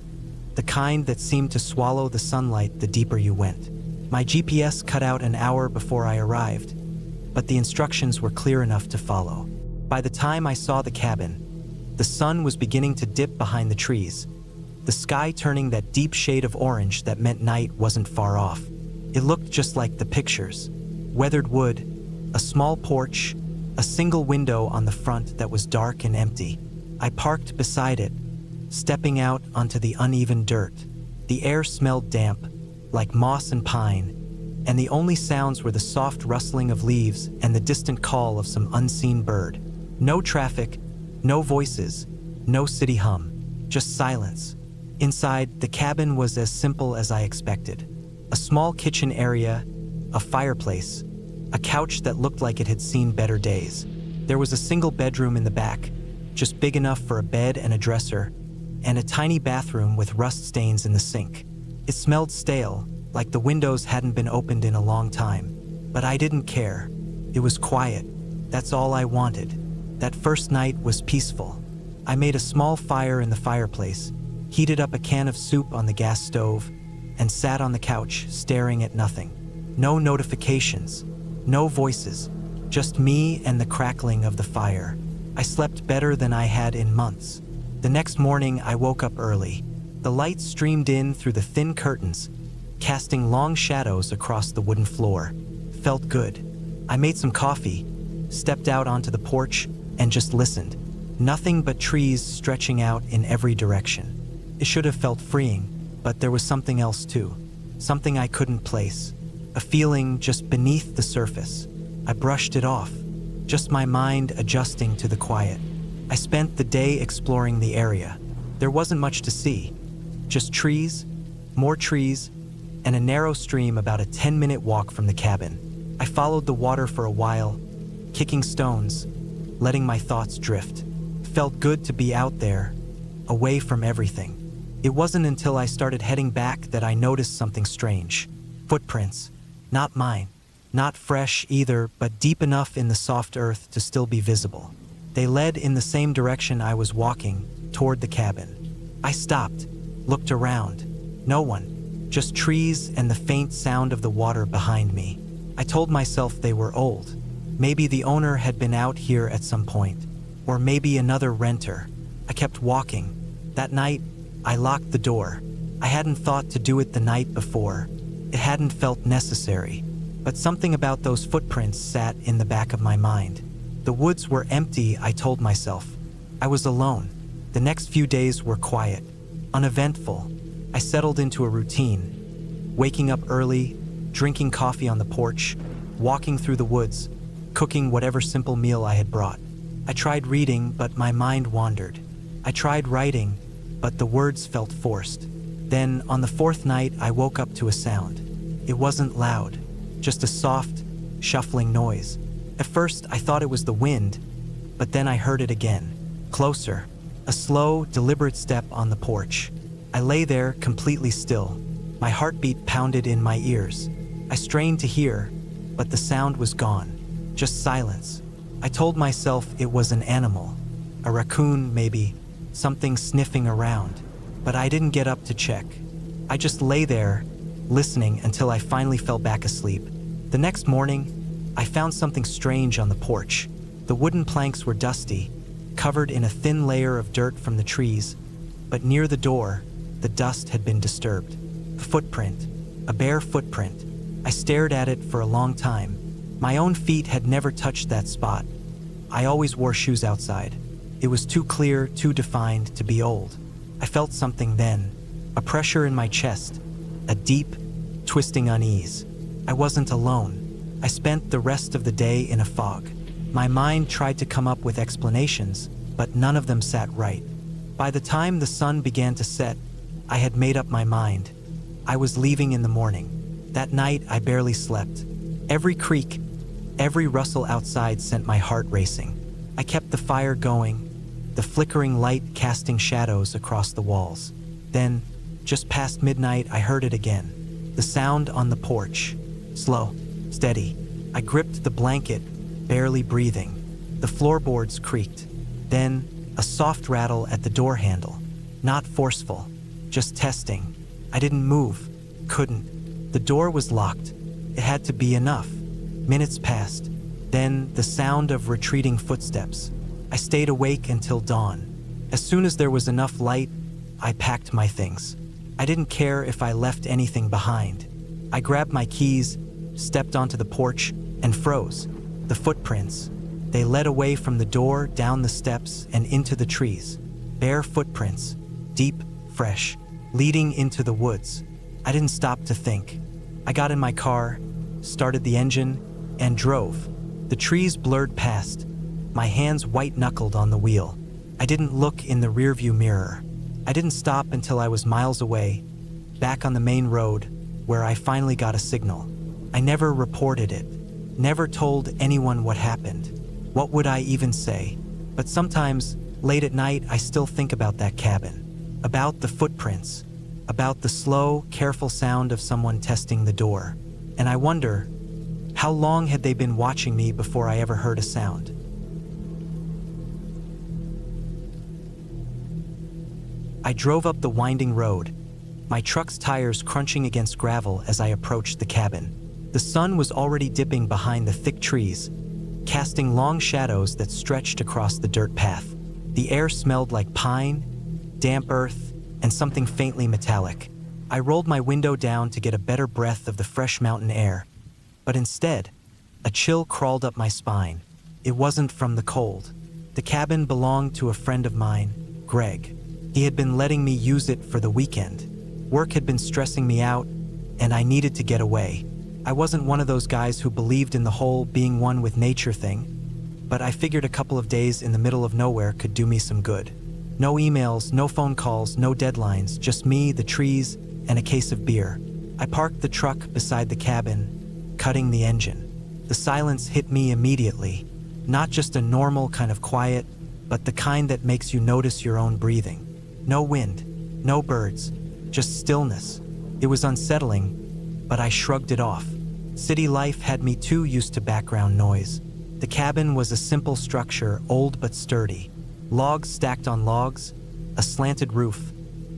the kind that seemed to swallow the sunlight the deeper you went. My GPS cut out an hour before I arrived, but the instructions were clear enough to follow. By the time I saw the cabin, the sun was beginning to dip behind the trees, the sky turning that deep shade of orange that meant night wasn't far off. It looked just like the pictures. Weathered wood, a small porch, a single window on the front that was dark and empty. I parked beside it, stepping out onto the uneven dirt. The air smelled damp, like moss and pine, and the only sounds were the soft rustling of leaves and the distant call of some unseen bird. No traffic, no voices, no city hum, just silence. Inside, the cabin was as simple as I expected. A small kitchen area, a fireplace, a couch that looked like it had seen better days. There was a single bedroom in the back, just big enough for a bed and a dresser, and a tiny bathroom with rust stains in the sink. It smelled stale, like the windows hadn't been opened in a long time. But I didn't care. It was quiet. That's all I wanted. That first night was peaceful. I made a small fire in the fireplace, heated up a can of soup on the gas stove, and sat on the couch staring at nothing. No notifications, no voices, just me and the crackling of the fire. I slept better than I had in months. The next morning, I woke up early. The light streamed in through the thin curtains, casting long shadows across the wooden floor. Felt good. I made some coffee, stepped out onto the porch, and just listened. Nothing but trees stretching out in every direction. It should have felt freeing, but there was something else too. Something I couldn't place. A feeling just beneath the surface. I brushed it off, just my mind adjusting to the quiet. I spent the day exploring the area. There wasn't much to see. Just trees, more trees, and a narrow stream about a 10-minute walk from the cabin. I followed the water for a while, kicking stones, letting my thoughts drift. Felt good to be out there, away from everything. It wasn't until I started heading back that I noticed something strange. Footprints. Not mine. Not fresh either, but deep enough in the soft earth to still be visible. They led in the same direction I was walking, toward the cabin. I stopped, looked around. No one. Just trees and the faint sound of the water behind me. I told myself they were old. Maybe the owner had been out here at some point. Or maybe another renter. I kept walking. That night, I locked the door. I hadn't thought to do it the night before. It hadn't felt necessary. But something about those footprints sat in the back of my mind. The woods were empty, I told myself. I was alone. The next few days were quiet, uneventful. I settled into a routine. Waking up early, drinking coffee on the porch, walking through the woods, cooking whatever simple meal I had brought. I tried reading, but my mind wandered. I tried writing, but the words felt forced. Then, on the fourth night, I woke up to a sound. It wasn't loud, just a soft, shuffling noise. At first, I thought it was the wind, but then I heard it again, closer, a slow, deliberate step on the porch. I lay there, completely still. My heartbeat pounded in my ears. I strained to hear, but the sound was gone, just silence. I told myself it was an animal, a raccoon maybe, something sniffing around, but I didn't get up to check. I just lay there, listening until I finally fell back asleep. The next morning, I found something strange on the porch. The wooden planks were dusty, covered in a thin layer of dirt from the trees, but near the door, the dust had been disturbed. A footprint, a bare footprint. I stared at it for a long time. My own feet had never touched that spot. I always wore shoes outside. It was too clear, too defined to be old. I felt something then, a pressure in my chest, a deep, twisting unease. I wasn't alone. I spent the rest of the day in a fog. My mind tried to come up with explanations, but none of them sat right. By the time the sun began to set, I had made up my mind. I was leaving in the morning. That night, I barely slept. Every creak, every rustle outside sent my heart racing. I kept the fire going, the flickering light casting shadows across the walls. Then, just past midnight, I heard it again. The sound on the porch. Slow, steady. I gripped the blanket, barely breathing. The floorboards creaked. Then, a soft rattle at the door handle. Not forceful, just testing. I didn't move, couldn't. The door was locked. It had to be enough. Minutes passed. Then, the sound of retreating footsteps. I stayed awake until dawn. As soon as there was enough light, I packed my things. I didn't care if I left anything behind. I grabbed my keys, stepped onto the porch, and froze. The footprints. They led away from the door, down the steps, and into the trees. Bare footprints, deep, fresh, leading into the woods. I didn't stop to think. I got in my car, started the engine, and drove. The trees blurred past, my hands white-knuckled on the wheel. I didn't look in the rearview mirror. I didn't stop until I was miles away, back on the main road, where I finally got a signal. I never reported it, never told anyone what happened. What would I even say? But sometimes, late at night, I still think about that cabin, about the footprints, about the slow, careful sound of someone testing the door. And I wonder, how long had they been watching me before I ever heard a sound? I drove up the winding road, my truck's tires crunching against gravel as I approached the cabin. The sun was already dipping behind the thick trees, casting long shadows that stretched across the dirt path. The air smelled like pine, damp earth, and something faintly metallic. I rolled my window down to get a better breath of the fresh mountain air, but instead, a chill crawled up my spine. It wasn't from the cold. The cabin belonged to a friend of mine, Greg. He had been letting me use it for the weekend. Work had been stressing me out, and I needed to get away. I wasn't one of those guys who believed in the whole being one with nature thing, but I figured a couple of days in the middle of nowhere could do me some good. No emails, no phone calls, no deadlines, just me, the trees, and a case of beer. I parked the truck beside the cabin, cutting the engine. The silence hit me immediately, not just a normal kind of quiet, but the kind that makes you notice your own breathing. No wind, no birds, just stillness. It was unsettling, but I shrugged it off. City life had me too used to background noise. The cabin was a simple structure, old but sturdy. Logs stacked on logs, a slanted roof,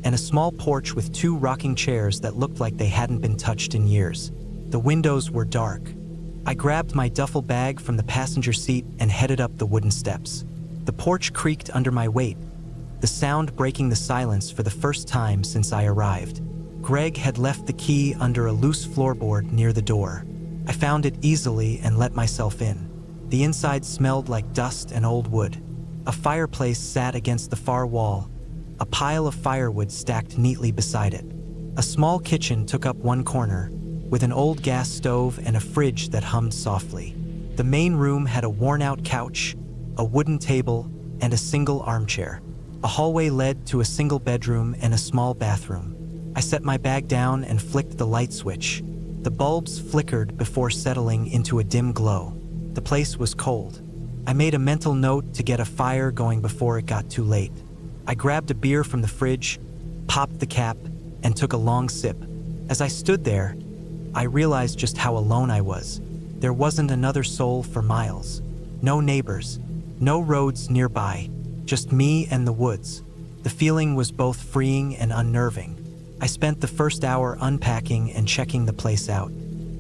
and a small porch with 2 rocking chairs that looked like they hadn't been touched in years. The windows were dark. I grabbed my duffel bag from the passenger seat and headed up the wooden steps. The porch creaked under my weight, the sound breaking the silence for the first time since I arrived. Greg had left the key under a loose floorboard near the door. I found it easily and let myself in. The inside smelled like dust and old wood. A fireplace sat against the far wall, a pile of firewood stacked neatly beside it. A small kitchen took up one corner, with an old gas stove and a fridge that hummed softly. The main room had a worn-out couch, a wooden table, and a single armchair. A hallway led to a single bedroom and a small bathroom. I set my bag down and flicked the light switch. The bulbs flickered before settling into a dim glow. The place was cold. I made a mental note to get a fire going before it got too late. I grabbed a beer from the fridge, popped the cap, and took a long sip. As I stood there, I realized just how alone I was. There wasn't another soul for miles. No neighbors, no roads nearby, just me and the woods. The feeling was both freeing and unnerving. I spent the first hour unpacking and checking the place out.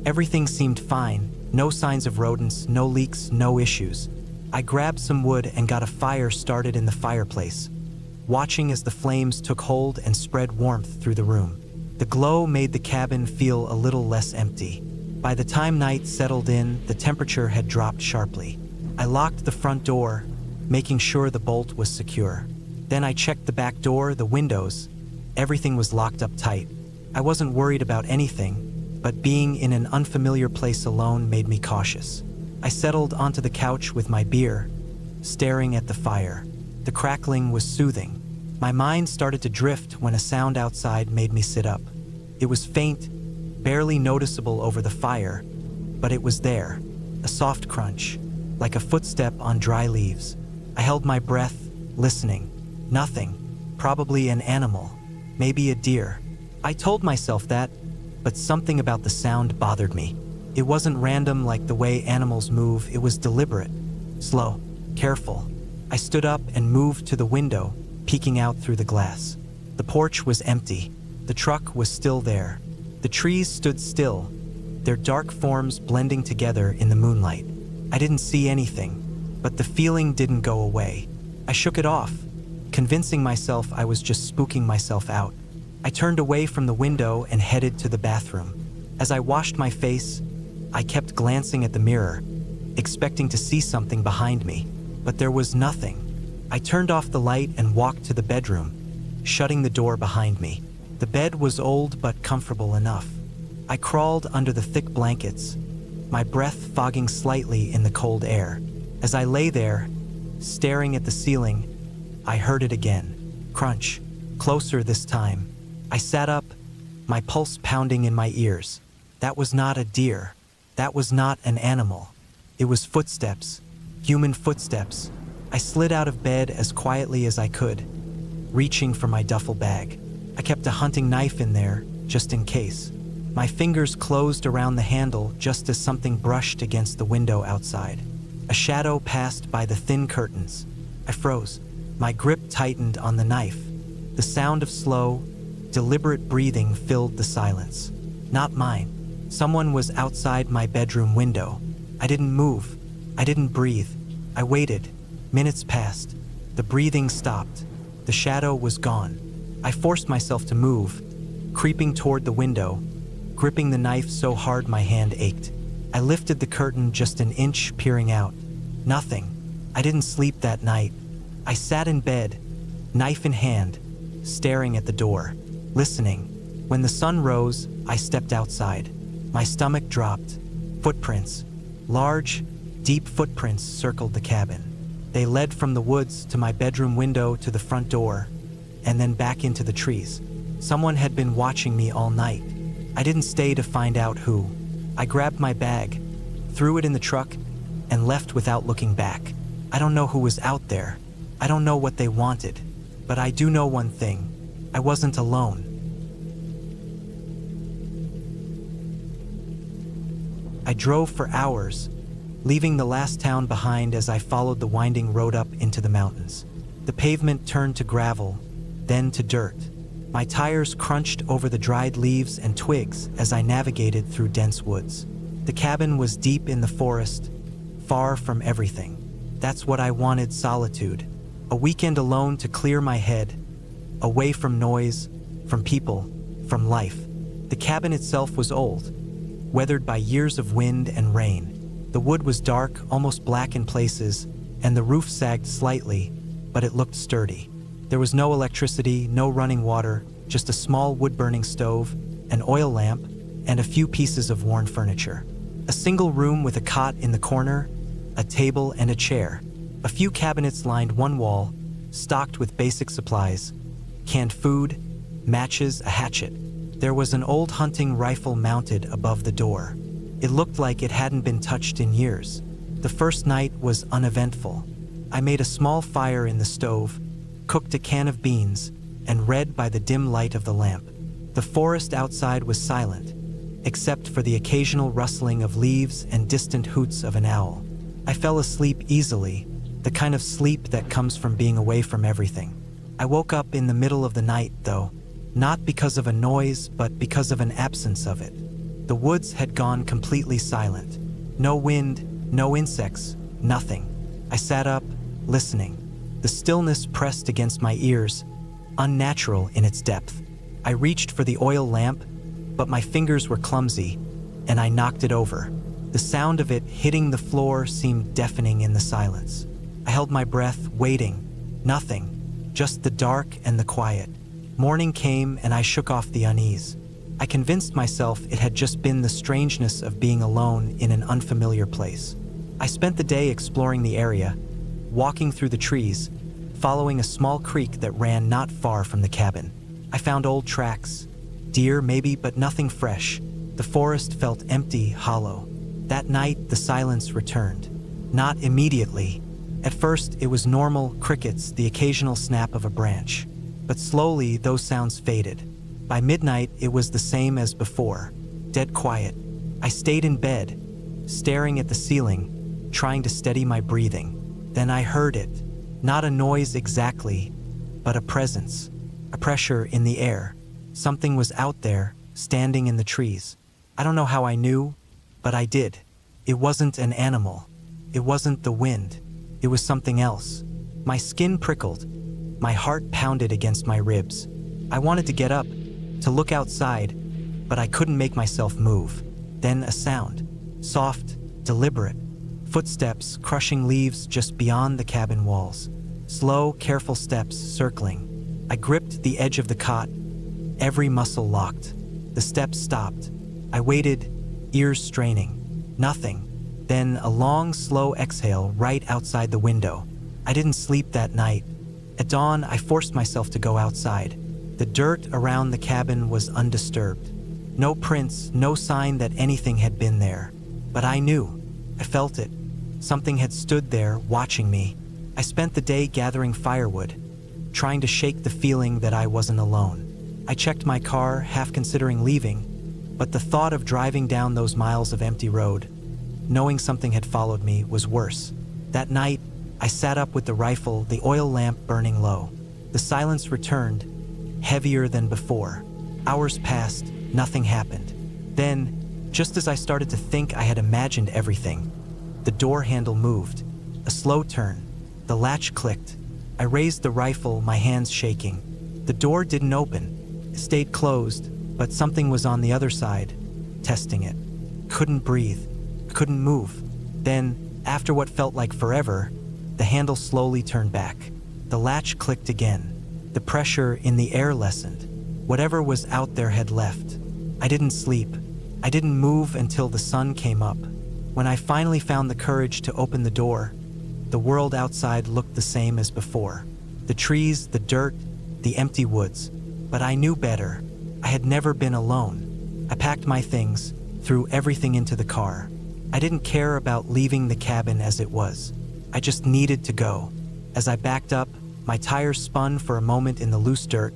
Everything seemed fine, no signs of rodents, no leaks, no issues. I grabbed some wood and got a fire started in the fireplace, watching as the flames took hold and spread warmth through the room. The glow made the cabin feel a little less empty. By the time night settled in, the temperature had dropped sharply. I locked the front door, making sure the bolt was secure. Then I checked the back door, the windows. Everything was locked up tight. I wasn't worried about anything, but being in an unfamiliar place alone made me cautious. I settled onto the couch with my beer, staring at the fire. The crackling was soothing. My mind started to drift when a sound outside made me sit up. It was faint, barely noticeable over the fire, but it was there, a soft crunch, like a footstep on dry leaves. I held my breath, listening. Nothing. Probably an animal. Maybe a deer. I told myself that, but something about the sound bothered me. It wasn't random like the way animals move, it was deliberate, slow, careful. I stood up and moved to the window, peeking out through the glass. The porch was empty. The truck was still there. The trees stood still, their dark forms blending together in the moonlight. I didn't see anything, but the feeling didn't go away. I shook it off, convincing myself I was just spooking myself out. I turned away from the window and headed to the bathroom. As I washed my face, I kept glancing at the mirror, expecting to see something behind me, but there was nothing. I turned off the light and walked to the bedroom, shutting the door behind me. The bed was old but comfortable enough. I crawled under the thick blankets, my breath fogging slightly in the cold air. As I lay there, staring at the ceiling, I heard it again. Crunch. Closer this time. I sat up, my pulse pounding in my ears. That was not a deer. That was not an animal. It was footsteps. Human footsteps. I slid out of bed as quietly as I could, reaching for my duffel bag. I kept a hunting knife in there, just in case. My fingers closed around the handle just as something brushed against the window outside. A shadow passed by the thin curtains. I froze. My grip tightened on the knife. The sound of slow, deliberate breathing filled the silence. Not mine. Someone was outside my bedroom window. I didn't move. I didn't breathe. I waited. Minutes passed. The breathing stopped. The shadow was gone. I forced myself to move, creeping toward the window, gripping the knife so hard my hand ached. I lifted the curtain just an inch, peering out. Nothing. I didn't sleep that night. I sat in bed, knife in hand, staring at the door, listening. When the sun rose, I stepped outside. My stomach dropped. Footprints. Large, deep footprints circled the cabin. They led from the woods to my bedroom window to the front door, and then back into the trees. Someone had been watching me all night. I didn't stay to find out who. I grabbed my bag, threw it in the truck, and left without looking back. I don't know who was out there. I don't know what they wanted. But I do know one thing. I wasn't alone. I drove for hours, leaving the last town behind as I followed the winding road up into the mountains. The pavement turned to gravel, then to dirt. My tires crunched over the dried leaves and twigs as I navigated through dense woods. The cabin was deep in the forest, far from everything. That's what I wanted: solitude. A weekend alone to clear my head, away from noise, from people, from life. The cabin itself was old, weathered by years of wind and rain. The wood was dark, almost black in places, and the roof sagged slightly, but it looked sturdy. There was no electricity, no running water, just a small wood-burning stove, an oil lamp, and a few pieces of worn furniture. A single room with a cot in the corner, a table and a chair. A few cabinets lined one wall, stocked with basic supplies: canned food, matches, a hatchet. There was an old hunting rifle mounted above the door. It looked like it hadn't been touched in years. The first night was uneventful. I made a small fire in the stove, cooked a can of beans, and read by the dim light of the lamp. The forest outside was silent, except for the occasional rustling of leaves and distant hoots of an owl. I fell asleep easily, the kind of sleep that comes from being away from everything. I woke up in the middle of the night, though, not because of a noise, but because of an absence of it. The woods had gone completely silent. No wind, no insects, nothing. I sat up, listening. The stillness pressed against my ears, unnatural in its depth. I reached for the oil lamp, but my fingers were clumsy, and I knocked it over. The sound of it hitting the floor seemed deafening in the silence. I held my breath, waiting. Nothing, just the dark and the quiet. Morning came and I shook off the unease. I convinced myself it had just been the strangeness of being alone in an unfamiliar place. I spent the day exploring the area, walking through the trees, following a small creek that ran not far from the cabin. I found old tracks, deer maybe, but nothing fresh. The forest felt empty, hollow. That night, the silence returned. Not immediately. At first, it was normal crickets, the occasional snap of a branch. But slowly, those sounds faded. By midnight, it was the same as before, dead quiet. I stayed in bed, staring at the ceiling, trying to steady my breathing. Then I heard it. Not a noise exactly, but a presence, a pressure in the air. Something was out there, standing in the trees. I don't know how I knew, but I did. It wasn't an animal. It wasn't the wind. It was something else. My skin prickled. My heart pounded against my ribs. I wanted to get up, to look outside, but I couldn't make myself move. Then a sound, soft, deliberate. Footsteps crushing leaves just beyond the cabin walls. Slow, careful steps circling. I gripped the edge of the cot, every muscle locked. The steps stopped. I waited, ears straining. Nothing. Then a long, slow exhale right outside the window. I didn't sleep that night. At dawn, I forced myself to go outside. The dirt around the cabin was undisturbed. No prints, no sign that anything had been there. But I knew. I felt it. Something had stood there, watching me. I spent the day gathering firewood, trying to shake the feeling that I wasn't alone. I checked my car, half considering leaving, but the thought of driving down those miles of empty road, knowing something had followed me, was worse. That night, I sat up with the rifle, the oil lamp burning low. The silence returned, heavier than before. Hours passed, nothing happened. Then, just as I started to think I had imagined everything, the door handle moved. A slow turn. The latch clicked. I raised the rifle, my hands shaking. The door didn't open. It stayed closed, but something was on the other side, testing it. Couldn't breathe. Couldn't move. Then, after what felt like forever, the handle slowly turned back. The latch clicked again. The pressure in the air lessened. Whatever was out there had left. I didn't sleep. I didn't move until the sun came up. When I finally found the courage to open the door, the world outside looked the same as before. The trees, the dirt, the empty woods. But I knew better. I had never been alone. I packed my things, threw everything into the car. I didn't care about leaving the cabin as it was. I just needed to go. As I backed up, my tires spun for a moment in the loose dirt,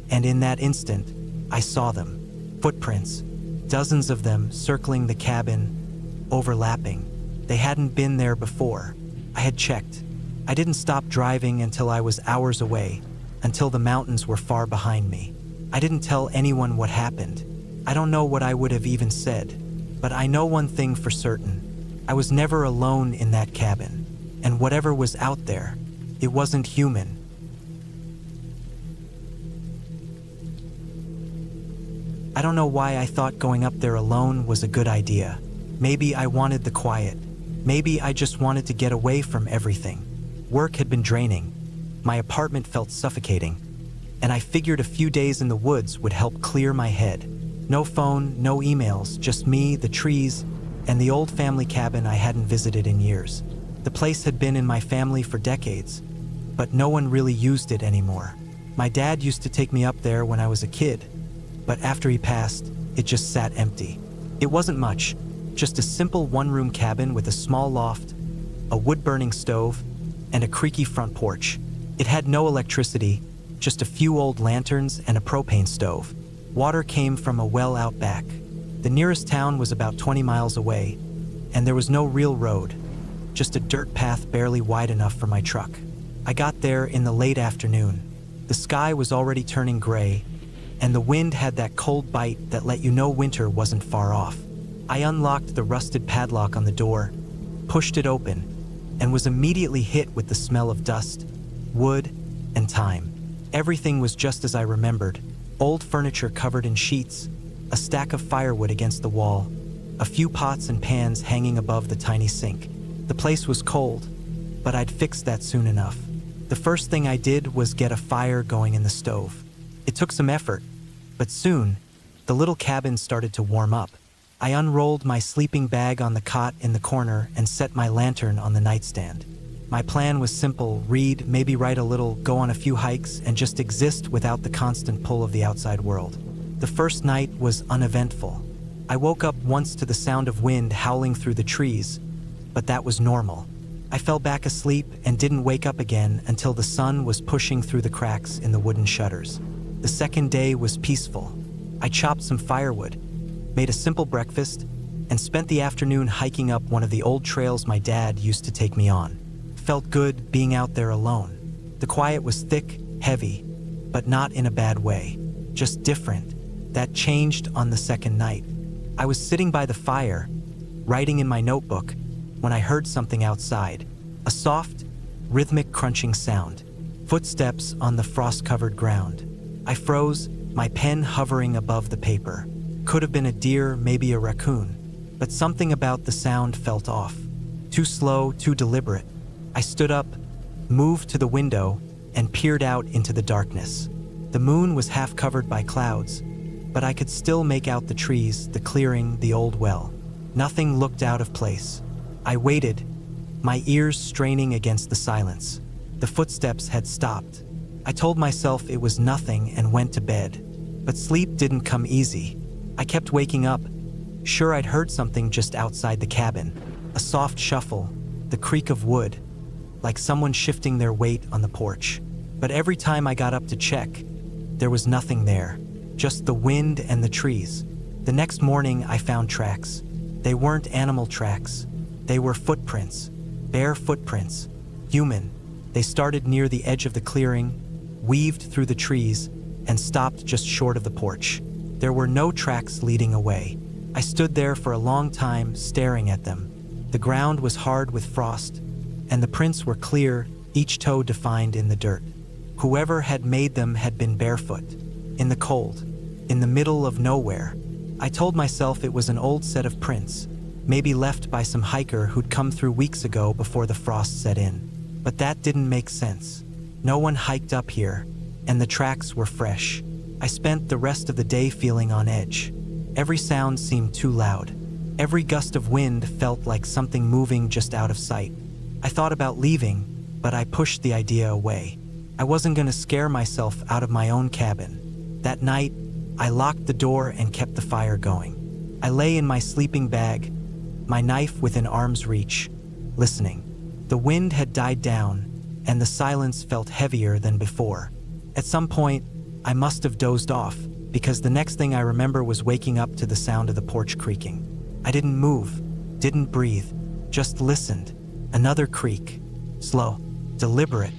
and in that instant, I saw them. Footprints, dozens of them circling the cabin, overlapping. They hadn't been there before. I had checked. I didn't stop driving until I was hours away, until the mountains were far behind me. I didn't tell anyone what happened. I don't know what I would have even said, but I know one thing for certain. I was never alone in that cabin, and whatever was out there, it wasn't human. I don't know why I thought going up there alone was a good idea. Maybe I wanted the quiet. Maybe I just wanted to get away from everything. Work had been draining. My apartment felt suffocating. And I figured a few days in the woods would help clear my head. No phone, no emails, just me, the trees, and the old family cabin I hadn't visited in years. The place had been in my family for decades, but no one really used it anymore. My dad used to take me up there when I was a kid, but after he passed, it just sat empty. It wasn't much, just a simple one-room cabin with a small loft, a wood-burning stove, and a creaky front porch. It had no electricity, just a few old lanterns and a propane stove. Water came from a well out back. The nearest town was about 20 miles away, and there was no real road, just a dirt path barely wide enough for my truck. I got there in the late afternoon. The sky was already turning gray, and the wind had that cold bite that let you know winter wasn't far off. I unlocked the rusted padlock on the door, pushed it open, and was immediately hit with the smell of dust, wood, and time. Everything was just as I remembered. Old furniture covered in sheets, a stack of firewood against the wall, a few pots and pans hanging above the tiny sink. The place was cold, but I'd fixed that soon enough. The first thing I did was get a fire going in the stove. It took some effort, but soon, The little cabin started to warm up. I unrolled my sleeping bag on the cot in the corner and set my lantern on the nightstand. My plan was simple: read, maybe write a little, go on a few hikes, and just exist without the constant pull of the outside world. The first night was uneventful. I woke up once to the sound of wind howling through the trees, but that was normal. I fell back asleep and didn't wake up again until the sun was pushing through the cracks in the wooden shutters. The second day was peaceful. I chopped some firewood, made a simple breakfast, and spent the afternoon hiking up one of the old trails my dad used to take me on. Felt good being out there alone. The quiet was thick, heavy, but not in a bad way, just different. That changed on the second night. I was sitting by the fire, writing in my notebook, when I heard something outside. A soft, rhythmic crunching sound. Footsteps on the frost-covered ground. I froze, my pen hovering above the paper. Could have been a deer, maybe a raccoon, but something about the sound felt off. Too slow, too deliberate. I stood up, moved to the window, and peered out into the darkness. The moon was half covered by clouds, but I could still make out the trees, the clearing, the old well. Nothing looked out of place. I waited, my ears straining against the silence. The footsteps had stopped. I told myself it was nothing and went to bed. But sleep didn't come easy. I kept waking up, sure I'd heard something just outside the cabin. A soft shuffle, the creak of wood, like someone shifting their weight on the porch. But every time I got up to check, there was nothing there, just the wind and the trees. The next morning I found tracks. They weren't animal tracks. They were footprints, bare footprints, human. They started near the edge of the clearing, weaved through the trees, and stopped just short of the porch. There were no tracks leading away. I stood there for a long time, staring at them. The ground was hard with frost, and the prints were clear, each toe defined in the dirt. Whoever had made them had been barefoot, in the cold, in the middle of nowhere. I told myself it was an old set of prints, maybe left by some hiker who'd come through weeks ago before the frost set in. But that didn't make sense. No one hiked up here, and the tracks were fresh. I spent the rest of the day feeling on edge. Every sound seemed too loud. Every gust of wind felt like something moving just out of sight. I thought about leaving, but I pushed the idea away. I wasn't going to scare myself out of my own cabin. That night, I locked the door and kept the fire going. I lay in my sleeping bag, my knife within arm's reach, listening. The wind had died down, and the silence felt heavier than before. At some point, I must have dozed off, because the next thing I remember was waking up to the sound of the porch creaking. I didn't move, didn't breathe, just listened. Another creak. Slow, deliberate.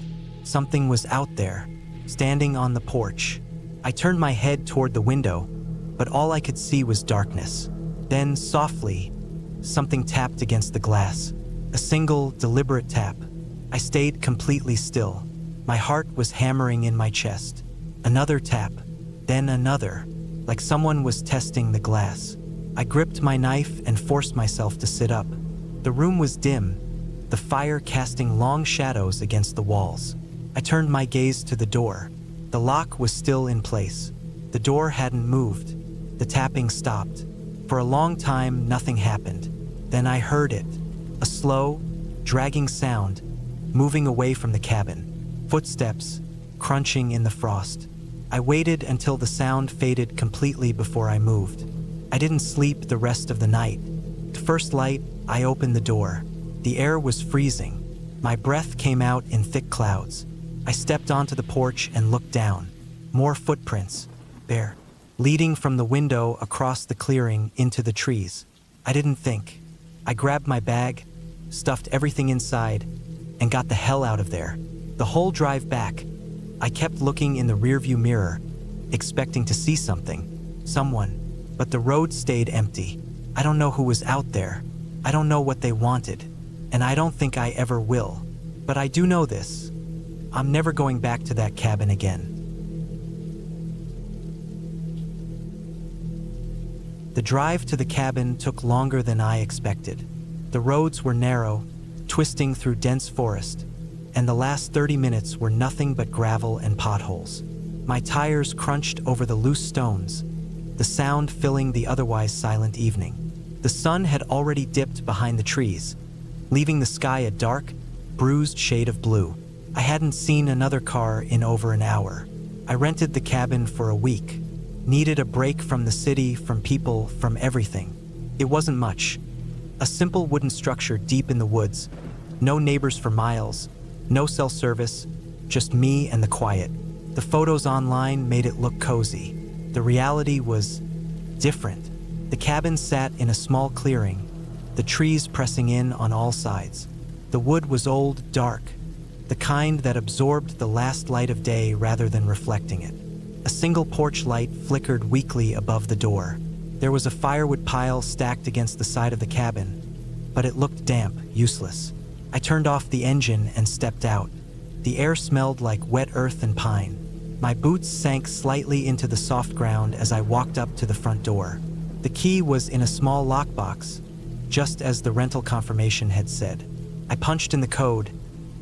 Something was out there, standing on the porch. I turned my head toward the window, but all I could see was darkness. Then, softly, something tapped against the glass. A single, deliberate tap. I stayed completely still. My heart was hammering in my chest. Another tap, then another, like someone was testing the glass. I gripped my knife and forced myself to sit up. The room was dim, the fire casting long shadows against the walls. I turned my gaze to the door. The lock was still in place. The door hadn't moved. The tapping stopped. For a long time, nothing happened. Then I heard it. A slow, dragging sound, moving away from the cabin. Footsteps, crunching in the frost. I waited until the sound faded completely before I moved. I didn't sleep the rest of the night. At first light, I opened the door. The air was freezing. My breath came out in thick clouds. I stepped onto the porch and looked down. More footprints, bare, leading from the window across the clearing into the trees. I didn't think. I grabbed my bag, stuffed everything inside, and got the hell out of there. The whole drive back, I kept looking in the rearview mirror, expecting to see something, someone, but the road stayed empty. I don't know who was out there. I don't know what they wanted, and I don't think I ever will. But I do know this. I'm never going back to that cabin again. The drive to the cabin took longer than I expected. The roads were narrow, twisting through dense forest, and the last 30 minutes were nothing but gravel and potholes. My tires crunched over the loose stones. The the sound filling the otherwise silent evening. The sun had already dipped behind the trees, leaving the sky a dark, bruised shade of blue. I hadn't seen another car in over an hour. I rented the cabin for a week. Needed a break from the city, from people, from everything. It wasn't much. A simple wooden structure deep in the woods. No neighbors for miles. No cell service. Just me and the quiet. The photos online made it look cozy. The reality was different. The cabin sat in a small clearing, the trees pressing in on all sides. The wood was old, dark, the kind that absorbed the last light of day rather than reflecting it. A single porch light flickered weakly above the door. There was a firewood pile stacked against the side of the cabin, but it looked damp, useless. I turned off the engine and stepped out. The air smelled like wet earth and pine. My boots sank slightly into the soft ground as I walked up to the front door. The key was in a small lockbox, just as the rental confirmation had said. I punched in the code,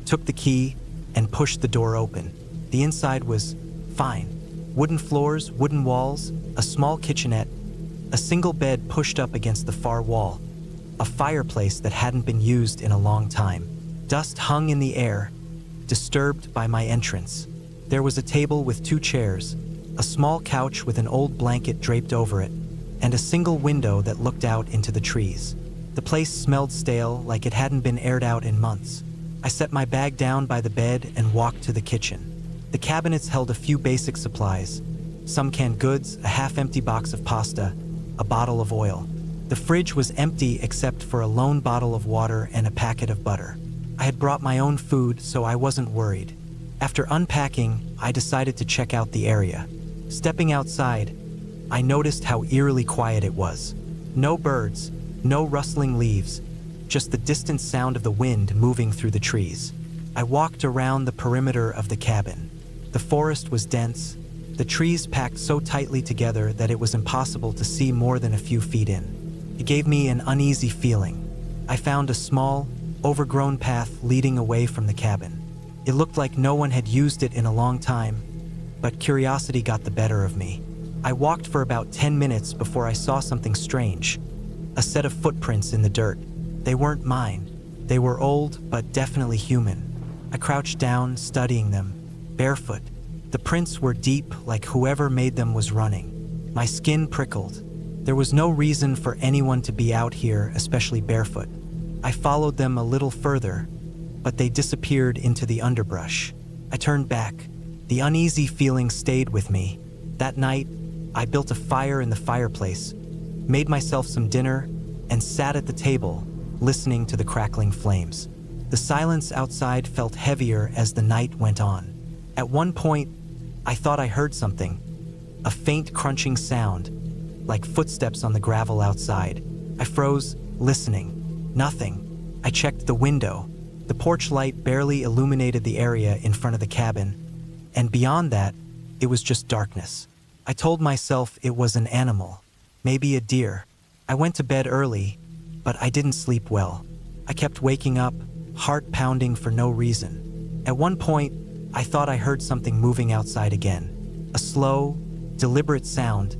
took the key, and pushed the door open. The inside was fine. Wooden floors, wooden walls, a small kitchenette, a single bed pushed up against the far wall, a fireplace that hadn't been used in a long time. Dust hung in the air, disturbed by my entrance. There was a table with 2 chairs, a small couch with an old blanket draped over it, and a single window that looked out into the trees. The place smelled stale, like it hadn't been aired out in months. I set my bag down by the bed and walked to the kitchen. The cabinets held a few basic supplies, some canned goods, a half-empty box of pasta, a bottle of oil. The fridge was empty except for a lone bottle of water and a packet of butter. I had brought my own food, so I wasn't worried. After unpacking, I decided to check out the area. Stepping outside, I noticed how eerily quiet it was. No birds, no rustling leaves, just the distant sound of the wind moving through the trees. I walked around the perimeter of the cabin. The forest was dense, the trees packed so tightly together that it was impossible to see more than a few feet in. It gave me an uneasy feeling. I found a small, overgrown path leading away from the cabin. It looked like no one had used it in a long time, but curiosity got the better of me. I walked for about 10 minutes before I saw something strange. A set of footprints in the dirt. They weren't mine. They were old, but definitely human. I crouched down, studying them, barefoot. The prints were deep, like whoever made them was running. My skin prickled. There was no reason for anyone to be out here, especially barefoot. I followed them a little further, but they disappeared into the underbrush. I turned back. The uneasy feeling stayed with me. That night, I built a fire in the fireplace, made myself some dinner, and sat at the table, listening to the crackling flames. The silence outside felt heavier as the night went on. At one point, I thought I heard something, a faint crunching sound, like footsteps on the gravel outside. I froze, listening. Nothing. I checked the window. The porch light barely illuminated the area in front of the cabin, and beyond that, it was just darkness. I told myself it was an animal, maybe a deer. I went to bed early, but I didn't sleep well. I kept waking up, heart pounding for no reason. At one point, I thought I heard something moving outside again. A slow, deliberate sound,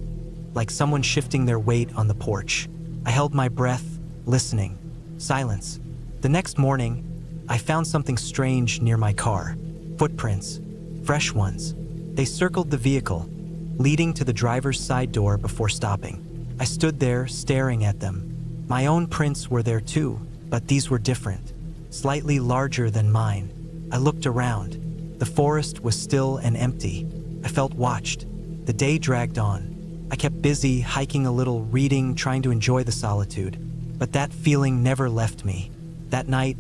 like someone shifting their weight on the porch. I held my breath, listening. Silence. The next morning, I found something strange near my car. Footprints. Fresh ones. They circled the vehicle, leading to the driver's side door before stopping. I stood there, staring at them. My own prints were there too, but these were different. Slightly larger than mine. I looked around. The forest was still and empty. I felt watched. The day dragged on. I kept busy, hiking a little, reading, trying to enjoy the solitude. But that feeling never left me. That night,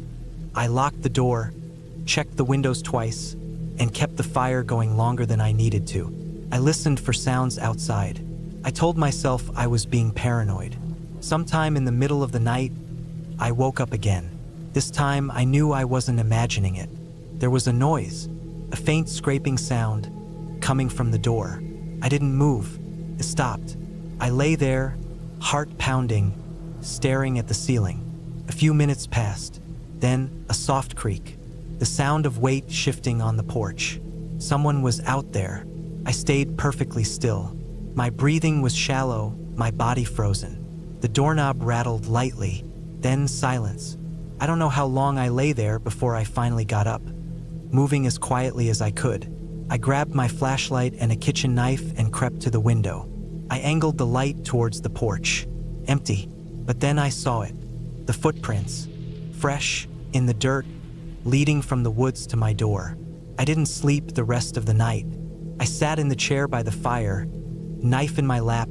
I locked the door, checked the windows twice, and kept the fire going longer than I needed to. I listened for sounds outside. I told myself I was being paranoid. Sometime in the middle of the night, I woke up again. This time, I knew I wasn't imagining it. There was a noise, a faint scraping sound, coming from the door. I didn't move. It stopped. I lay there, heart pounding, staring at the ceiling. A few minutes passed. Then, a soft creak. The sound of weight shifting on the porch. Someone was out there. I stayed perfectly still. My breathing was shallow, my body frozen. The doorknob rattled lightly, then silence. I don't know how long I lay there before I finally got up, moving as quietly as I could. I grabbed my flashlight and a kitchen knife and crept to the window. I angled the light towards the porch. Empty. But then I saw it. The footprints. Fresh, in the dirt, leading from the woods to my door. I didn't sleep the rest of the night. I sat in the chair by the fire, knife in my lap,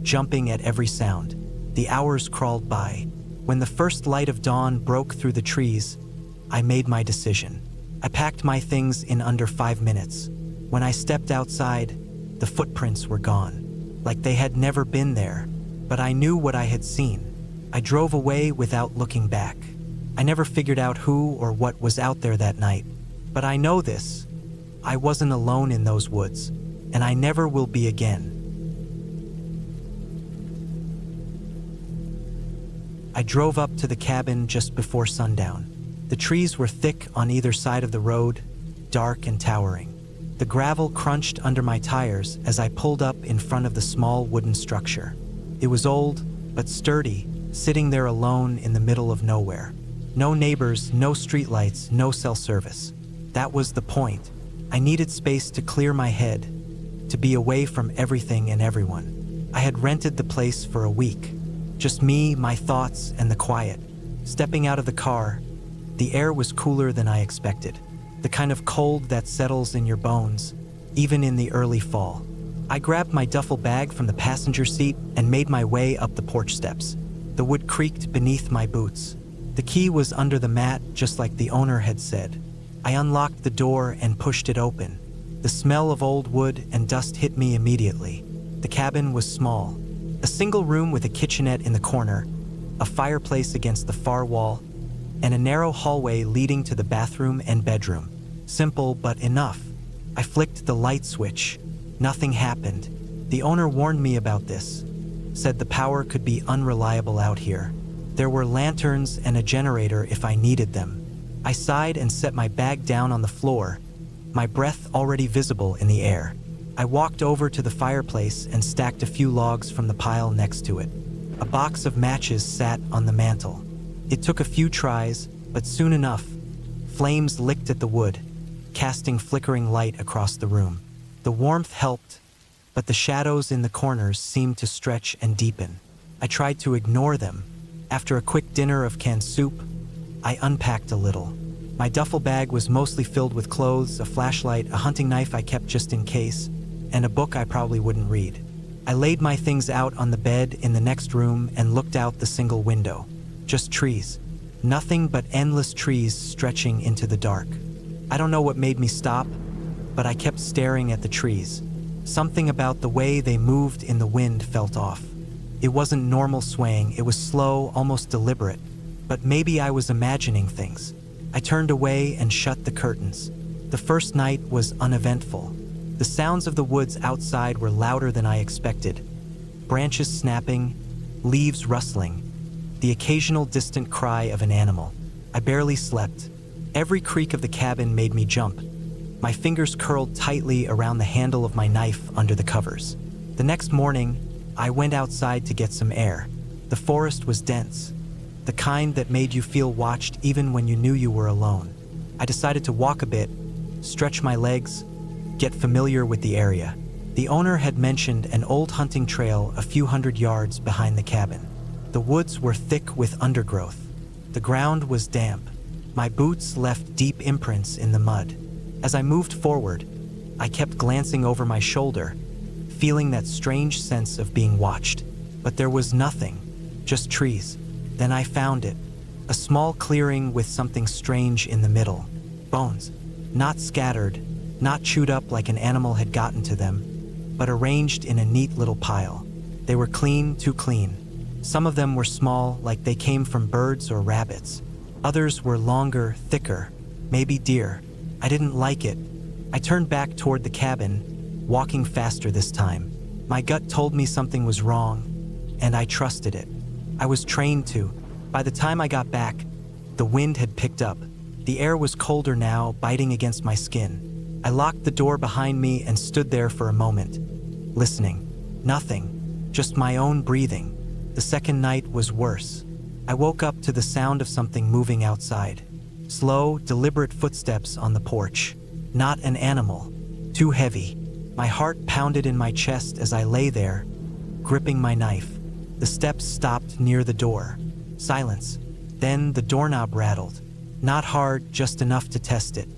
jumping at every sound. The hours crawled by. When the first light of dawn broke through the trees, I made my decision. I packed my things in under 5 minutes. When I stepped outside, the footprints were gone, like they had never been there. But I knew what I had seen. I drove away without looking back. I never figured out who or what was out there that night. But I know this. I wasn't alone in those woods, and I never will be again. I drove up to the cabin just before sundown. The trees were thick on either side of the road, dark and towering. The gravel crunched under my tires as I pulled up in front of the small wooden structure. It was old, but sturdy, sitting there alone in the middle of nowhere. No neighbors, no streetlights, no cell service. That was the point. I needed space to clear my head, to be away from everything and everyone. I had rented the place for a week. Just me, my thoughts, and the quiet. Stepping out of the car, the air was cooler than I expected. The kind of cold that settles in your bones, even in the early fall. I grabbed my duffel bag from the passenger seat and made my way up the porch steps. The wood creaked beneath my boots. The key was under the mat, just like the owner had said. I unlocked the door and pushed it open. The smell of old wood and dust hit me immediately. The cabin was small. A single room with a kitchenette in the corner, a fireplace against the far wall, and a narrow hallway leading to the bathroom and bedroom. Simple, but enough. I flicked the light switch. Nothing happened. The owner warned me about this. Said the power could be unreliable out here. There were lanterns and a generator if I needed them. I sighed and set my bag down on the floor, my breath already visible in the air. I walked over to the fireplace and stacked a few logs from the pile next to it. A box of matches sat on the mantel. It took a few tries, but soon enough, flames licked at the wood, casting flickering light across the room. The warmth helped, but the shadows in the corners seemed to stretch and deepen. I tried to ignore them. After a quick dinner of canned soup, I unpacked a little. My duffel bag was mostly filled with clothes, a flashlight, a hunting knife I kept just in case, and a book I probably wouldn't read. I laid my things out on the bed in the next room and looked out the single window. Just trees. Nothing but endless trees stretching into the dark. I don't know what made me stop, but I kept staring at the trees. Something about the way they moved in the wind felt off. It wasn't normal swaying, it was slow, almost deliberate. But maybe I was imagining things. I turned away and shut the curtains. The first night was uneventful. The sounds of the woods outside were louder than I expected. Branches snapping, leaves rustling, the occasional distant cry of an animal. I barely slept. Every creak of the cabin made me jump. My fingers curled tightly around the handle of my knife under the covers. The next morning, I went outside to get some air. The forest was dense, the kind that made you feel watched even when you knew you were alone. I decided to walk a bit, stretch my legs, get familiar with the area. The owner had mentioned an old hunting trail a few hundred yards behind the cabin. The woods were thick with undergrowth. The ground was damp. My boots left deep imprints in the mud. As I moved forward, I kept glancing over my shoulder, feeling that strange sense of being watched. But there was nothing, just trees. Then I found it, a small clearing with something strange in the middle. Bones, not scattered, not chewed up like an animal had gotten to them, but arranged in a neat little pile. They were clean, too clean. Some of them were small, like they came from birds or rabbits. Others were longer, thicker, maybe deer. I didn't like it. I turned back toward the cabin, walking faster this time. My gut told me something was wrong, and I trusted it. I was trained to. By the time I got back, the wind had picked up. The air was colder now, biting against my skin. I locked the door behind me and stood there for a moment, listening. Nothing, just my own breathing. The second night was worse. I woke up to the sound of something moving outside. Slow, deliberate footsteps on the porch. Not an animal. Too heavy. My heart pounded in my chest as I lay there, gripping my knife. The steps stopped near the door. Silence. Then the doorknob rattled. Not hard, just enough to test it.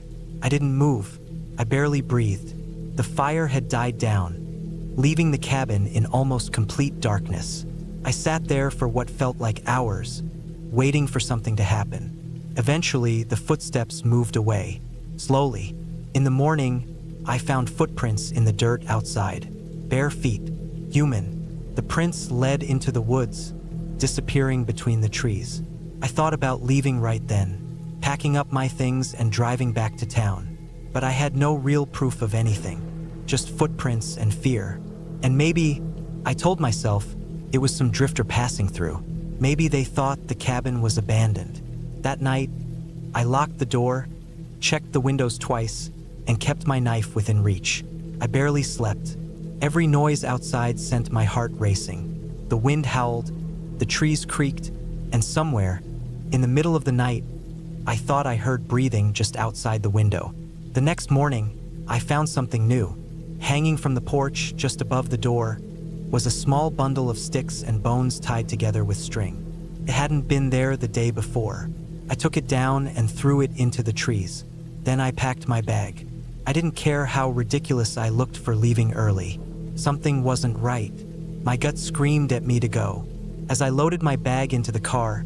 I didn't move. I barely breathed. The fire had died down, leaving the cabin in almost complete darkness. I sat there for what felt like hours, waiting for something to happen. Eventually, the footsteps moved away, slowly. In the morning, I found footprints in the dirt outside. Bare feet, human. The prints led into the woods, disappearing between the trees. I thought about leaving right then, packing up my things and driving back to town. But I had no real proof of anything, just footprints and fear. And maybe, I told myself, it was some drifter passing through. Maybe they thought the cabin was abandoned. That night, I locked the door, checked the windows twice, and kept my knife within reach. I barely slept. Every noise outside sent my heart racing. The wind howled, the trees creaked, and somewhere, in the middle of the night, I thought I heard breathing just outside the window. The next morning, I found something new. Hanging from the porch just above the door was a small bundle of sticks and bones tied together with string. It hadn't been there the day before. I took it down and threw it into the trees. Then I packed my bag. I didn't care how ridiculous I looked for leaving early. Something wasn't right. My gut screamed at me to go. As I loaded my bag into the car,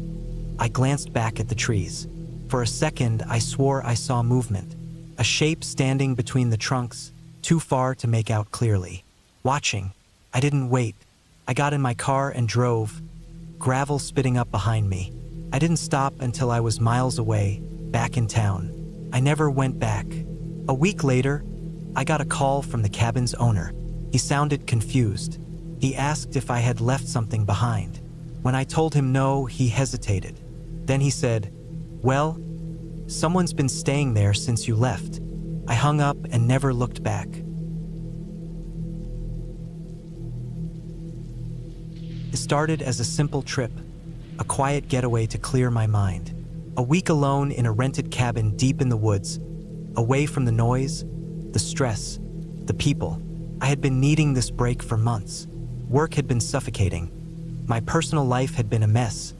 I glanced back at the trees. For a second, I swore I saw movement. A shape standing between the trunks, too far to make out clearly. Watching. I didn't wait. I got in my car and drove, gravel spitting up behind me. I didn't stop until I was miles away, back in town. I never went back. A week later, I got a call from the cabin's owner. He sounded confused. He asked if I had left something behind. When I told him no, he hesitated. Then he said, "Well, someone's been staying there since you left." I hung up and never looked back. It started as a simple trip, a quiet getaway to clear my mind. A week alone in a rented cabin deep in the woods, away from the noise, the stress, the people. I had been needing this break for months. Work had been suffocating. My personal life had been a mess,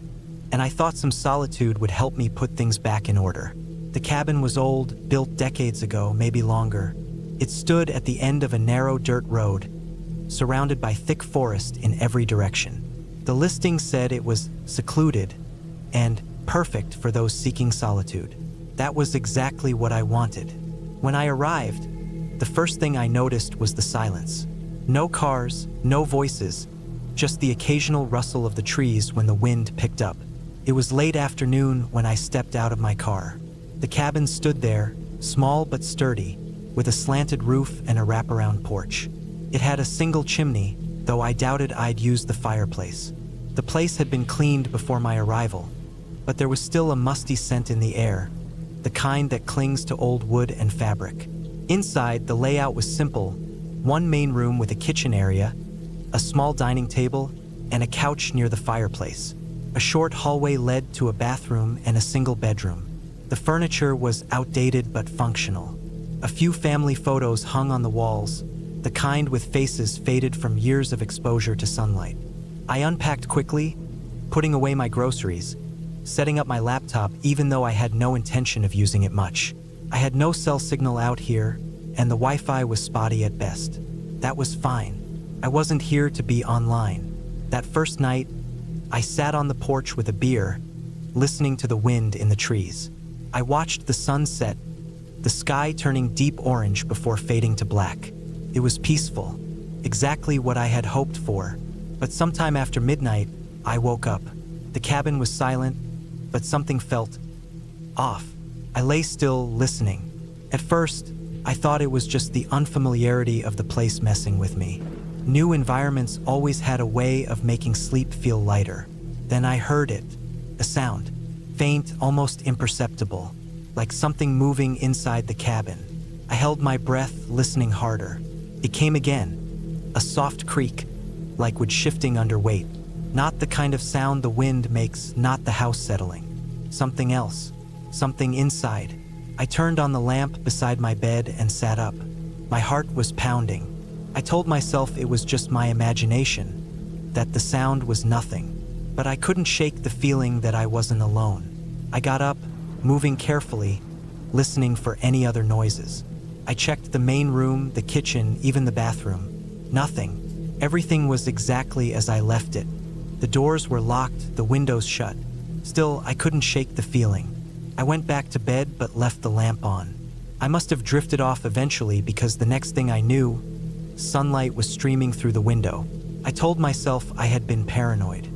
and I thought some solitude would help me put things back in order. The cabin was old, built decades ago, maybe longer. It stood at the end of a narrow dirt road, surrounded by thick forest in every direction. The listing said it was secluded and perfect for those seeking solitude. That was exactly what I wanted. When I arrived, the first thing I noticed was the silence. No cars, no voices, just the occasional rustle of the trees when the wind picked up. It was late afternoon when I stepped out of my car. The cabin stood there, small but sturdy, with a slanted roof and a wraparound porch. It had a single chimney, though I doubted I'd use the fireplace. The place had been cleaned before my arrival, but there was still a musty scent in the air, the kind that clings to old wood and fabric. Inside, the layout was simple: one main room with a kitchen area, a small dining table, and a couch near the fireplace. A short hallway led to a bathroom and a single bedroom. The furniture was outdated but functional. A few family photos hung on the walls, the kind with faces faded from years of exposure to sunlight. I unpacked quickly, putting away my groceries, setting up my laptop even though I had no intention of using it much. I had no cell signal out here, and the Wi-Fi was spotty at best. That was fine. I wasn't here to be online. That first night, I sat on the porch with a beer, listening to the wind in the trees. I watched the sun set, the sky turning deep orange before fading to black. It was peaceful, exactly what I had hoped for. But sometime after midnight, I woke up. The cabin was silent, but something felt off. I lay still, listening. At first, I thought it was just the unfamiliarity of the place messing with me. New environments always had a way of making sleep feel lighter. Then I heard it, a sound, faint, almost imperceptible, like something moving inside the cabin. I held my breath, listening harder. It came again, a soft creak, like wood shifting under weight. Not the kind of sound the wind makes, not the house settling. Something else. Something inside. I turned on the lamp beside my bed and sat up. My heart was pounding. I told myself it was just my imagination, that the sound was nothing. But I couldn't shake the feeling that I wasn't alone. I got up, moving carefully, listening for any other noises. I checked the main room, the kitchen, even the bathroom. Nothing. Everything was exactly as I left it. The doors were locked, the windows shut. Still, I couldn't shake the feeling. I went back to bed but left the lamp on. I must have drifted off eventually because the next thing I knew, sunlight was streaming through the window. I told myself I had been paranoid.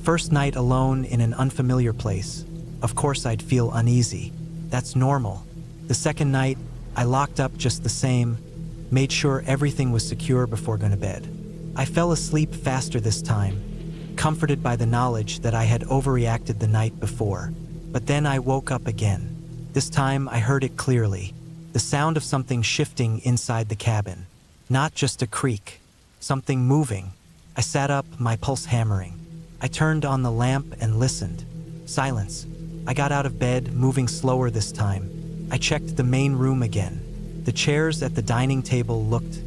First night alone in an unfamiliar place. Of course I'd feel uneasy. That's normal. The second night, I locked up just the same, made sure everything was secure before going to bed. I fell asleep faster this time, comforted by the knowledge that I had overreacted the night before. But then I woke up again. This time I heard it clearly. The sound of something shifting inside the cabin. Not just a creak. Something moving. I sat up, my pulse hammering. I turned on the lamp and listened. Silence. I got out of bed, moving slower this time. I checked the main room again. The chairs at the dining table looked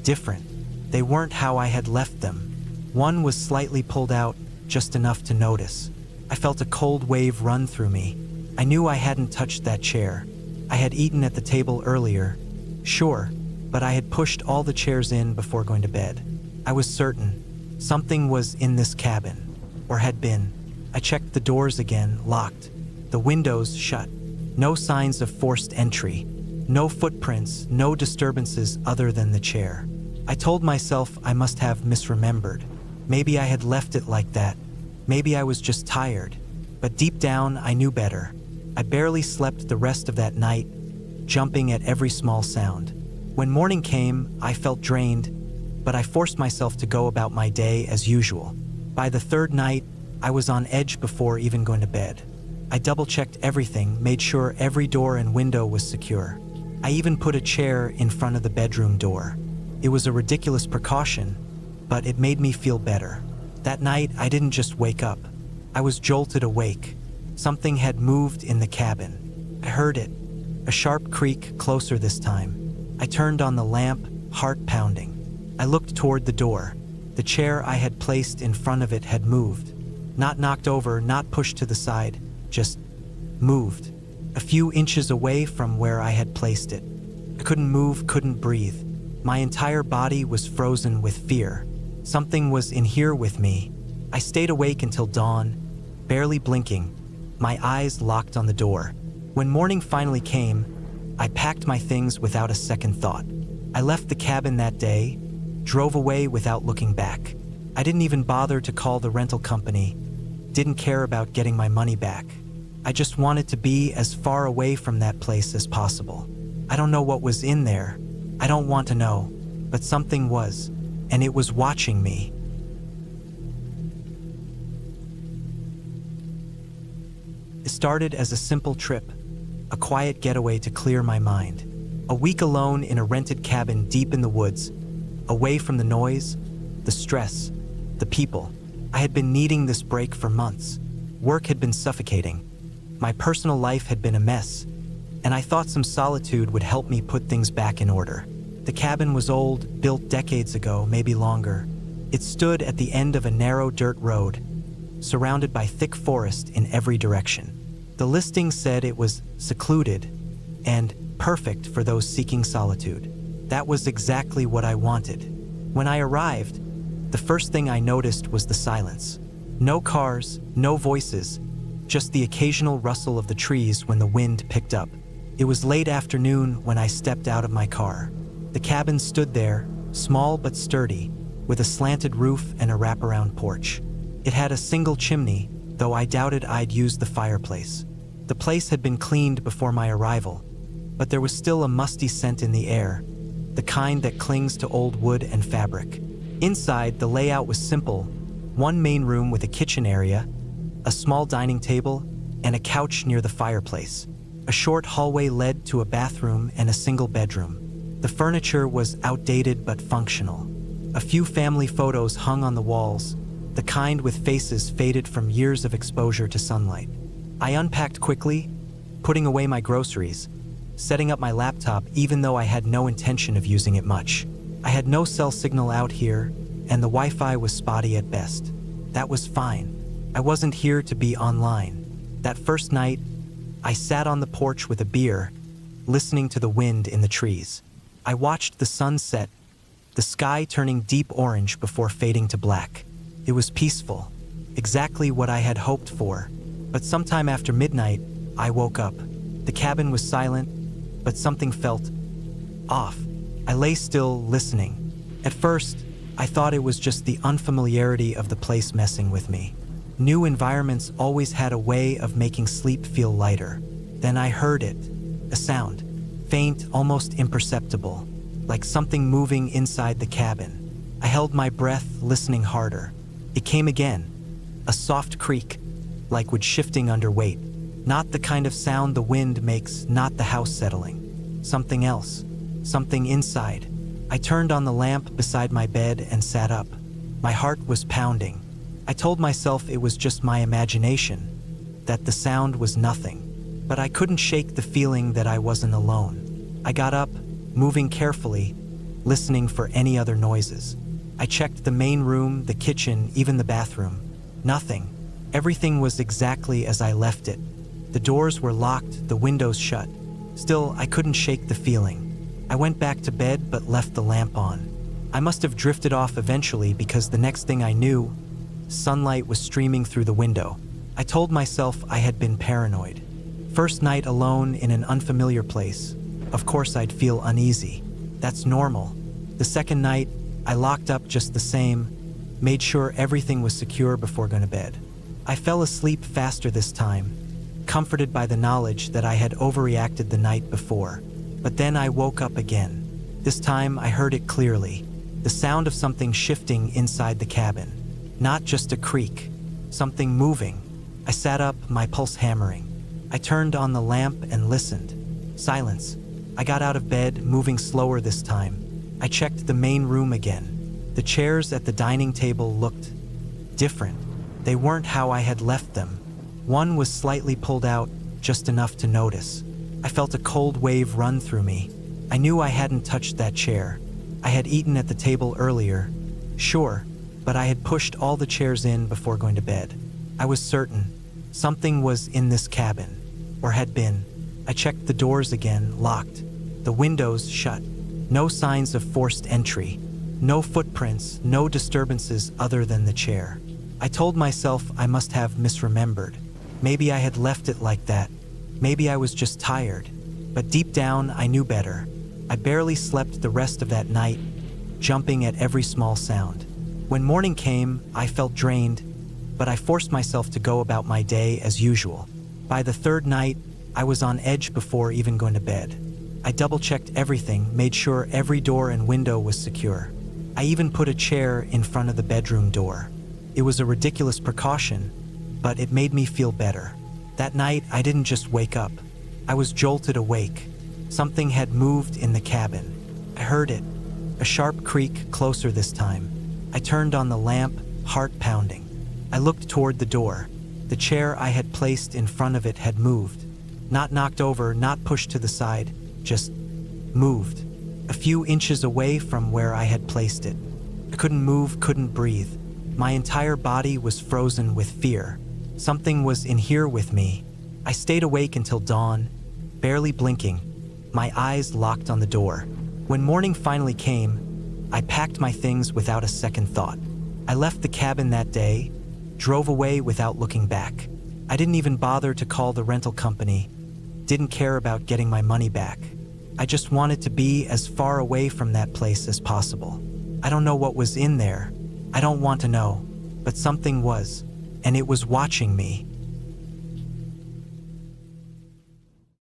different. They weren't how I had left them. One was slightly pulled out, just enough to notice. I felt a cold wave run through me. I knew I hadn't touched that chair. I had eaten at the table earlier, sure, but I had pushed all the chairs in before going to bed. I was certain something was in this cabin, or had been. I checked the doors again, locked. The windows shut. No signs of forced entry. No footprints, no disturbances other than the chair. I told myself I must have misremembered. Maybe I had left it like that. Maybe I was just tired. But deep down, I knew better. I barely slept the rest of that night, jumping at every small sound. When morning came, I felt drained, but I forced myself to go about my day as usual. By the third night, I was on edge before even going to bed. I double-checked everything, made sure every door and window was secure. I even put a chair in front of the bedroom door. It was a ridiculous precaution, but it made me feel better. That night, I didn't just wake up. I was jolted awake. Something had moved in the cabin. I heard it, a sharp creak closer this time. I turned on the lamp, heart pounding. I looked toward the door. The chair I had placed in front of it had moved. Not knocked over, not pushed to the side, just moved. A few inches away from where I had placed it. I couldn't move, couldn't breathe. My entire body was frozen with fear. Something was in here with me. I stayed awake until dawn, barely blinking, my eyes locked on the door. When morning finally came, I packed my things without a second thought. I left the cabin that day, drove away without looking back. I didn't even bother to call the rental company, didn't care about getting my money back. I just wanted to be as far away from that place as possible. I don't know what was in there. I don't want to know, but something was, and it was watching me. It started as a simple trip, a quiet getaway to clear my mind. A week alone in a rented cabin deep in the woods, away from the noise, the stress, the people. I had been needing this break for months. Work had been suffocating. My personal life had been a mess, and I thought some solitude would help me put things back in order. The cabin was old, built decades ago, maybe longer. It stood at the end of a narrow dirt road, surrounded by thick forest in every direction. The listing said it was secluded and perfect for those seeking solitude. That was exactly what I wanted. When I arrived, the first thing I noticed was the silence. No cars, no voices, just the occasional rustle of the trees when the wind picked up. It was late afternoon when I stepped out of my car. The cabin stood there, small but sturdy, with a slanted roof and a wraparound porch. It had a single chimney, though I doubted I'd use the fireplace. The place had been cleaned before my arrival, but there was still a musty scent in the air, the kind that clings to old wood and fabric. Inside, the layout was simple: one main room with a kitchen area, a small dining table, and a couch near the fireplace. A short hallway led to a bathroom and a single bedroom. The furniture was outdated but functional. A few family photos hung on the walls, the kind with faces faded from years of exposure to sunlight. I unpacked quickly, putting away my groceries, setting up my laptop even though I had no intention of using it much. I had no cell signal out here, and the Wi-Fi was spotty at best. That was fine. I wasn't here to be online. That first night, I sat on the porch with a beer, listening to the wind in the trees. I watched the sun set, the sky turning deep orange before fading to black. It was peaceful, exactly what I had hoped for. But sometime after midnight, I woke up. The cabin was silent, but something felt off. I lay still, listening. At first, I thought it was just the unfamiliarity of the place messing with me. New environments always had a way of making sleep feel lighter. Then I heard it, a sound, faint, almost imperceptible, like something moving inside the cabin. I held my breath, listening harder. It came again, a soft creak, like wood shifting under weight. Not the kind of sound the wind makes, not the house settling. Something else, something inside. I turned on the lamp beside my bed and sat up. My heart was pounding. I told myself it was just my imagination, that the sound was nothing. But I couldn't shake the feeling that I wasn't alone. I got up, moving carefully, listening for any other noises. I checked the main room, the kitchen, even the bathroom. Nothing. Everything was exactly as I left it. The doors were locked, the windows shut. Still, I couldn't shake the feeling. I went back to bed but left the lamp on. I must have drifted off eventually because the next thing I knew, sunlight was streaming through the window. I told myself I had been paranoid. First night alone in an unfamiliar place. Of course I'd feel uneasy. That's normal. The second night, I locked up just the same, made sure everything was secure before going to bed. I fell asleep faster this time, comforted by the knowledge that I had overreacted the night before. But then I woke up again. This time I heard it clearly, the sound of something shifting inside the cabin. Not just a creak, something moving. I sat up, my pulse hammering. I turned on the lamp and listened. Silence. I got out of bed, moving slower this time. I checked the main room again. The chairs at the dining table looked different. They weren't how I had left them. One was slightly pulled out, just enough to notice. I felt a cold wave run through me. I knew I hadn't touched that chair. I had eaten at the table earlier, sure, but I had pushed all the chairs in before going to bed. I was certain something was in this cabin, or had been. I checked the doors again, locked. The windows shut. No signs of forced entry. No footprints, no disturbances other than the chair. I told myself I must have misremembered. Maybe I had left it like that. Maybe I was just tired. But deep down, I knew better. I barely slept the rest of that night, jumping at every small sound. When morning came, I felt drained, but I forced myself to go about my day as usual. By the third night, I was on edge before even going to bed. I double-checked everything, made sure every door and window was secure. I even put a chair in front of the bedroom door. It was a ridiculous precaution, but it made me feel better. That night, I didn't just wake up. I was jolted awake. Something had moved in the cabin. I heard it, a sharp creak closer this time. I turned on the lamp, heart pounding. I looked toward the door. The chair I had placed in front of it had moved. Not knocked over, not pushed to the side, just moved. A few inches away from where I had placed it. I couldn't move, couldn't breathe. My entire body was frozen with fear. Something was in here with me. I stayed awake until dawn, barely blinking, my eyes locked on the door. When morning finally came, I packed my things without a second thought. I left the cabin that day, drove away without looking back. I didn't even bother to call the rental company, didn't care about getting my money back. I just wanted to be as far away from that place as possible. I don't know what was in there. I don't want to know, but something was, and it was watching me.